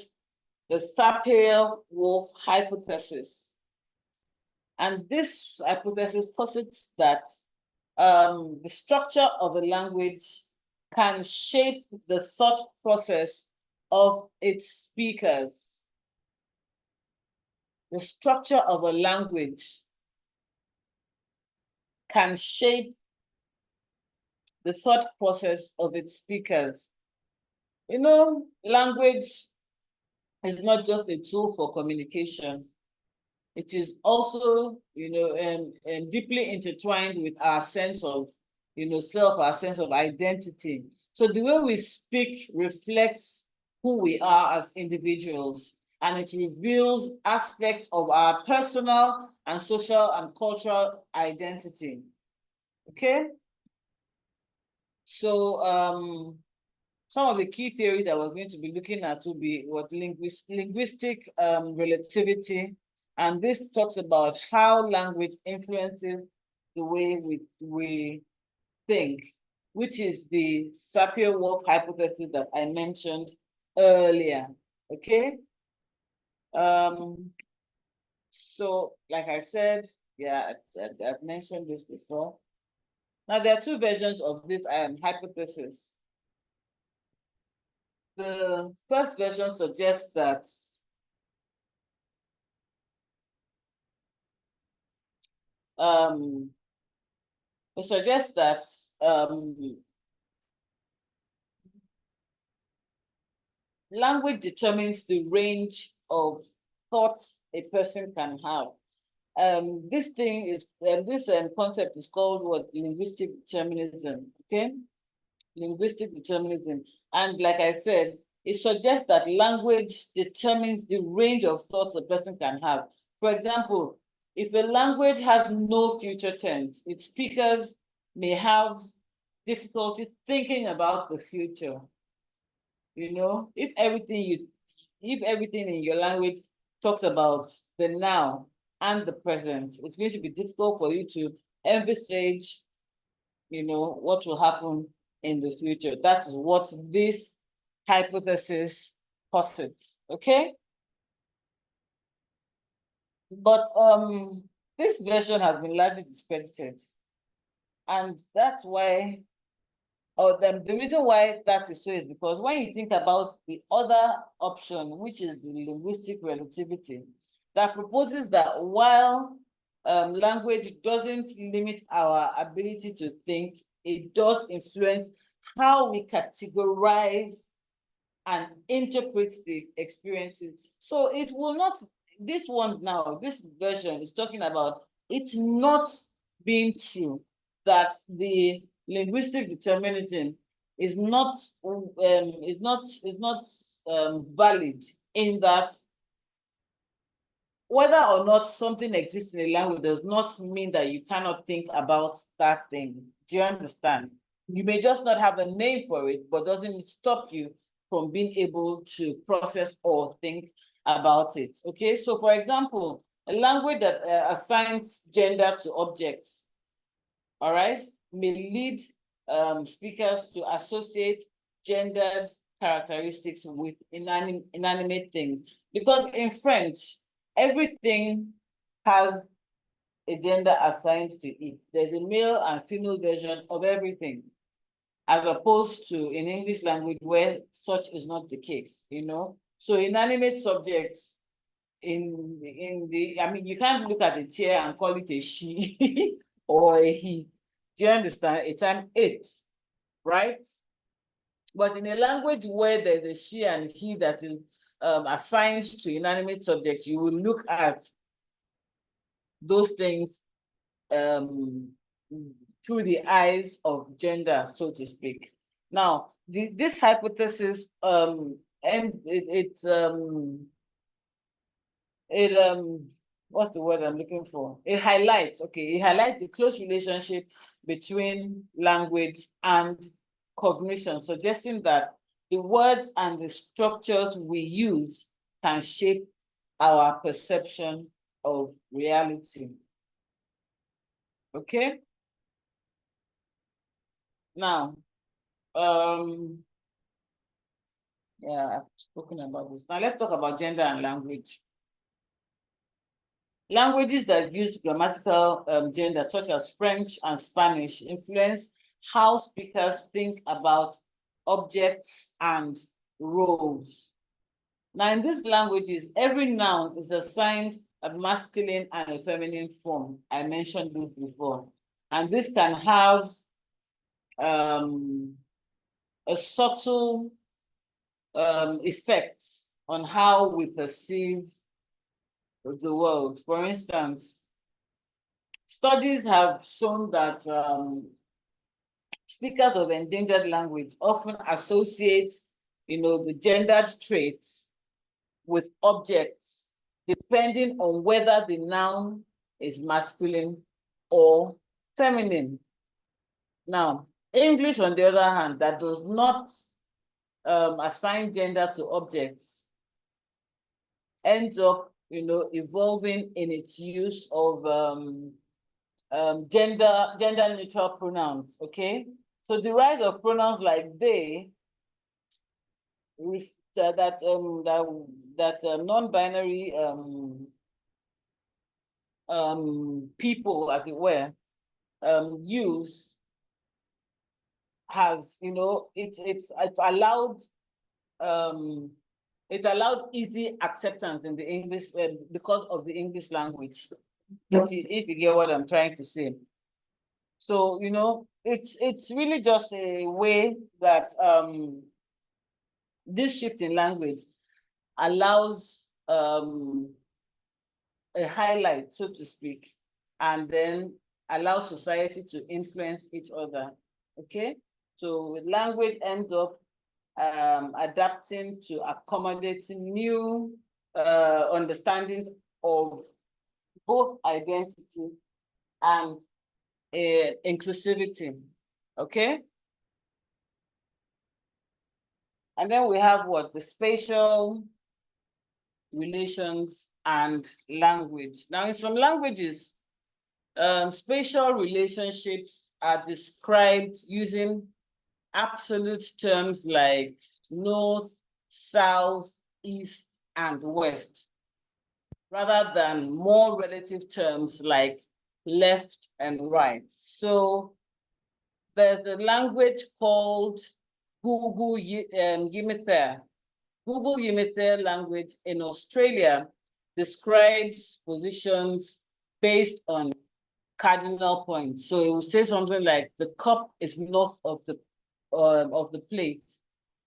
Speaker 1: the Sapir-Whorf hypothesis. And this hypothesis posits that the structure of a language can shape the thought process of its speakers. The structure of a language can shape the thought process of its speakers. Language is not just a tool for communication. It is also, deeply intertwined with our sense of, self, our sense of identity. So the way we speak reflects who we are as individuals, and it reveals aspects of our personal and social and cultural identity. Okay? So some of the key theories that we're going to be looking at will be what linguistic relativity, and this talks about how language influences the way we think, which is the Sapir-Whorf hypothesis that I mentioned earlier. Okay. So like I said, yeah, I've mentioned this before. Now there are 2 versions of this hypothesis. The first version suggests that language determines the range of thoughts a person can have. This concept is called what? Linguistic determinism. Okay, linguistic determinism, and like I said, it suggests that language determines the range of thoughts a person can have. For example, if a language has no future tense, its speakers may have difficulty thinking about the future. If everything in your language talks about the now and the present, it's going to be difficult for you to envisage, what will happen in the future. That is what this hypothesis posits, okay? But this version has been largely discredited. And that's why, the reason why that is so is because when you think about the other option, which is the linguistic relativity, that proposes that while language doesn't limit our ability to think, it does influence how we categorize and interpret the experiences. So it will not, this version is talking about it's not being true that the linguistic determinism is not valid, in that whether or not something exists in a language does not mean that you cannot think about that thing. Do you understand? You may just not have a name for it, but doesn't stop you from being able to process or think about it. Okay, so for example, a language that assigns gender to objects, all right, may lead speakers to associate gendered characteristics with inanimate things. Because in French, everything has a gender assigned to it. There's a male and female version of everything, as opposed to in English language where such is not the case, you know? So inanimate subjects in the, I mean, you can't look at a chair and call it a she or a he. Do you understand? It's an it, right? But in a language where there's a she and he that is assigned to inanimate subjects, you will look at those things through the eyes of gender, so to speak. Now, this hypothesis and what's the word I'm looking for? It highlights the close relationship between language and cognition, suggesting that the words and the structures we use can shape our perception of reality. Okay. Now, yeah, I've spoken about this. Now let's talk about gender and language. Languages that use grammatical gender, such as French and Spanish, influence how speakers think about objects and roles. Now, in these languages, every noun is assigned a masculine and a feminine form. I mentioned this before. And this can have a subtle effect on how we perceive the world. For instance, studies have shown that speakers of endangered language often associate, the gendered traits with objects, depending on whether the noun is masculine or feminine. Now, English, on the other hand, that does not assign gender to objects, ends up, evolving in its use of gender neutral pronouns. Okay, so the rise of pronouns like they, that non-binary people, as it were, use, have, it's allowed easy acceptance in the English because of the English language. If you get what I'm trying to say. So, it's really just a way that this shift in language allows a highlight, so to speak, and then allows society to influence each other. Okay, so language ends up adapting to accommodating new understandings of both identity and inclusivity. Okay. And then we have what? The spatial relations and language. Now, in some languages, spatial relationships are described using absolute terms like north, south, east, and west, rather than more relative terms like left and right. So there's a language called Google Yimithir. Google Yimithir language in Australia describes positions based on cardinal points. So it will say something like the cup is north of the plate,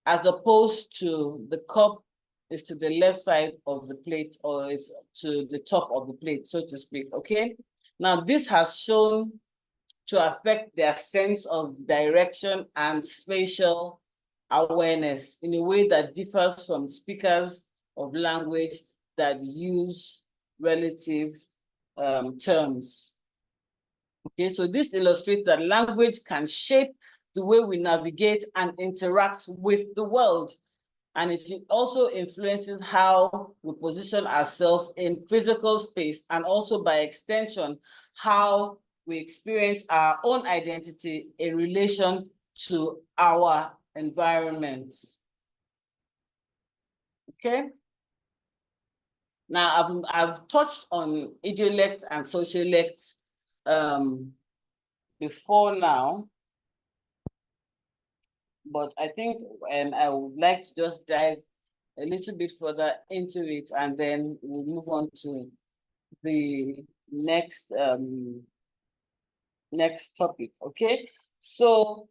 Speaker 1: as opposed to the cup is to the left side of the plate, or is to the top of the plate, so to speak. Okay. Now, this has shown to affect their sense of direction and spatial awareness in a way that differs from speakers of language that use relative terms. Okay, so this illustrates that language can shape the way we navigate and interact with the world. And it also influences how we position ourselves in physical space, and also by extension, how we experience our own identity in relation to our environment. Okay. Now, I've touched on idiolects and sociolects before now, but I think I would like to just dive a little bit further into it, and then we'll move on to the next next topic. Okay, so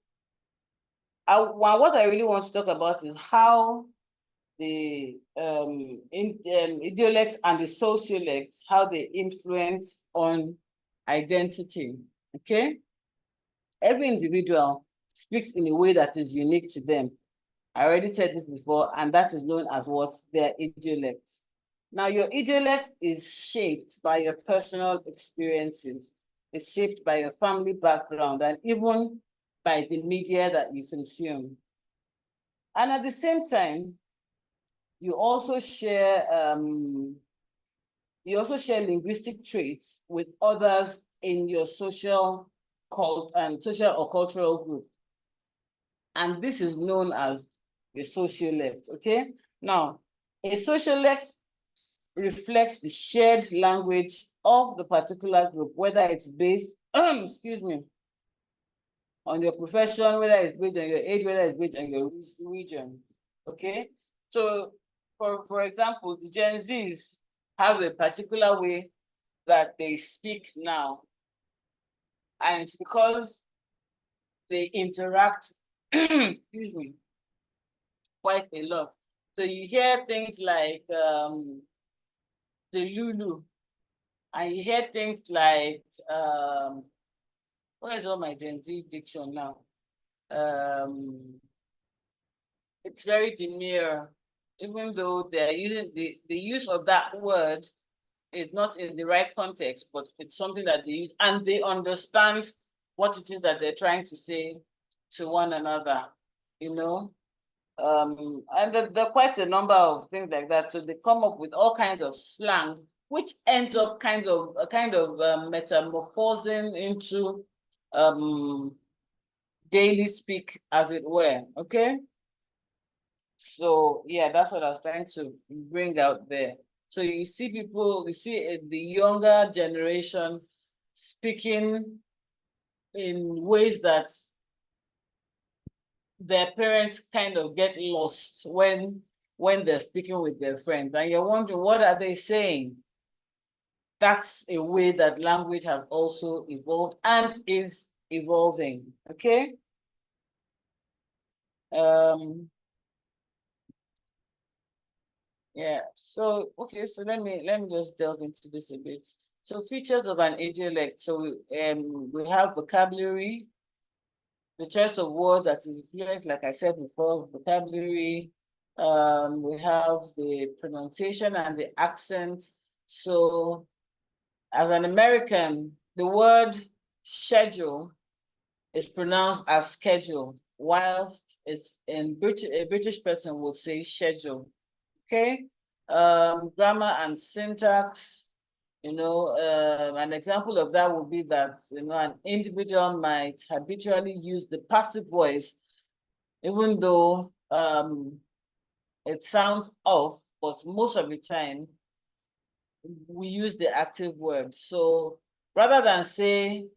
Speaker 1: what I really want to talk about is how the idiolects and the sociolects, how they influence on identity. Okay, every individual speaks in a way that is unique to them. I already said this before, and that is known as what? Their idiolect. Now, your idiolect is shaped by your personal experiences. It's shaped by your family background and even by the media that you consume. And at the same time, you also share linguistic traits with others in your social or cultural group. And this is known as a sociolect. Okay. Now, a sociolect reflects the shared language of the particular group, whether it's based, excuse me, on your profession, whether it's based on your age, whether it's based on your region. Okay. So, for example, the Gen Zs have a particular way that they speak now, and it's because they interact, excuse me, quite a lot. So you hear things like the Lulu, and you hear things like what is all my Gen Z diction now? It's very demure, even though they're using the use of that word is not in the right context, but it's something that they use, and they understand what it is that they're trying to say to one another, you know. And there are quite a number of things like that. So they come up with all kinds of slang, which ends up kind of metamorphosing into daily speak, as it were. Okay. So yeah, that's what I was trying to bring out there. So you see the younger generation speaking in ways that their parents kind of get lost when they're speaking with their friends, and you're wondering, what are they saying? That's a way that language has also evolved and is evolving. Okay. Yeah. So okay. So let me just delve into this a bit. So features of an idiolect. So we have vocabulary, the choice of words that is influenced, like I said before, vocabulary. We have the pronunciation and the accent. So as an American, the word schedule is pronounced as schedule, whilst it's a British person will say schedule. Okay. Grammar and syntax. An example of that would be that, an individual might habitually use the passive voice, even though it sounds off, but most of the time we use the active word. So rather than say,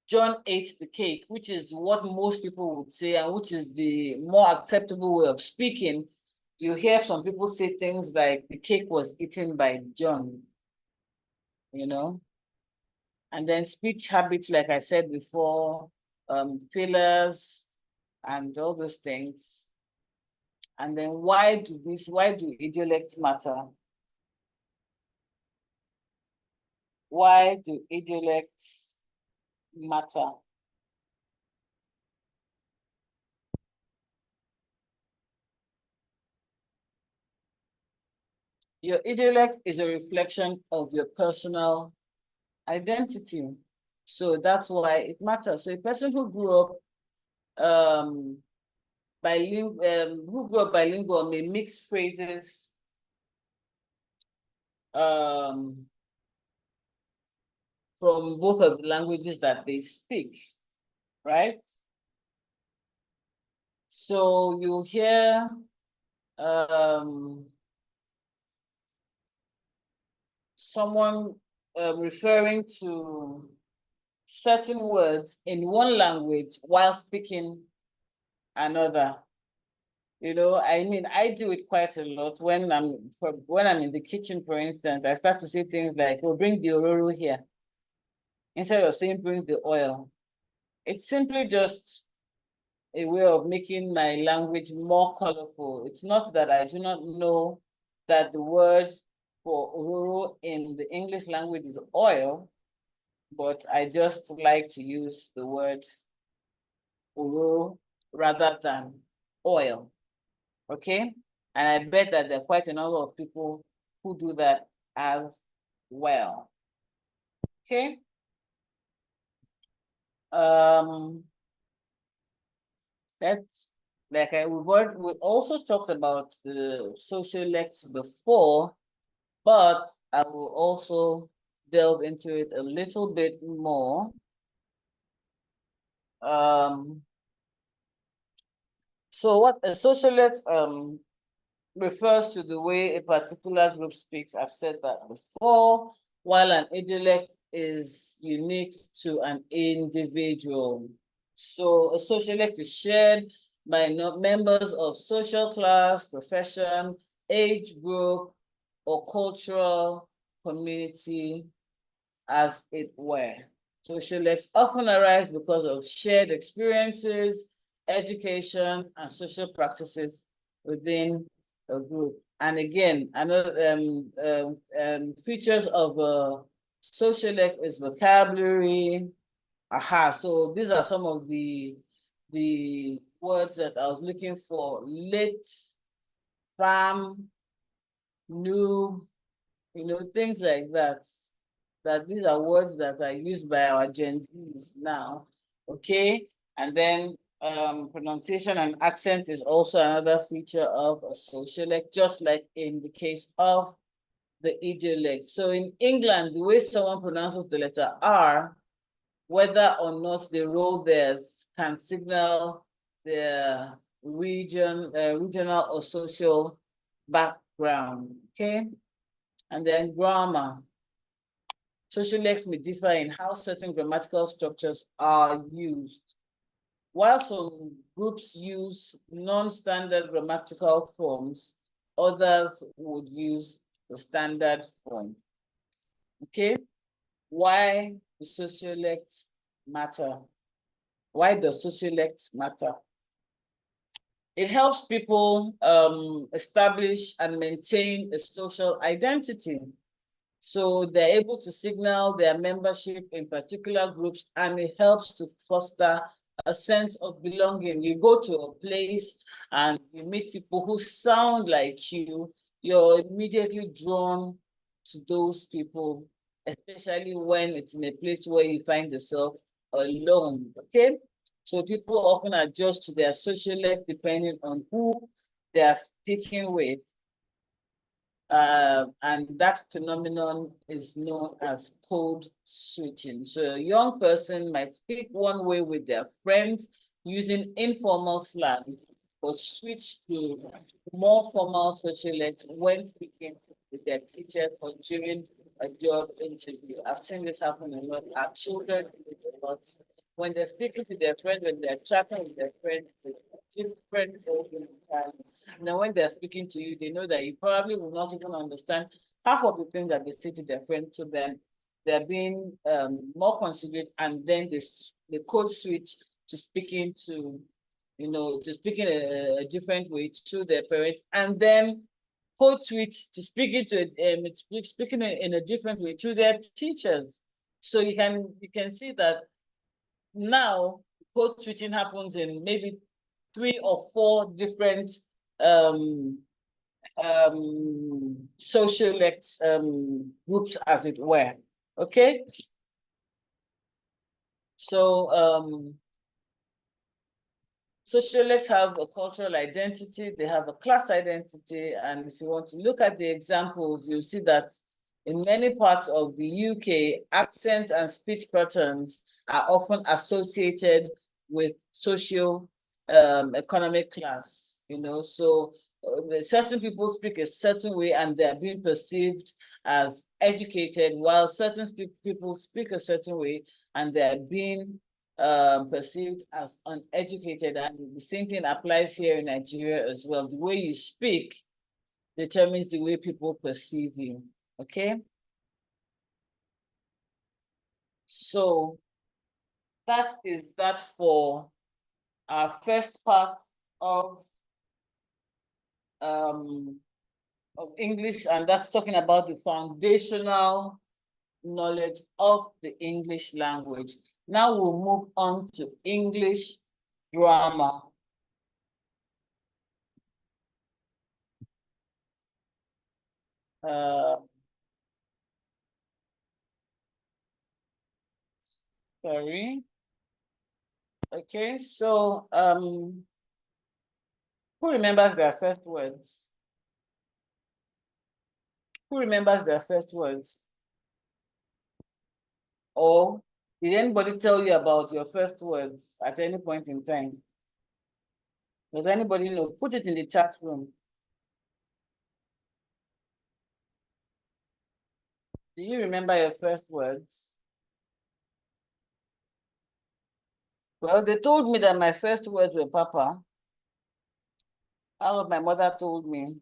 Speaker 1: John ate the cake, which is what most people would say, and which is the more acceptable way of speaking, you hear some people say things like, the cake was eaten by John. And then speech habits, like I said before, fillers and all those things. And then why do idiolects matter? Why do idiolects matter? Your idiolect is a reflection of your personal identity. So that's why it matters. So a person who grew up bilingual may mix phrases from both of the languages that they speak, right? So you'll hear someone referring to certain words in one language while speaking another. You know, I mean, I do it quite a lot when I'm in the kitchen, for instance. I start to say things like, "Oh, bring the ororo here," instead of saying, "Bring the oil." It's simply just a way of making my language more colorful. It's not that I do not know that the word for ororo in the English language is oil, but I just like to use the word ororo rather than oil. Okay? And I bet that there are quite a number of people who do that as well. Okay? That's like we've also talked about the sociolects before, but I will also delve into it a little bit more. So what a sociolect refers to the way a particular group speaks. I've said that before, while an idiolect is unique to an individual. So a sociolect is shared by members of social class, profession, age group, or cultural community, as it were. Sociolects often arise because of shared experiences, education, and social practices within a group. And again, another features of sociolect is vocabulary. So these are some of the words that I was looking for: lit, fam, noob, you know, things like that. That these are words that are used by our Gen Zs now, okay? And then pronunciation and accent is also another feature of a sociolect, just like in the case of the idiolect. So in England, the way someone pronounces the letter R, whether or not they roll theirs, can signal their regional or social background, okay? And then grammar. Sociolects may differ in how certain grammatical structures are used. While some groups use non-standard grammatical forms, others would use the standard form. Okay, why do sociolects matter? Why does sociolects matter? It helps people establish and maintain a social identity. So they're able to signal their membership in particular groups, and it helps to foster a sense of belonging. You go to a place and you meet people who sound like you, you're immediately drawn to those people, especially when it's in a place where you find yourself alone, okay? So people often adjust to their sociolect depending on who they are speaking with. And that phenomenon is known as code switching. So a young person might speak one way with their friends using informal slang, but switch to more formal sociolect when speaking with their teachers or during a job interview. I've seen this happen a lot. Our children do it a lot. When they're speaking to their friends, when they're chatting with their friends, different entirely. Now, when they're speaking to you, they know that you probably will not even understand half of the things that they say to their friends. So then they're being more considerate, and then they code switch to speaking to, you know, to speaking a different way to their parents, and then code switch to speaking to speaking in a different way to their teachers. So you can see that now code switching happens in maybe 3 or 4 different social groups, as it were. Okay. So socialists have a cultural identity, they have a class identity, and if you want to look at the examples, you'll see that in many parts of the UK, accent and speech patterns are often associated with socio economic class, you know, so certain people speak a certain way and they're being perceived as educated, while certain people speak a certain way and they're being perceived as uneducated. And the same thing applies here in Nigeria as well. The way you speak determines the way people perceive you, okay? So that is that for our first part of English, and that's talking about the foundational knowledge of the English language. Now we'll move on to English grammar. Sorry. Okay, so who remembers their first words? Who remembers their first words? Or did anybody tell you about your first words at any point in time? Does anybody know? Put it in the chat room. Do you remember your first words? Well, they told me that my first words were Papa. That's what my mother told me.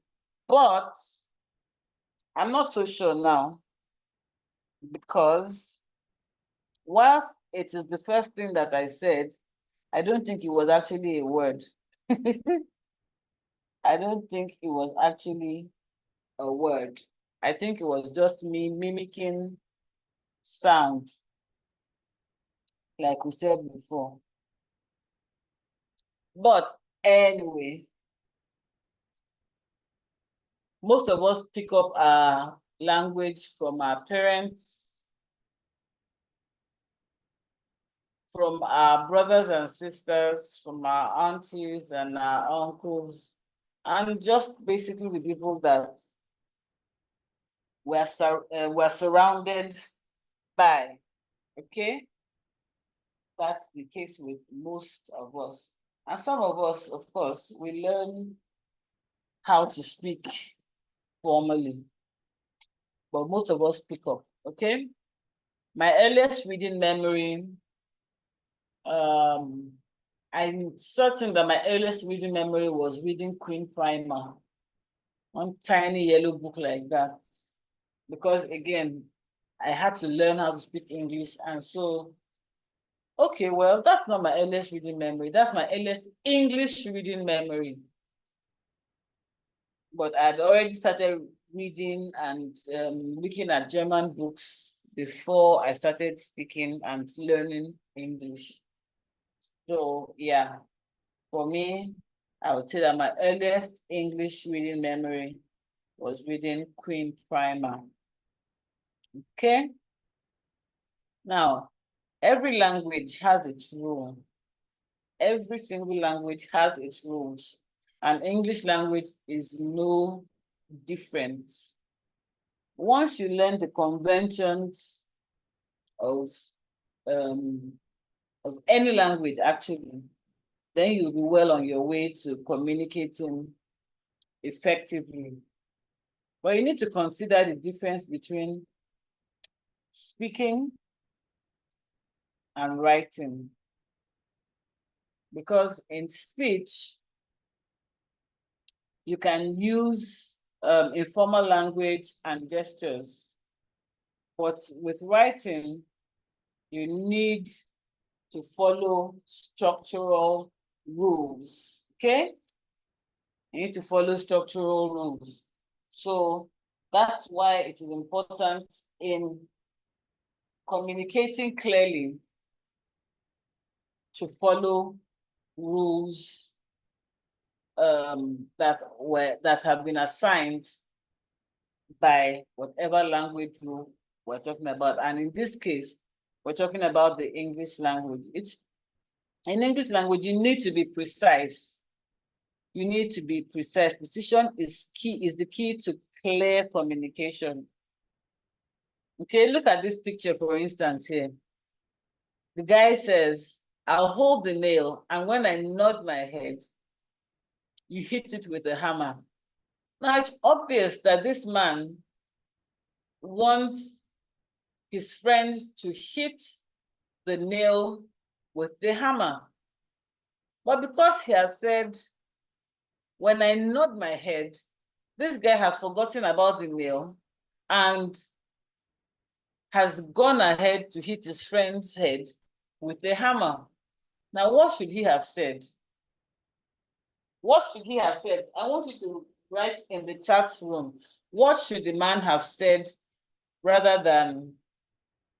Speaker 1: But I'm not so sure now, because whilst it is the first thing that I said, I don't think it was actually a word. I don't think it was actually a word. I think it was just me mimicking sound, like we said before. But anyway, most of us pick up our language from our parents, from our brothers and sisters, from our aunties and our uncles, and just basically the people that we're surrounded by, okay? That's the case with most of us. And some of us, of course, we learn how to speak formally, but most of us pick up, okay? My earliest reading memory, I'm certain that my earliest reading memory was reading Queen Primer, one tiny yellow book like that. Because again, I had to learn how to speak English. And so, okay, well, that's not my earliest reading memory. That's my earliest English reading memory. But I'd already started reading and looking at German books before I started speaking and learning English. So yeah, for me, I would say that my earliest English reading memory was reading Queen Primer. Okay. Now, every language has its rule. Every single language has its rules, and English language is no different. Once you learn the conventions of any language, actually, then you'll be well on your way to communicating effectively. But you need to consider the difference between speaking and writing. Because in speech, you can use informal language and gestures. But with writing, you need to follow structural rules, okay? You need to follow structural rules. So that's why it is important in communicating clearly to follow rules that have been assigned by whatever language rule we're talking about. And in this case, we're talking about the English language. It's in English language, you need to be precise. You need to be precise. Precision is the key to clear communication. Okay, look at this picture, for instance, here. The guy says, I'll hold the nail, and when I nod my head, you hit it with a hammer. Now, it's obvious that this man wants his friend to hit the nail with the hammer. But because he has said, when I nod my head, this guy has forgotten about the nail and has gone ahead to hit his friend's head with the hammer. Now, what should he have said? What should he have said? I want you to write in the chat room. What should the man have said rather than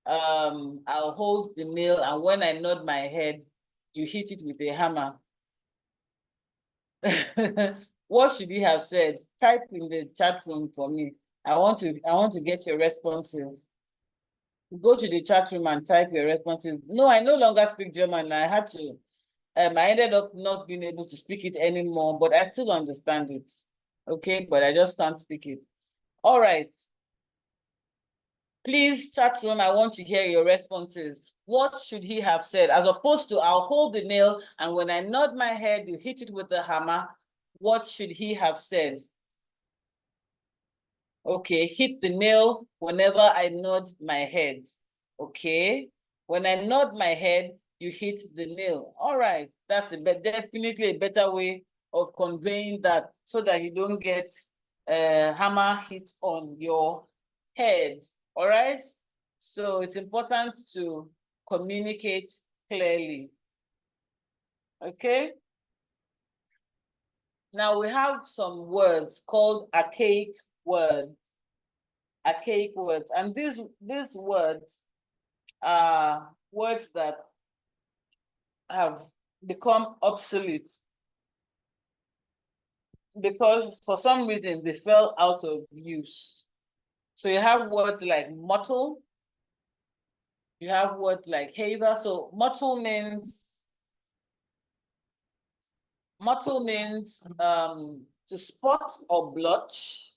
Speaker 1: I'll hold the nail and when I nod my head, you hit it with a hammer? What should he have said? Type in the chat room for me. I want to get your responses. Go to the chat room and type your responses. No, I no longer speak German. I had to. I ended up not being able to speak it anymore, but I still understand it. Okay, but I just can't speak it. All right. Please, chat room, I want to hear your responses. What should he have said? As opposed to, I'll hold the nail, and when I nod my head, you hit it with the hammer. What should he have said? Okay, hit the nail whenever I nod my head. Okay, when I nod my head, you hit the nail. All right, that's definitely a better way of conveying that so that you don't get a hammer hit on your head. All right, so it's important to communicate clearly. Okay. Now we have some words called archaic words. Archaic words, and these words are words that have become obsolete because for some reason they fell out of use. So you have words like mottle, you have words like haver. So mottle means to spot or blotch.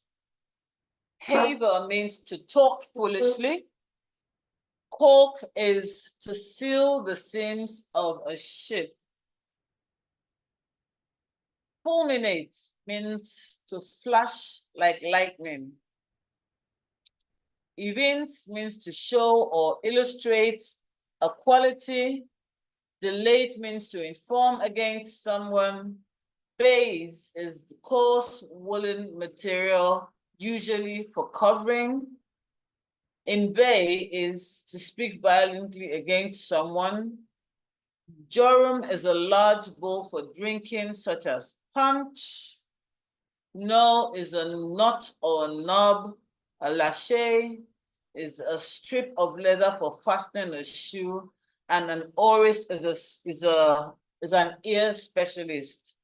Speaker 1: Haver means to talk foolishly. Caulk is to seal the seams of a ship. Fulminate means to flash like lightning. Evince means to show or illustrate a quality. Delate means to inform against someone. Baize is the coarse woolen material, usually for covering. Inveigh is to speak violently against someone. Jorum is a large bowl for drinking, such as punch. Null is a knot or knob. A lachet is a strip of leather for fastening a shoe. And an aurist is an ear specialist.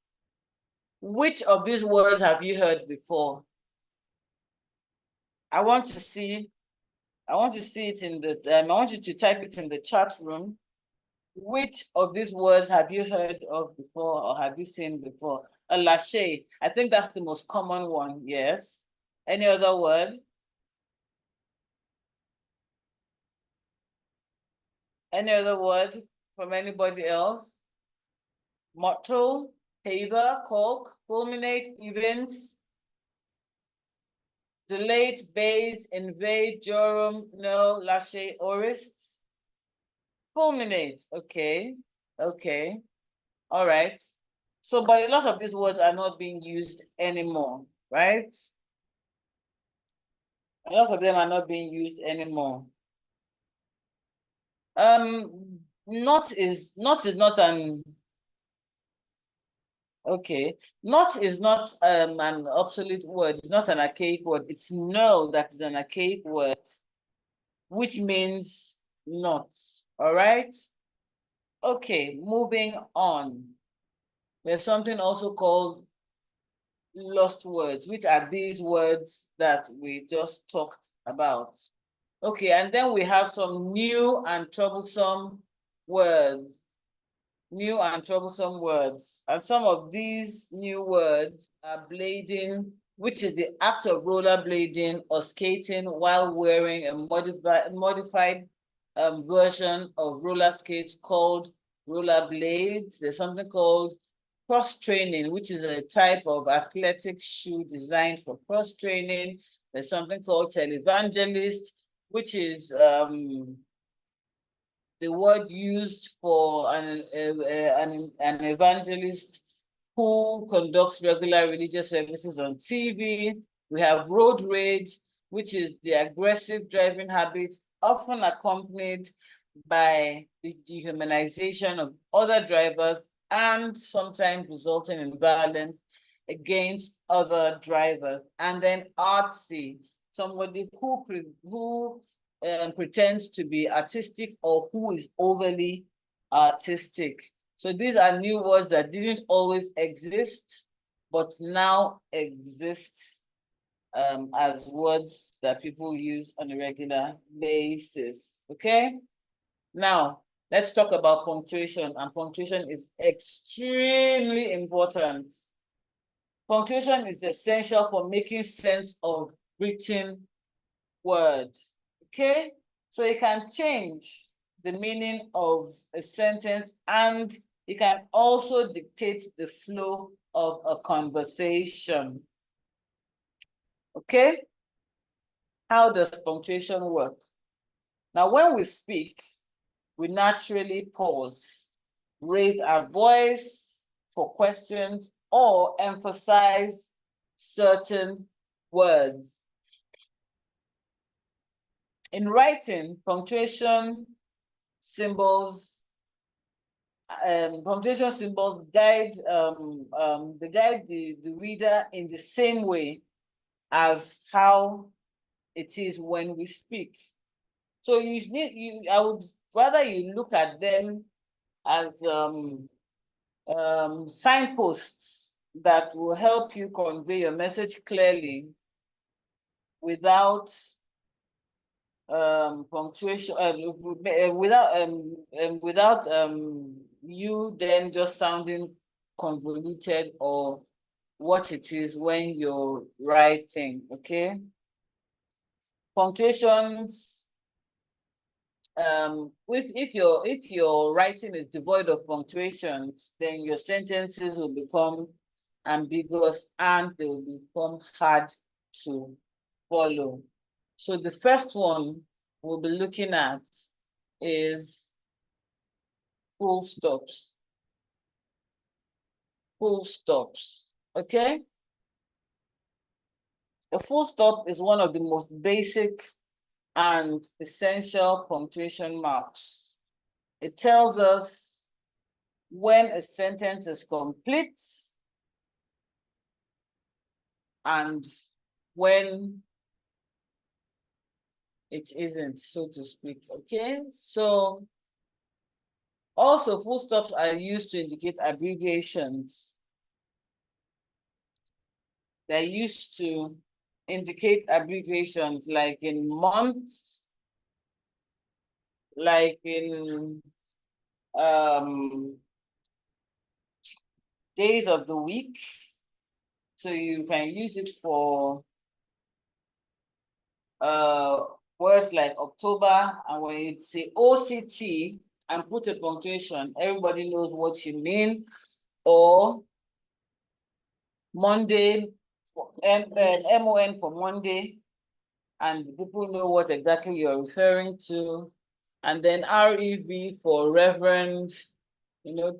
Speaker 1: Which of these words have you heard before? I want to see it in the, I want you to type it in the chat room. Which of these words have you heard of before or have you seen before? A lachet, I think that's the most common one, yes. Any other word? Any other word from anybody else? Mottle, haver, caulk, fulminate, events, delate, base, invade, jorum, no, lachet, aurist. Fulminate, okay, okay, all right. So, but a lot of these words are not being used anymore, right? A lot of them are not being used anymore. Not is not an okay. Not is not an obsolete word. It's not an archaic word. It's no that is an archaic word, which means not. All right. Okay, moving on. There's something also called lost words, which are these words that we just talked about. Okay, and then we have some new and troublesome words. New and troublesome words. And some of these new words are blading, which is the act of rollerblading or skating while wearing a modified version of roller skates called rollerblades. There's something called cross training, which is a type of athletic shoe designed for cross training. There's something called televangelist, which is the word used for an evangelist who conducts regular religious services on TV. We have road rage, which is the aggressive driving habit, often accompanied by the dehumanization of other drivers and sometimes resulting in violence against other drivers. And then artsy, somebody who pretends to be artistic or who is overly artistic. So these are new words that didn't always exist, but now exist as words that people use on a regular basis. Okay? Now, let's talk about punctuation, and punctuation is extremely important. Punctuation is essential for making sense of written words. Okay, so it can change the meaning of a sentence, and it can also dictate the flow of a conversation. Okay, how does punctuation work? Now, when we speak, we naturally pause, raise our voice for questions, or emphasize certain words. In writing, punctuation symbols guide the reader in the same way as how it is when we speak. So I would rather you look at them as signposts that will help you convey your message clearly without punctuation, without you then just sounding convoluted or what it is when you're writing. Okay, punctuations, if your writing is devoid of punctuations, then your sentences will become ambiguous and they will become hard to follow. So the first one we'll be looking at is full stops. Full stops, okay? A full stop is one of the most basic and essential punctuation marks. It tells us when a sentence is complete and when it isn't, so to speak, okay? So also full stops are used to indicate abbreviations. They're used to indicate abbreviations like in months, like in days of the week. So you can use it for words like October, and when you say OCT and put a punctuation, everybody knows what you mean. Or Monday, MON for Monday, and people know what exactly you're referring to. And then REV for Reverend,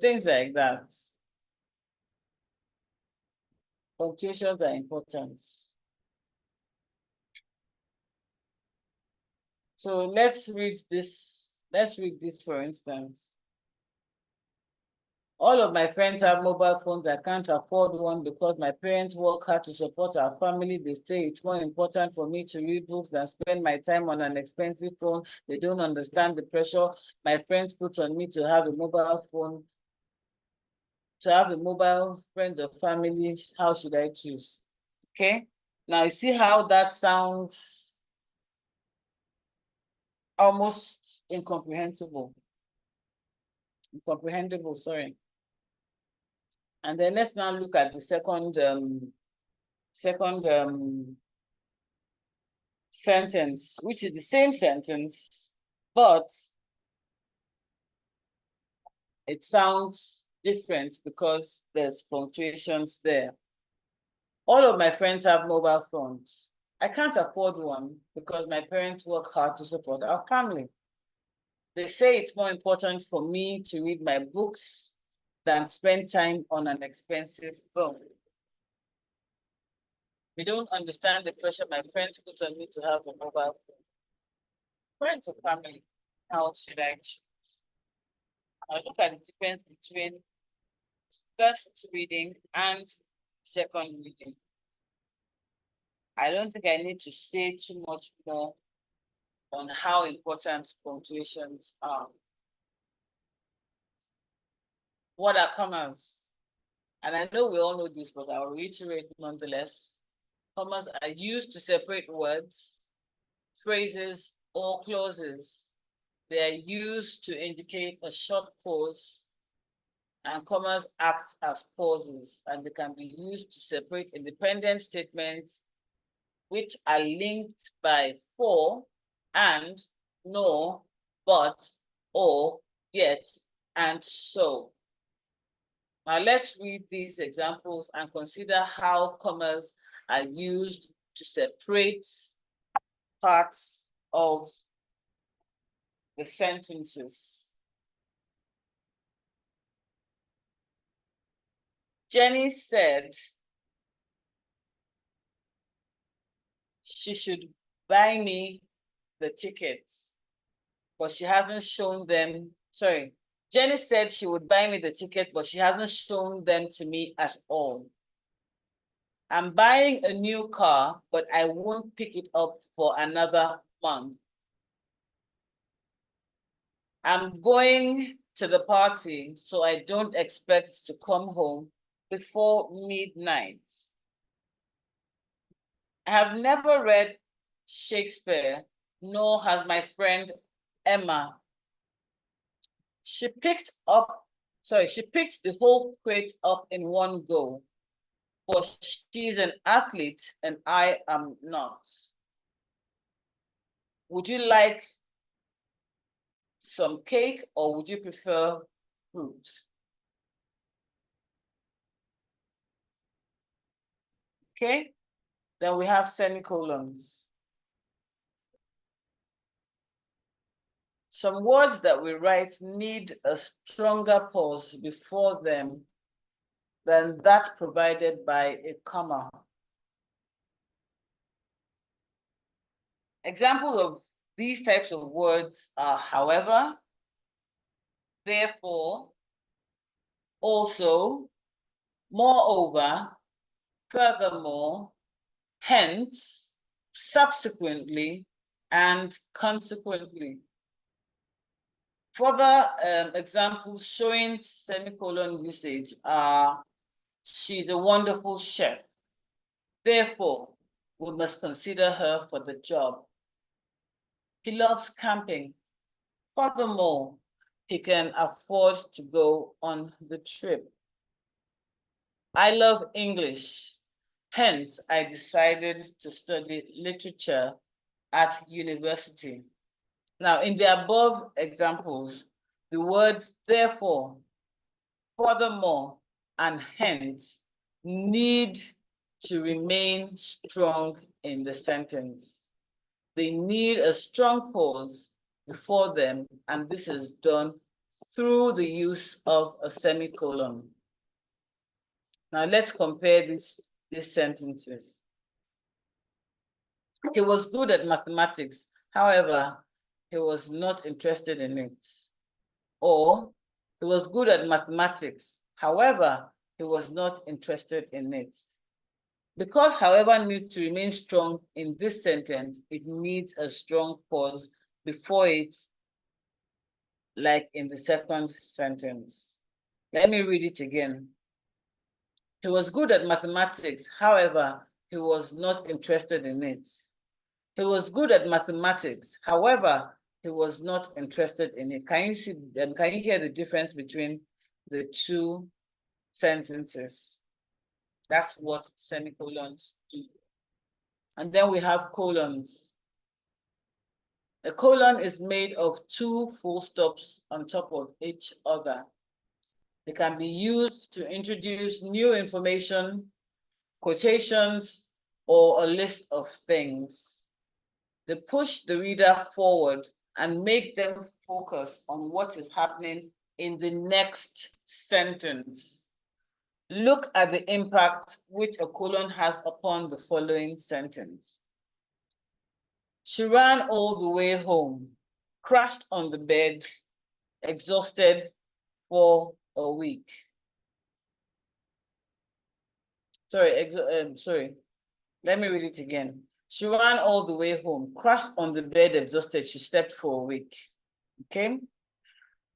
Speaker 1: things like that. Punctuations are important. So let's read this. Let's read this, for instance. All of my friends have mobile phones. I can't afford one because my parents work hard to support our family. They say it's more important for me to read books than spend my time on an expensive phone. They don't understand the pressure my friends put on me to have a mobile phone. to have a mobile friend or family, how should I choose? Okay, now you see how that sounds almost incomprehensible. Incomprehensible, sorry. And then let's now look at the second sentence, which is the same sentence, but it sounds different because there's punctuations there. All of my friends have mobile phones. I can't afford one because my parents work hard to support our family. They say it's more important for me to read my books than spend time on an expensive phone. We don't understand the pressure my friends put on me to have a mobile phone. Friends or family, how should I choose? I'll look at the difference between first reading and second reading. I don't think I need to say too much more on how important punctuations are. What are commas? And I know we all know this, but I'll reiterate nonetheless. Commas are used to separate words, phrases, or clauses. They are used to indicate a short pause, and commas act as pauses, and they can be used to separate independent statements which are linked by for, and, nor, but, or, yet, and so. Now let's read these examples and consider how commas are used to separate parts of the sentences. Jenny said she should buy me the tickets, but she hasn't shown them. Sorry, Jenny said she would buy me the ticket, but she hasn't shown them to me at all. I'm buying a new car, but I won't pick it up for another month. I'm going to the party, so I don't expect to come home before midnight. I have never read Shakespeare, nor has my friend Emma. She picked the whole crate up in one go, but she's an athlete and I am not. Would you like some cake or would you prefer fruit? Okay, then we have semicolons. Some words that we write need a stronger pause before them than that provided by a comma. Examples of these types of words are however, therefore, also, moreover, furthermore, hence, subsequently, and consequently. Further examples showing semicolon usage are, she's a wonderful chef. Therefore, we must consider her for the job. He loves camping. Furthermore, he can afford to go on the trip. I love English. Hence, I decided to study literature at university. Now, in the above examples, the words therefore, furthermore, and hence need to remain strong in the sentence. They need a strong pause before them, and this is done through the use of a semicolon. Now let's compare these sentences. He was good at mathematics, however, he was not interested in it. Or, he was good at mathematics, however, he was not interested in it. Because however needs to remain strong in this sentence, it needs a strong pause before it, like in the second sentence. Let me read it again. He was good at mathematics, however, he was not interested in it. He was good at mathematics, however, he was not interested in it. Can you see, can you hear the difference between the two sentences? That's what semicolons do. And then we have colons. A colon is made of two full stops on top of each other. They can be used to introduce new information, quotations, or a list of things. They push the reader forward and make them focus on what is happening in the next sentence. Look at the impact which a colon has upon the following sentence. She ran all the way home, crashed on the bed, exhausted for a week. Sorry, let me read it again. She ran all the way home, crashed on the bed, exhausted. She slept for a week. Okay?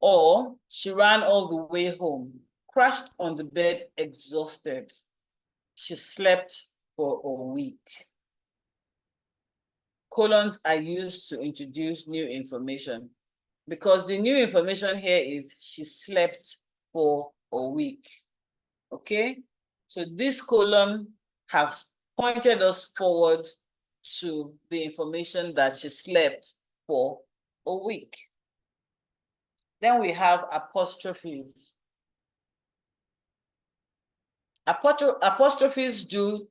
Speaker 1: Or she ran all the way home, crashed on the bed, exhausted. She slept for a week. Colons are used to introduce new information because the new information here is she slept for a week. Okay? So this colon has pointed us forward to the information that she slept for a week. Then we have apostrophes. Apostrophes do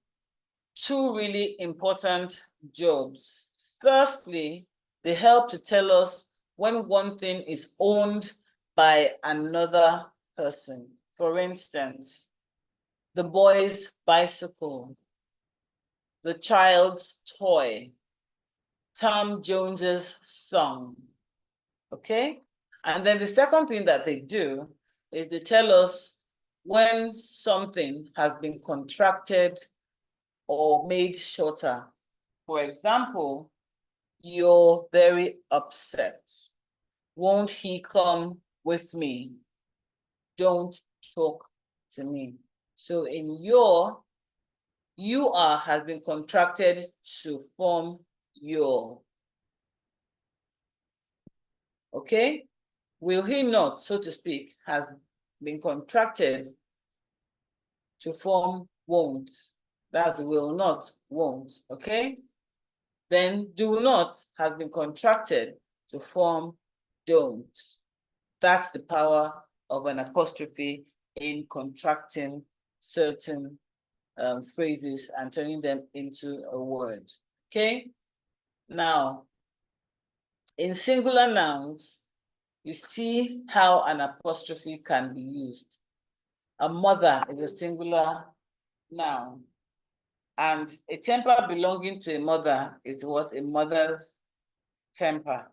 Speaker 1: two really important jobs. Firstly, they help to tell us when one thing is owned by another person. For instance, the boy's bicycle, the child's toy, Tom Jones's song. Okay? And then the second thing that they do is they tell us when something has been contracted or made shorter. For example, you're very upset. Won't he come with me? Don't talk to me. So in your has been contracted to form your. Okay? Will he not, so to speak, has been contracted to form won't. That's will not, won't. Okay? Then do not has been contracted to form don't. That's the power of an apostrophe in contracting certain phrases and turning them into a word. Okay? Now, in singular nouns, you see how an apostrophe can be used. A mother is a singular noun. And a temper belonging to a mother is what? A mother's temper.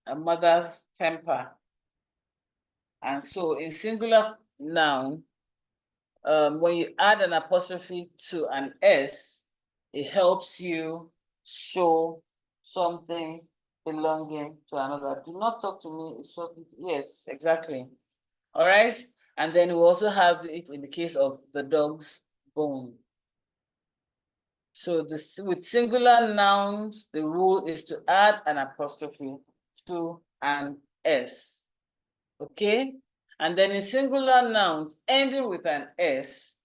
Speaker 1: A mother's temper. And so in singular noun, when you add an apostrophe to an S, it helps you show something belonging to another. Do not talk to me. It's something, yes, exactly. All right. And then we also have it in the case of the dog's bone. So this, with singular nouns, the rule is to add an apostrophe to an S. Okay? And then in singular nouns ending with an S,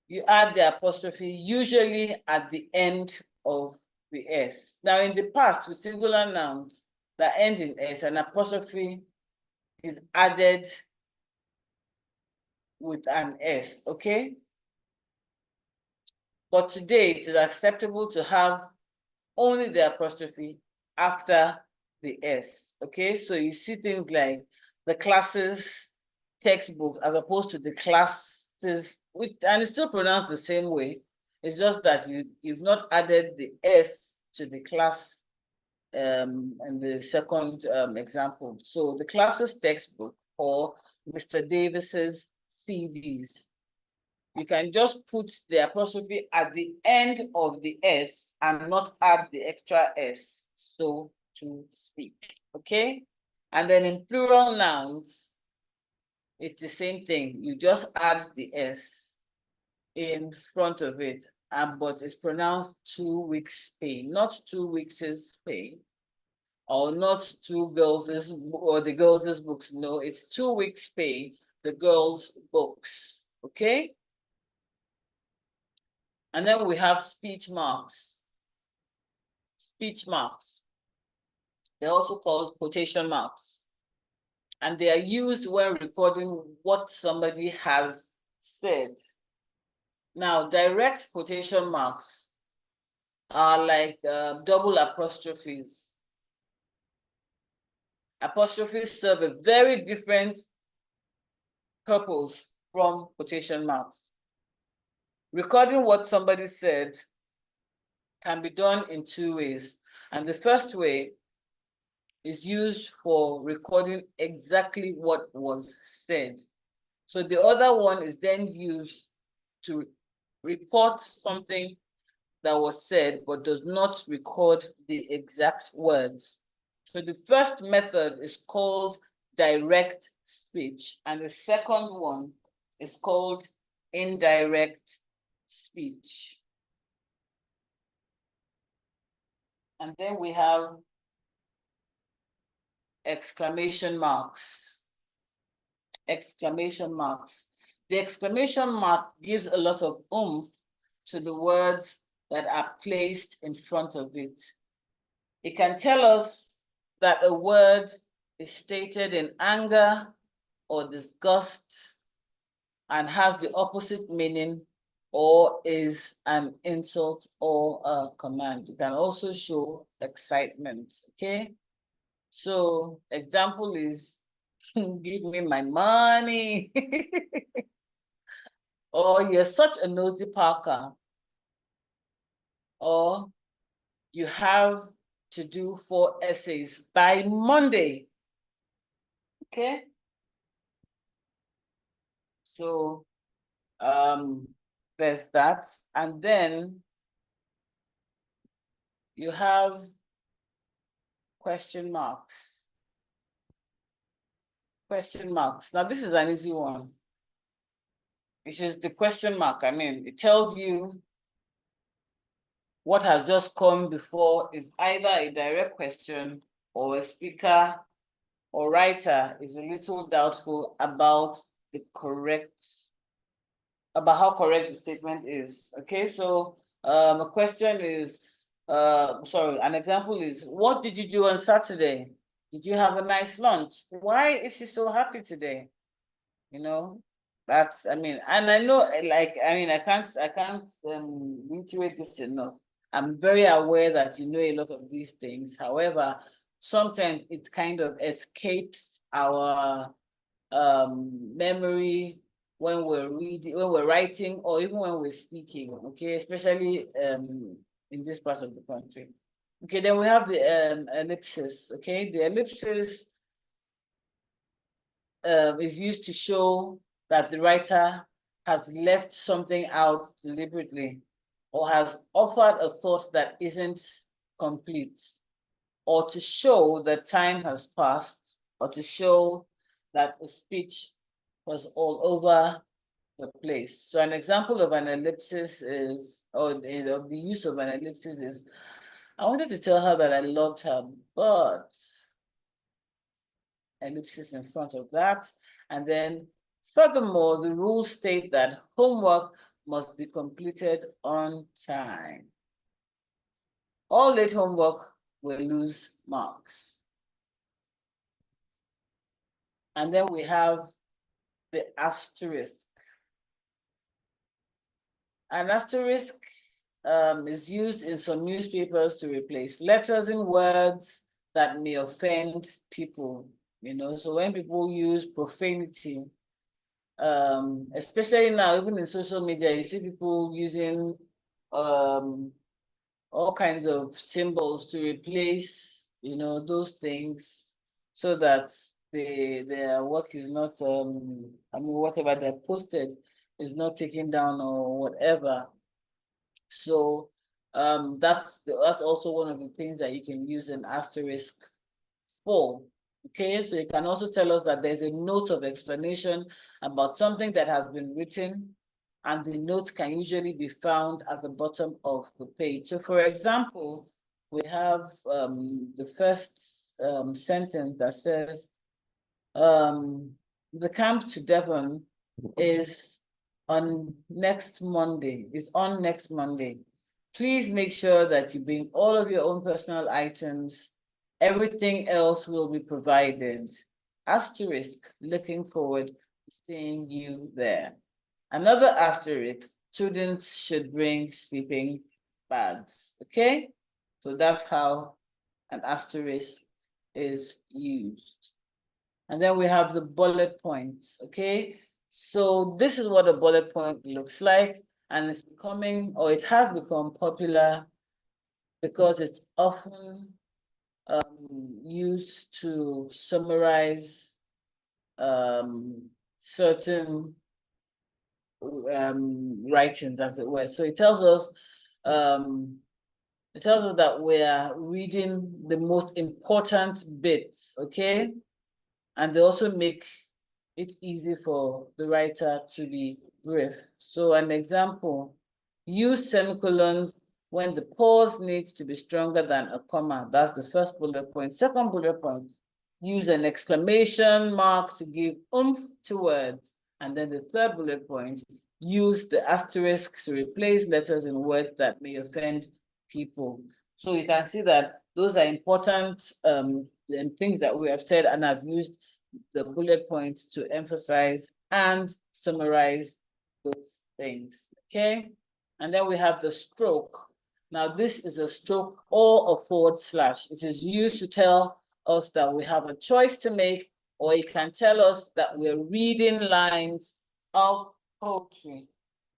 Speaker 1: you add the apostrophe usually at the end of the S. Now, in the past, with singular nouns that end in S, an apostrophe is added with an S, okay? But today, it is acceptable to have only the apostrophe after the S, okay? So you see things like the classes textbook as opposed to the classes, and it's still pronounced the same way. It's just that you've not added the S to the class in the second example. So the classes textbook or Mr. Davis's CDs. You can just put the apostrophe at the end of the S and not add the extra S, so to speak, okay? And then in plural nouns, it's the same thing. You just add the S in front of it, but it's pronounced 2 weeks pay, not 2 weeks' pay, or not 2 girls' or the girls' books. No, it's 2 weeks pay, the girls' books. Okay? And then we have speech marks. Speech marks. They're also called quotation marks. And they are used when recording what somebody has said. Now, direct quotation marks are like double apostrophes. Apostrophes serve a very different purpose from quotation marks. Recording what somebody said can be done in 2 ways. And the first way is used for recording exactly what was said. So the other one is then used to report something that was said, but does not record the exact words. So the first method is called direct speech, and the second one is called indirect speech. And then we have exclamation marks. Exclamation marks. The exclamation mark gives a lot of oomph to the words that are placed in front of it. It can tell us that a word is stated in anger or disgust and has the opposite meaning, or is an insult or a command. It can also show excitement, okay? So example is, give me my money. Or you're such a nosy Parker. Or you have to do 4 essays by Monday. Okay? So there's that. And then you have question marks. Question marks. Now this is an easy one. This is the question mark. I mean, it tells you what has just come before is either a direct question, or a speaker or writer is a little doubtful about how correct the statement is. Okay, so a question is, sorry, an example is, what did you do on Saturday? Did you have a nice lunch? Why is she so happy today? You know, that's, I mean, and I know, like, I mean, I can't reiterate this enough. I'm very aware that you know a lot of these things. However, sometimes it kind of escapes our memory when we're reading, when we're writing, or even when we're speaking, okay, especially in this part of the country. Okay, then we have the ellipsis, okay? The ellipsis is used to show that the writer has left something out deliberately, or has offered a thought that isn't complete, or to show that time has passed, or to show that a speech was all over the place. So an example of an ellipsis is, or of the use of an ellipsis is, I wanted to tell her that I loved her, but ellipsis in front of that. And then furthermore, the rules state that homework must be completed on time. All late homework will lose marks. And then we have the asterisk. An asterisk is used in some newspapers to replace letters in words that may offend people, you know. So when people use profanity, especially now, even in social media, you see people using all kinds of symbols to replace, you know, those things, so that their work is not, I mean, whatever they're posted is not taken down or whatever. So that's also one of the things that you can use an asterisk for. Okay, so you can also tell us that there's a note of explanation about something that has been written, and the note can usually be found at the bottom of the page. So for example, we have the first sentence that says, the camp to Devon is on next Monday. Please make sure that you bring all of your own personal items. Everything else will be provided. Asterisk, looking forward to seeing you there. Another asterisk, students should bring sleeping bags. Okay? So that's how an asterisk is used. And then we have the bullet points, okay? So this is what a bullet point looks like, and it's becoming, or it has become popular because it's often used to summarize certain writings, as it were. So it tells us that we are reading the most important bits, okay? And they also make it easy for the writer to be brief. So an example, use semicolons when the pause needs to be stronger than a comma. That's the first bullet point. Second bullet point, use an exclamation mark to give oomph to words. And then the third bullet point, use the asterisk to replace letters in words that may offend people. So you can see that those are important things that we have said, and I've used the bullet points to emphasize and summarize those things, okay? And then we have the stroke. Now this is a stroke or a forward slash. It is used to tell us that we have a choice to make, or it can tell us that we're reading lines of poetry,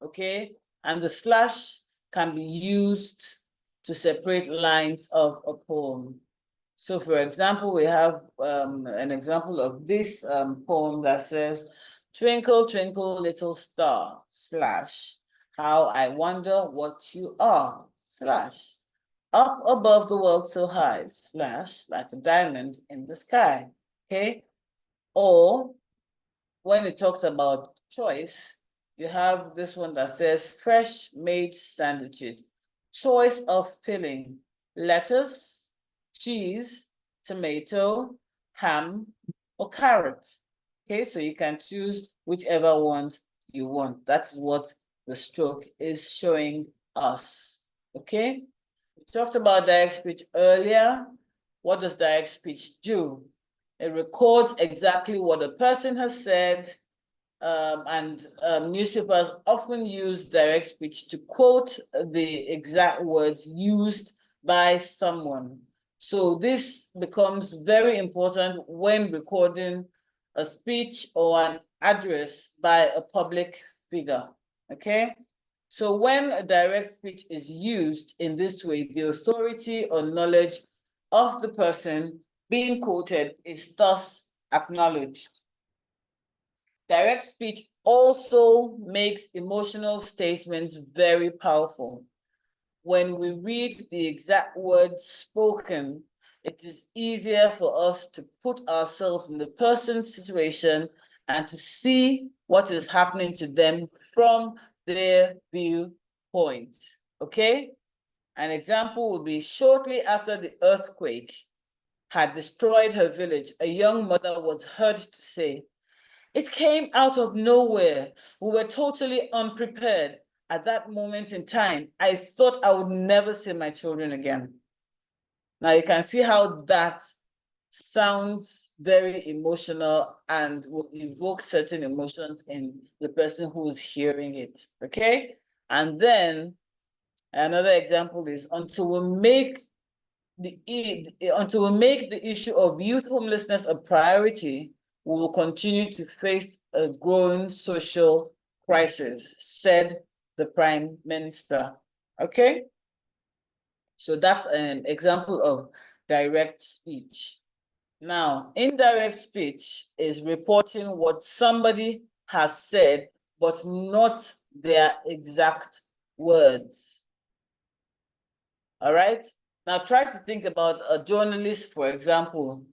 Speaker 1: okay? And the slash can be used to separate lines of a poem. So for example, we have an example of this poem that says, twinkle, twinkle, little star, slash, how I wonder what you are, slash, up above the world so high, slash, like a diamond in the sky, okay? Or when it talks about choice, you have this one that says fresh made sandwiches, choice of filling, lettuce, cheese, tomato, ham, or carrot. Okay, so you can choose whichever one you want. That's what the stroke is showing us. Okay, we talked about direct speech earlier. What does direct speech do? It records exactly what a person has said, and newspapers often use direct speech to quote the exact words used by someone. So this becomes very important when recording a speech or an address by a public figure, okay? So when a direct speech is used in this way, the authority or knowledge of the person being quoted is thus acknowledged. Direct speech also makes emotional statements very powerful. When we read the exact words spoken, it is easier for us to put ourselves in the person's situation and to see what is happening to them from their viewpoint, okay? An example would be shortly after the earthquake had destroyed her village, a young mother was heard to say, "It came out of nowhere. We were totally unprepared. At that moment in time, I thought I would never see my children again." Now you can see how that sounds very emotional and will evoke certain emotions in the person who is hearing it, okay? And then another example is until we make the issue of youth homelessness a priority, we will continue to face a growing social crisis, said the Prime Minister. Okay? So that's an example of direct speech. Now, indirect speech is reporting what somebody has said, but not their exact words. All right? Now try to think about a journalist, for example,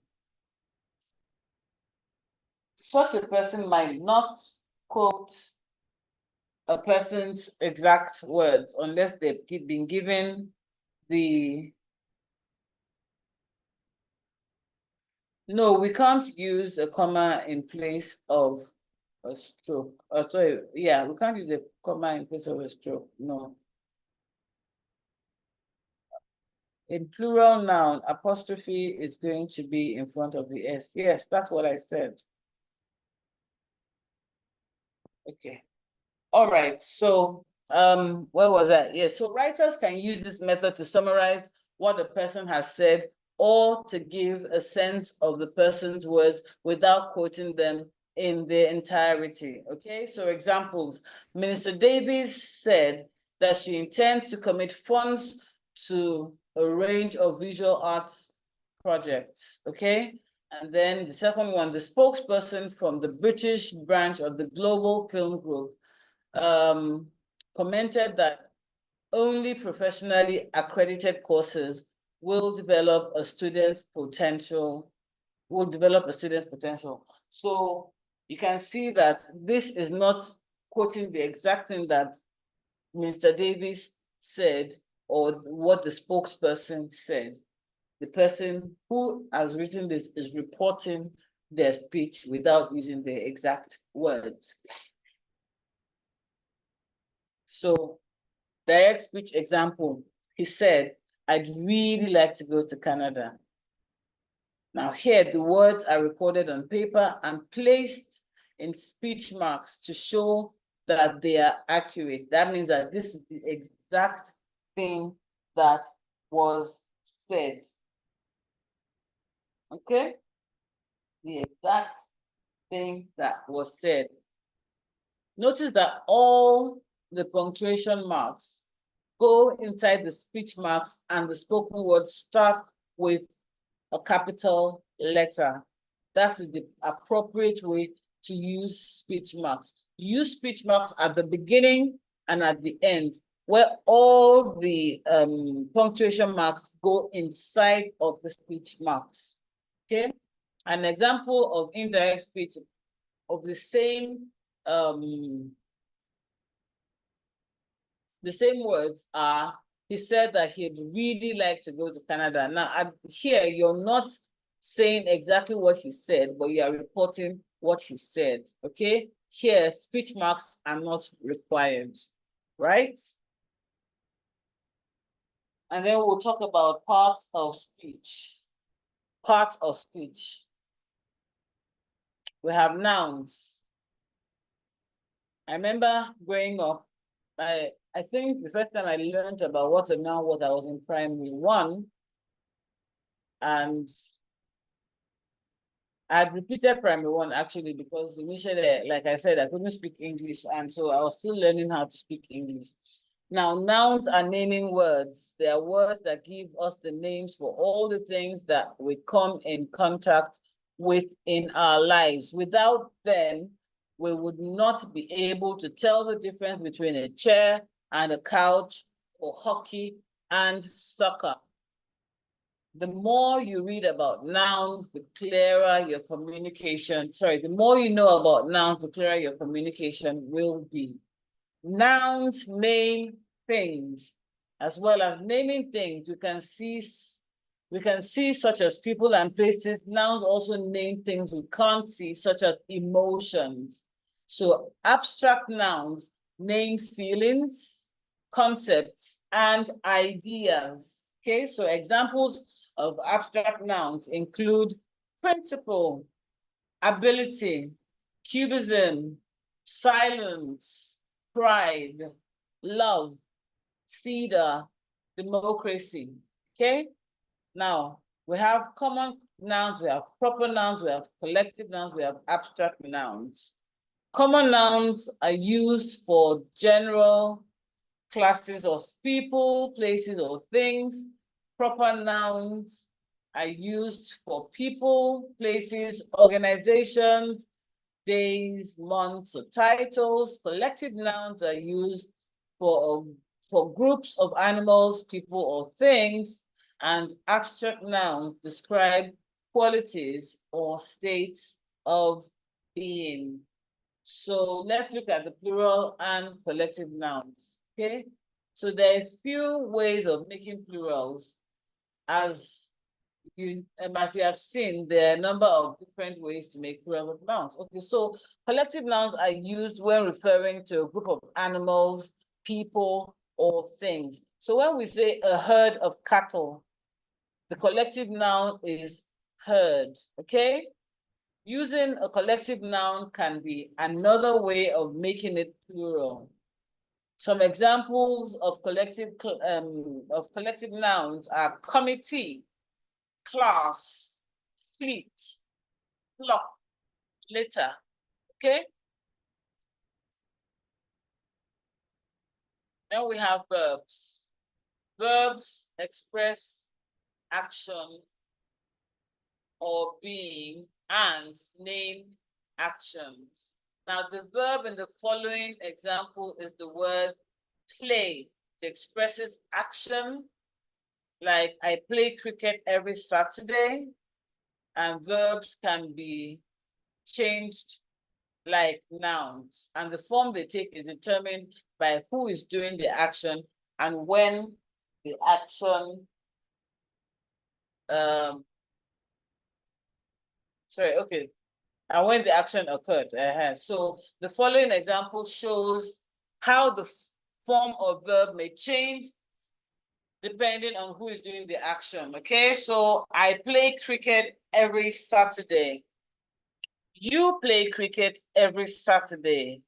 Speaker 1: such a person might not quote a person's exact words unless they've been given the. No, we can't use a comma in place of a stroke. Sorry, yeah, we can't use a comma in place of a stroke. No. In plural noun, apostrophe is going to be in front of the S. Yes, that's what I said. Okay. All right. So, where was that? Yes. So writers can use this method to summarize what a person has said or to give a sense of the person's words without quoting them in their entirety. Okay. So examples: Minister Davies said that she intends to commit funds to a range of visual arts projects. Okay. And then the second one, the spokesperson from the British branch of the Global Film Group commented that only professionally accredited courses will develop a student's potential, So you can see that this is not quoting the exact thing that Mr. Davis said or what the spokesperson said. The person who has written this is reporting their speech without using the exact words. So, direct speech example, he said, I'd really like to go to Canada. Now here, the words are recorded on paper and placed in speech marks to show that they are accurate. That means that this is the exact thing that was said. Okay? The exact thing that was said. Notice that all the punctuation marks go inside the speech marks and the spoken words start with a capital letter. That's the appropriate way to use speech marks. Use speech marks at the beginning and at the end, where all the punctuation marks go inside of the speech marks. Okay, an example of indirect speech of the same words are, he said that he'd really like to go to Canada. Now, here, you're not saying exactly what he said, but you are reporting what he said, okay? Here, speech marks are not required, right? And then we'll talk about parts of speech. Parts of speech. We have nouns. I remember growing up, I think the first time I learned about what a noun was, I was in primary 1. And I had repeated primary 1 actually, because initially, like I said, I couldn't speak English. And so I was still learning how to speak English. Now, nouns are naming words. They are words that give us the names for all the things that we come in contact with in our lives. Without them, we would not be able to tell the difference between a chair and a couch, or hockey and soccer. The more you read about nouns, the clearer your communication. Sorry, the more you know about nouns, the clearer your communication will be. Nouns name things, as well as naming things. We can see such as people and places. Nouns also name things we can't see, such as emotions. So abstract nouns name feelings, concepts, and ideas. Okay, so examples of abstract nouns include principle, ability, cubism, silence, pride, love, cedar, democracy. Okay, now we have common nouns, we have proper nouns, we have collective nouns, we have abstract nouns. Common nouns are used for general classes of people, places, or things. Proper nouns are used for people, places, organizations, days, months, or titles. Collective nouns are used for groups of animals, people, or things. And abstract nouns describe qualities or states of being. So let's look at the plural and collective nouns, okay? So there are few ways of making plurals. As you have seen, there are a number of different ways to make plural of nouns. Okay, so collective nouns are used when referring to a group of animals, people, or things. So when we say a herd of cattle, the collective noun is herd, okay? Using a collective noun can be another way of making it plural. Some examples of collective nouns are committee, class, fleet, flock, litter, okay? Then we have verbs. Verbs express action or being and name actions. Now, the verb in the following example is the word play. It expresses action, like I play cricket every Saturday, and verbs can be changed like nouns, and the form they take is determined by who is doing the action and when the action and when the action occurred. So the following example shows how the form of verb may change depending on who is doing the action. Okay, so I play cricket every Saturday. You play cricket every Saturday.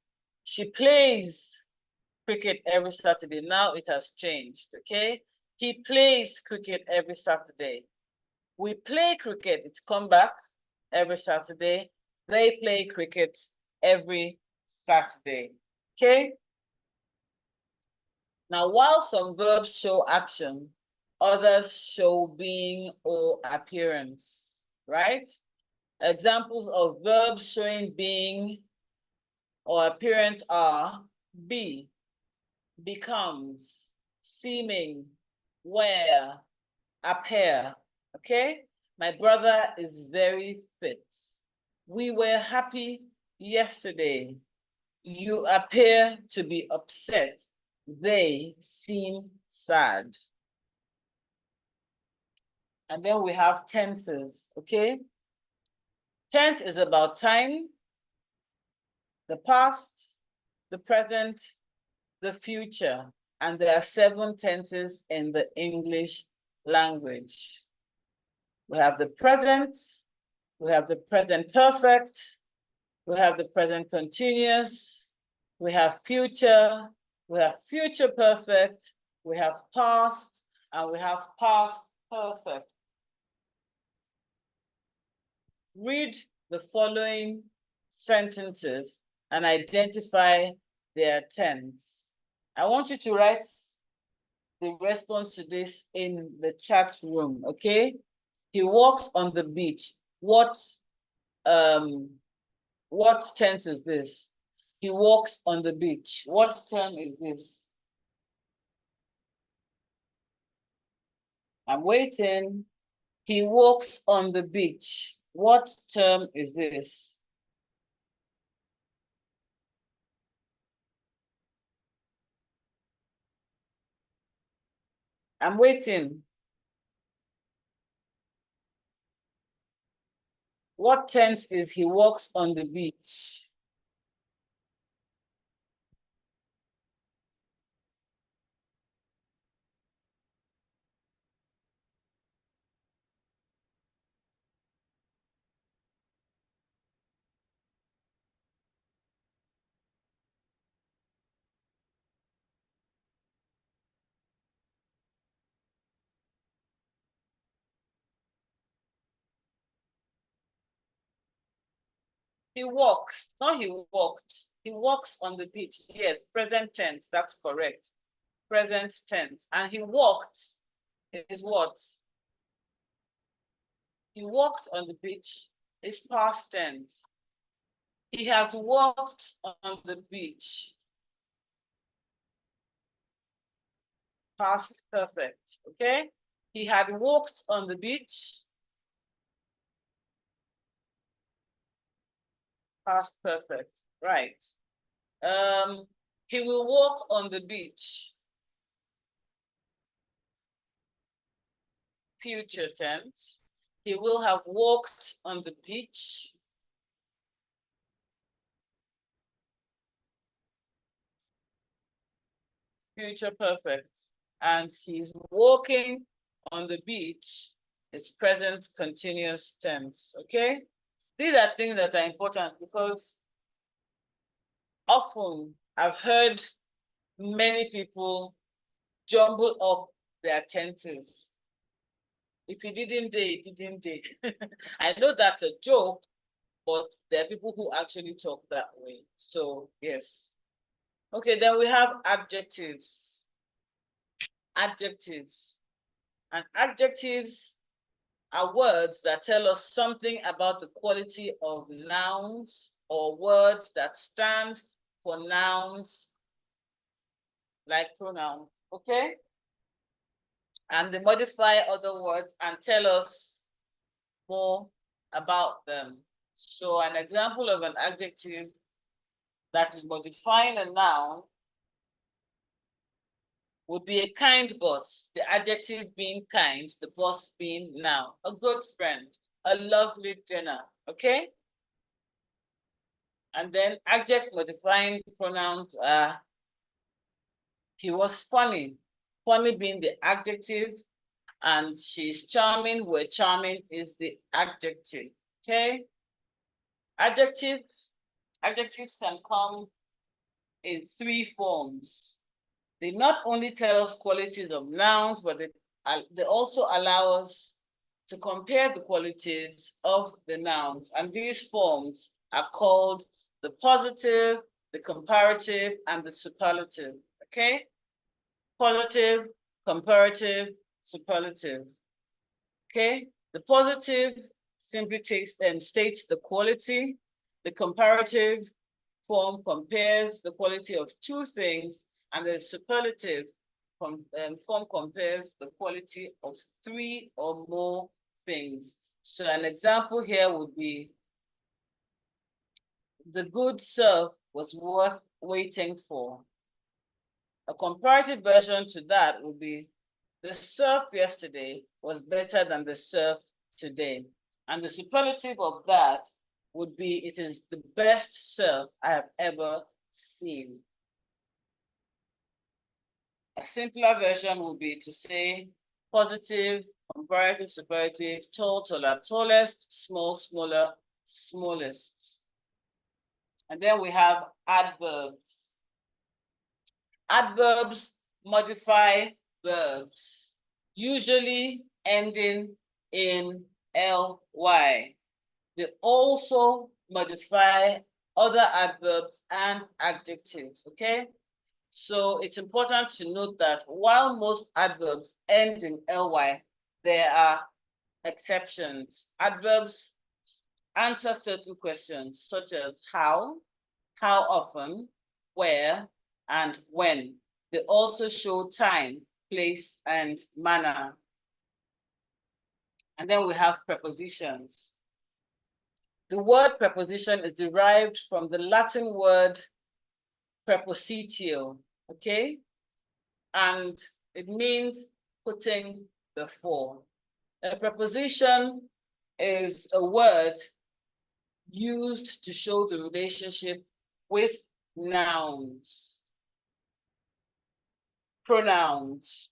Speaker 1: She plays cricket every Saturday. Now it has changed. Okay, he plays cricket every Saturday. We play cricket, it's come back every Saturday. They play cricket every Saturday, okay? Now, while some verbs show action, others show being or appearance, right? Examples of verbs showing being or appearance are be, becomes, seeming, wear, appear, okay? My brother is very fit. We were happy yesterday. You appear to be upset. They seem sad. And then we have tenses, okay? Tense is about time, the past, the present, the future, and there are 7 tenses in the English language. We have the present, we have the present perfect, we have the present continuous, we have future perfect, we have past, and we have past perfect. Read the following sentences and identify their tense. I want you to write the response to this in the chat room, okay? He walks on the beach. What tense is this? He walks on the beach. What term is this? I'm waiting. He walks on the beach. What term is this? I'm waiting. What tense is he walks on the beach? He walks, not he walked. He walks on the beach. Yes, present tense, that's correct. Present tense. And he walked is what? He walked on the beach is past tense. He has walked on the beach. Past perfect, okay? He had walked on the beach. past perfect, right? He will walk on the beach. Future tense. He will have walked on the beach. Future perfect. And he's walking on the beach. It's present continuous tense, okay? These are things that are important because often I've heard many people jumble up their tenses. If he didn't they, he didn't they. I know that's a joke, but there are people who actually talk that way. So yes. Okay, then we have adjectives. Adjectives. And adjectives are words that tell us something about the quality of nouns or words that stand for nouns like pronouns, okay? And they modify other words and tell us more about them. So an example of an adjective that is modifying a noun would be a kind boss, the adjective being kind, the boss being noun, a good friend, a lovely dinner, okay? And then adjective modifying pronouns are, he was funny, funny being the adjective, and she's charming, where charming is the adjective, okay? Adjectives can come in three forms. They not only tell us qualities of nouns, but they also allow us to compare the qualities of the nouns. And these forms are called the positive, the comparative, and the superlative, okay? Positive, comparative, superlative, okay? The positive simply states the quality. The comparative form compares the quality of two things, and the superlative form compares the quality of three or more things. So an example here would be, the good surf was worth waiting for. A comparative version to that would be, the surf yesterday was better than the surf today. And the superlative of that would be, it is the best surf I have ever seen. A simpler version would be to say positive, comparative, superlative, tall, taller, tallest, small, smaller, smallest. And then we have adverbs. Adverbs modify verbs, usually ending in ly. They also modify other adverbs and adjectives, okay? So it's important to note that while most adverbs end in ly, there are exceptions. Adverbs answer certain questions such as how often, where, and when. They also show time, place, and manner. And then we have prepositions. The word preposition is derived from the Latin word prepositio, okay? And it means putting before. A preposition is a word used to show the relationship with nouns, pronouns,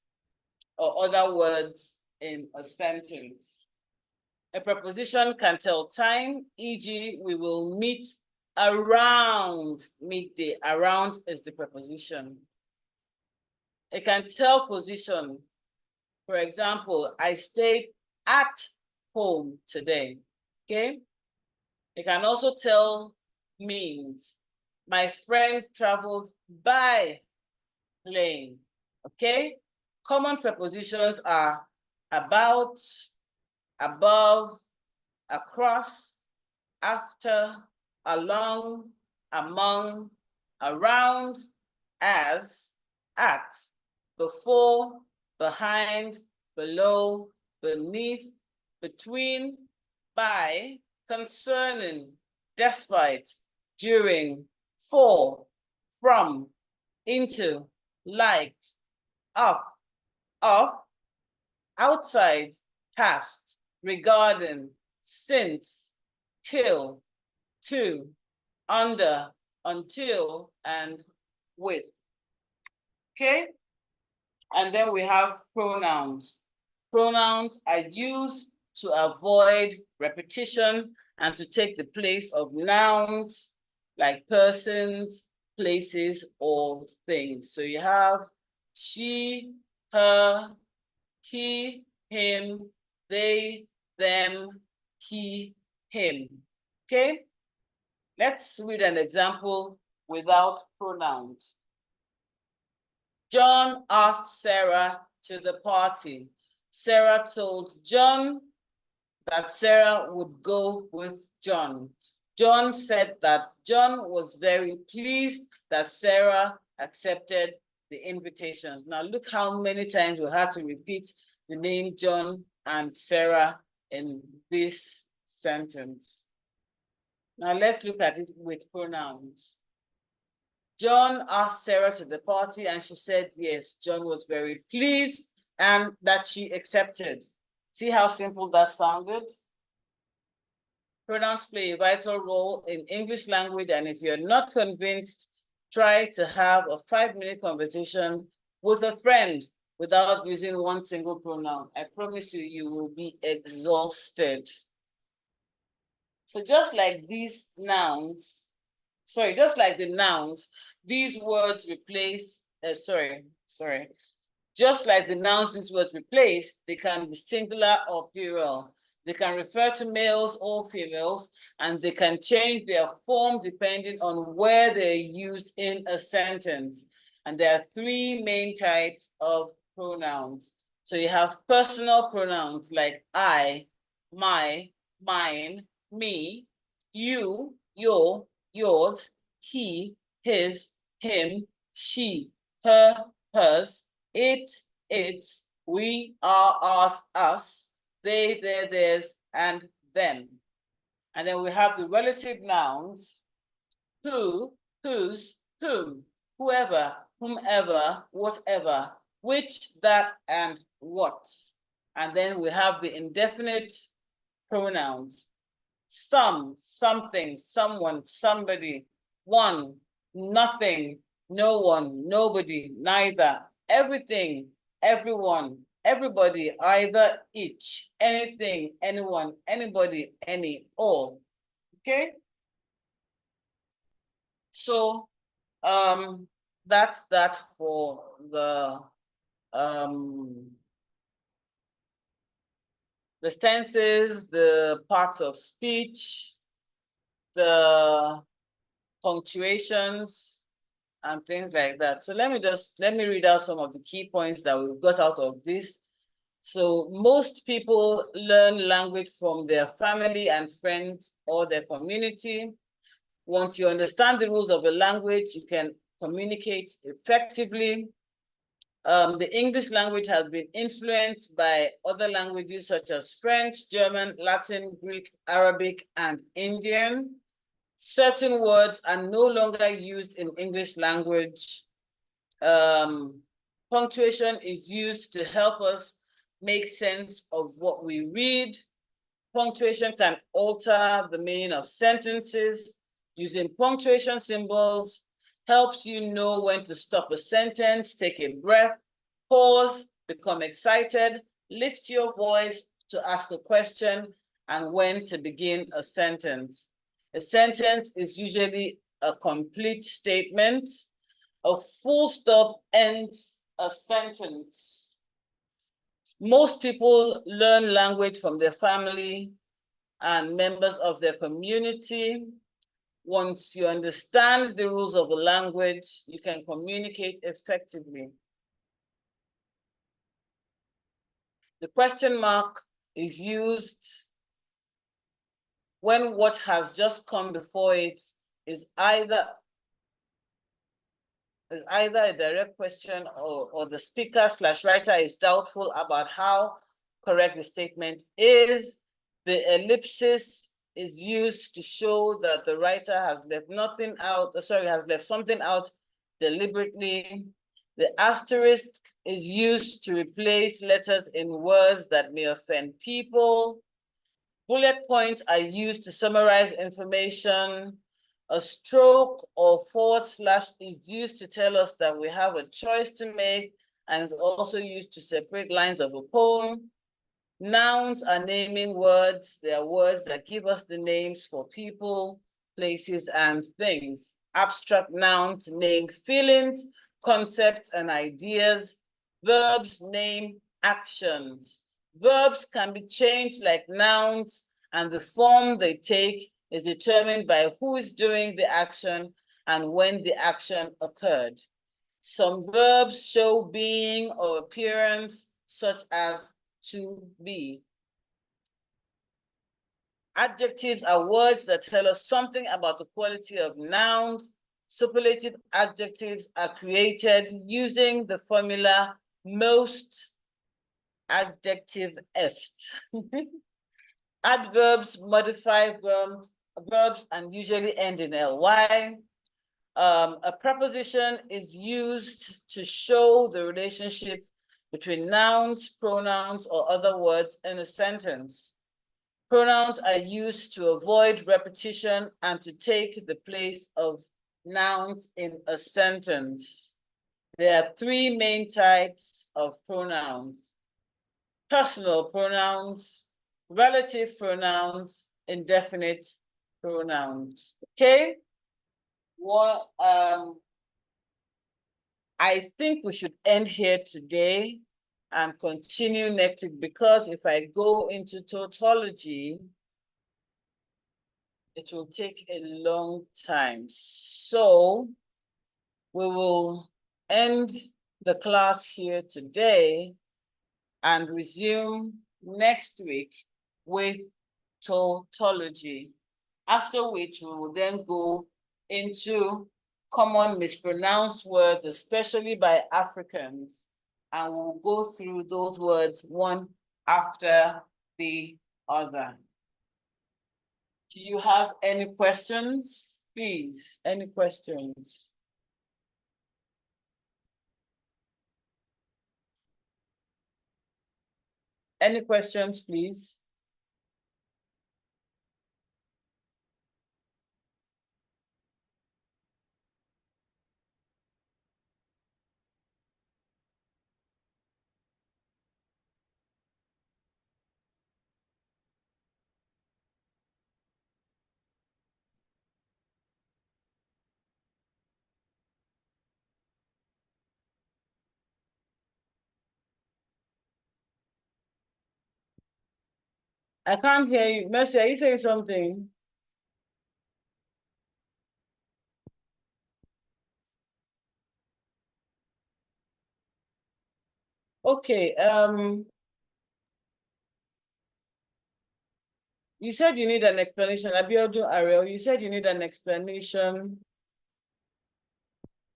Speaker 1: or other words in a sentence. A preposition can tell time, e.g., we will meet around midday. Around is the preposition. It can tell position. For example, I stayed at home today, okay? It can also tell means. My friend traveled by plane, okay? Common prepositions are about, above, across, after, along, among, around, as, at, before, behind, below, beneath, between, by, concerning, despite, during, for, from, into, like, of, outside, past, regarding, since, till, to, under, until, and with. Okay? And then we have pronouns. Pronouns are used to avoid repetition and to take the place of nouns like persons, places, or things. So you have she, her, he, him, they, them, he, him. Okay? Let's read an example without pronouns. John asked Sarah to the party. Sarah told John that Sarah would go with John. John said that John was very pleased that Sarah accepted the invitations. Now look how many times we had to repeat the name John and Sarah in this sentence. Now let's look at it with pronouns. John asked Sarah to the party and she said yes. John was very pleased and that she accepted. See how simple that sounded? Pronouns play a vital role in English language, and if you're not convinced, try to have a 5-minute conversation with a friend without using one single pronoun. I promise you, you will be exhausted. So just like these nouns, just like the nouns, these words replace, just like the nouns these words replace, they can be singular or plural. They can refer to males or females, and they can change their form depending on where they're used in a sentence. And there are 3 main types of pronouns. So you have personal pronouns like I, my, mine, me, you, your, yours, he, his, him, she, her, hers, it, its, we, our, us, they, their, theirs, and them. And then we have the relative nouns, who, whose, whom, whoever, whomever, whatever, which, that, and what. And then we have the indefinite pronouns, some, something, someone, somebody, one, nothing, no one, nobody, neither, everything, everyone, everybody, either, each, anything, anyone, anybody, any, all. Okay? So that's that for the tenses, the parts of speech, the punctuations, and things like that. So let me read out some of the key points that we've got out of this. So most people learn language from their family and friends or their community. Once you understand the rules of a language, you can communicate effectively. The English language has been influenced by other languages such as French, German, Latin, Greek, Arabic, and Indian. Certain words are no longer used in English language. Punctuation is used to help us make sense of what we read. Punctuation can alter the meaning of sentences. Using punctuation symbols helps you know when to stop a sentence, take a breath, pause, become excited, lift your voice to ask a question, and when to begin a sentence. A sentence is usually a complete statement. A full stop ends a sentence. Most people learn language from their family and members of their community. Once you understand the rules of a language, you can communicate effectively. The question mark is used when what has just come before it is either a direct question or the speaker/writer is doubtful about how correct the statement is. The ellipsis is used to show that the writer has left nothing out, has left something out deliberately. The asterisk is used to replace letters in words that may offend people. Bullet points are used to summarize information. A stroke or forward slash is used to tell us that we have a choice to make, and is also used to separate lines of a poem. Nouns are naming words. They are words that give us the names for people, places, and things. Abstract nouns name feelings, concepts, and ideas. Verbs name actions. Verbs can be changed like nouns, and the form they take is determined by who is doing the action and when the action occurred. Some verbs show being or appearance, such as to be. Adjectives are words that tell us something about the quality of nouns. Superlative adjectives are created using the formula most adjective est. Adverbs modify verbs and usually end in ly. A preposition is used to show the relationship between nouns, pronouns, or other words in a sentence. Pronouns are used to avoid repetition and to take the place of nouns in a sentence. There are three main types of pronouns: personal pronouns, relative pronouns, indefinite pronouns. Okay? Well, I think we should end here today and continue next week, because if I go into tautology, it will take a long time. So we will end the class here today and resume next week with tautology, after which we will then go into common mispronounced words, especially by Africans, and we'll go through those words one after the other. Do you have any questions, please? Any questions? Any questions, please? I can't hear you. Mercy, are you saying something? Okay, you said you need an explanation. Abiodun Ariel, you said you need an explanation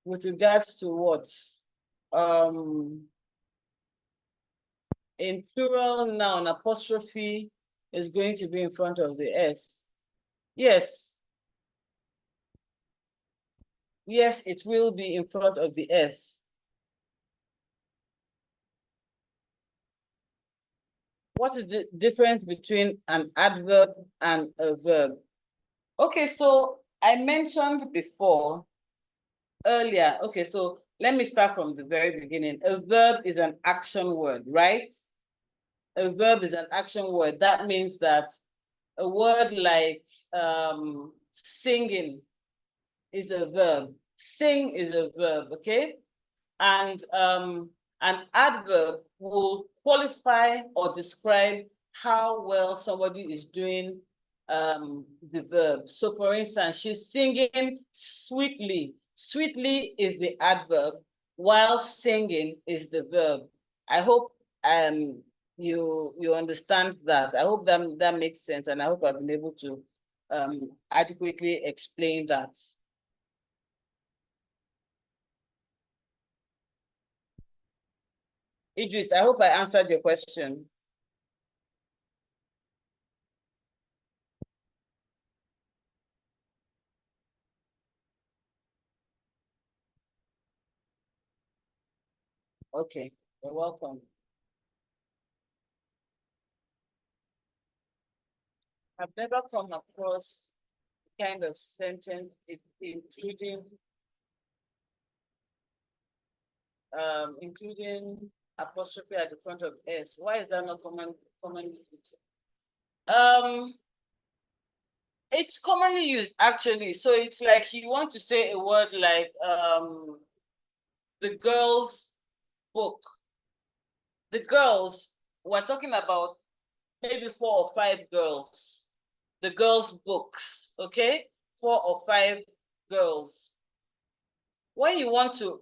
Speaker 1: with regards to what? In plural noun, apostrophe is going to be in front of the S. Yes. Yes, it will be in front of the S. What is the difference between an adverb and a verb? Okay, so I mentioned before, earlier, okay, so let me start from the very beginning. A verb is an action word, right? A verb is an action word. That means that a word like singing is a verb. Sing is a verb, okay? And an adverb will qualify or describe how well somebody is doing the verb. So for instance, she's singing sweetly. Sweetly is the adverb, while singing is the verb. I hope you understand that. I hope that makes sense, and I hope I've been able to adequately explain that. Idris, I hope I answered your question. Okay, you're welcome. I've never come across kind of sentence including apostrophe at the front of S. Why is that not commonly used? It's commonly used actually. So it's like you want to say a word like the girls' book. The girls, we're talking about maybe 4 or 5 girls. The girls' books, okay? 4 or 5 girls. When you want to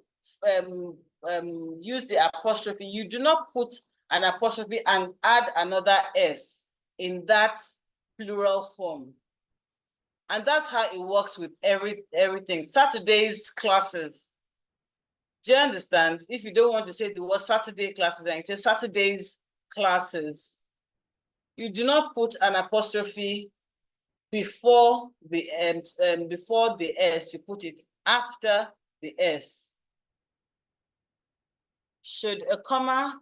Speaker 1: use the apostrophe, you do not put an apostrophe and add another S in that plural form. And that's how it works with everything. Saturday's classes. Do you understand? If you don't want to say the word Saturday classes and you say Saturday's classes, you do not put an apostrophe before the S, you put it after the S. Should a comma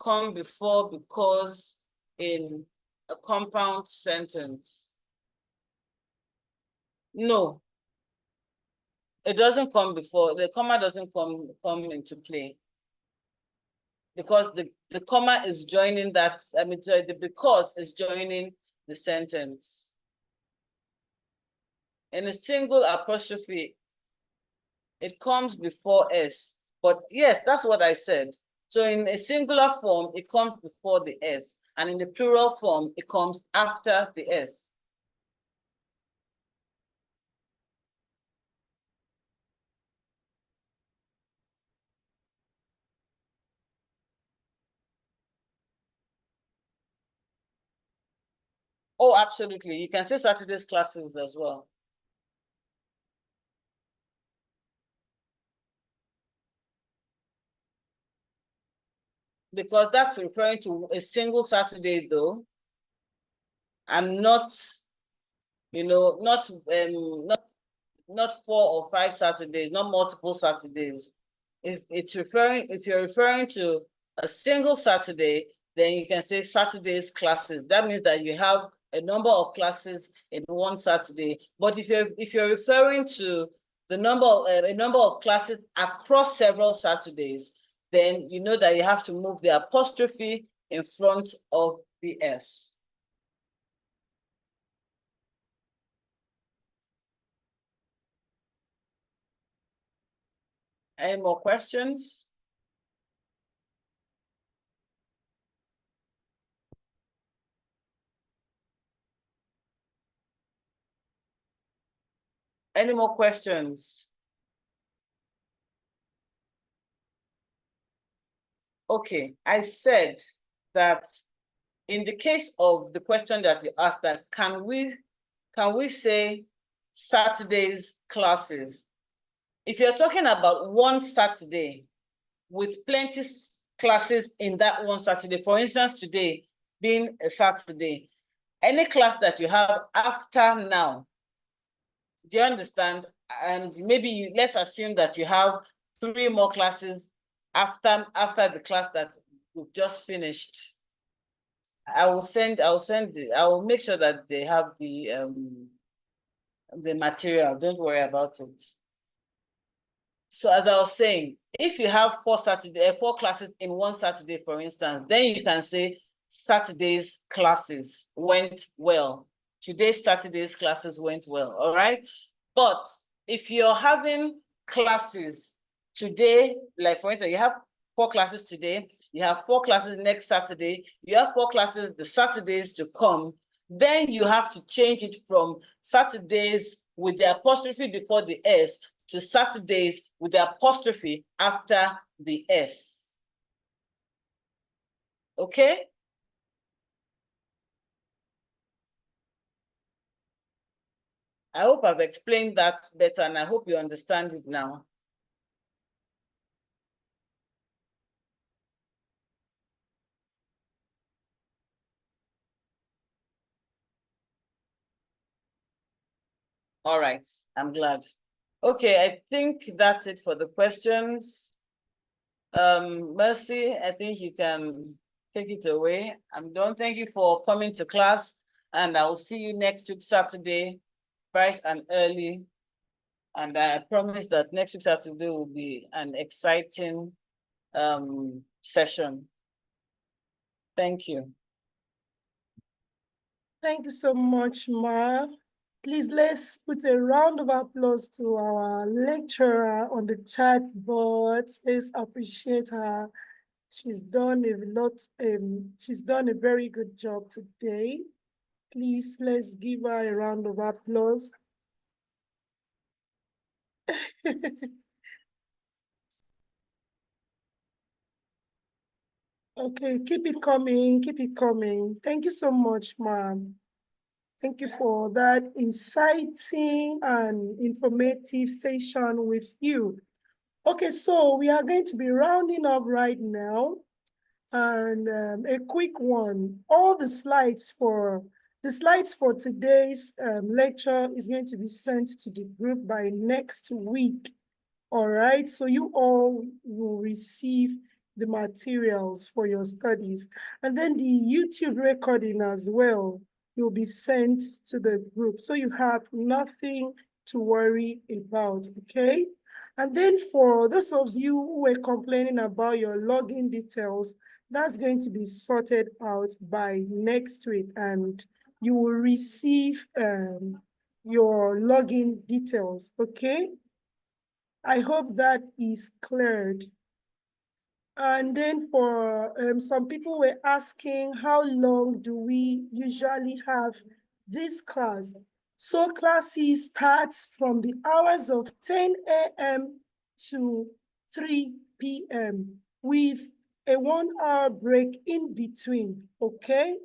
Speaker 1: come before because in a compound sentence? No, it doesn't come before. The comma doesn't come into play because the comma is joining that. I mean, the because is joining the sentence. In a single apostrophe, it comes before S. But yes, that's what I said. So in a singular form, it comes before the S. And in the plural form, it comes after the S. Oh, absolutely. You can say Saturday's classes as well. Because that's referring to a single Saturday, though. I'm not, not 4 or 5 Saturdays, not multiple Saturdays. If you're referring to a single Saturday, then you can say Saturday's classes. That means that you have a number of classes in one Saturday. But if you're referring to the a number of classes across several Saturdays, then you know that you have to move the apostrophe in front of the S. Any more questions? Any more questions? Okay, I said that in the case of the question that you asked, that can we say Saturday's classes? If you're talking about one Saturday with plenty classes in that one Saturday, for instance, today being a Saturday, any class that you have after now, do you understand? And maybe let's assume that you have 3 more classes after the class that we've just finished. I will make sure that they have the material. Don't worry about it. So as I was saying, if you have 4 classes in one Saturday, for instance, then you can say Saturday's classes went well. Today's Saturday's classes went well, all right? But if you're having classes today, like for instance, you have 4 classes today, you have 4 classes next Saturday, you have 4 classes the Saturdays to come, then you have to change it from Saturdays with the apostrophe before the S to Saturdays with the apostrophe after the S. Okay? I hope I've explained that better and I hope you understand it now. All right, I'm glad. Okay, I think that's it for the questions. Mercy, I think you can take it away. I'm done. Thank you for coming to class, and I will see you next week, Saturday, bright and early. And I promise that next week, Saturday, will be an exciting session. Thank you.
Speaker 4: Thank you so much, Ma. Please, let's put a round of applause to our lecturer on the chat board. Let's appreciate her. She's done a lot, she's done a very good job today. Please, let's give her a round of applause. Okay, keep it coming, keep it coming. Thank you so much, ma'am. Thank you for that inciting and informative session with you. Okay, so we are going to be rounding up right now. And a quick one, all the slides for today's lecture is going to be sent to the group by next week. All right, so you all will receive the materials for your studies. And then the YouTube recording as well will be sent to the group. So you have nothing to worry about, okay? And then for those of you who were complaining about your login details, that's going to be sorted out by next week, and you will receive your login details, okay? I hope that is cleared. And then for some people were asking, how long do we usually have this class? So classes starts from the hours of 10 a.m. to 3 p.m. with a 1 hour break in between, okay?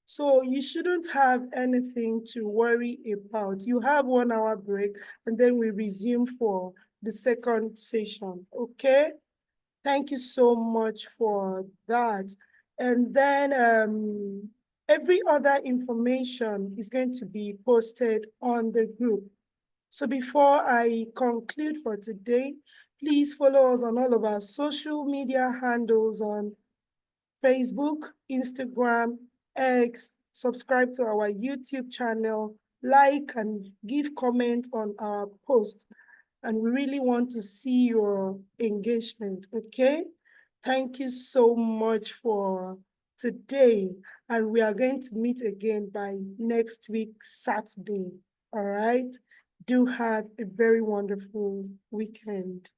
Speaker 4: So you shouldn't have anything to worry about. You have 1 hour break and then we resume for the second session, okay? Thank you so much for that. And then every other information is going to be posted on the group. So before I conclude for today, please follow us on all of our social media handles on Facebook, Instagram, X, subscribe to our YouTube channel, like and give comment on our posts. And we really want to see your engagement, okay? Thank you so much for today. And we are going to meet again by next week, Saturday, all right? Do have a very wonderful weekend.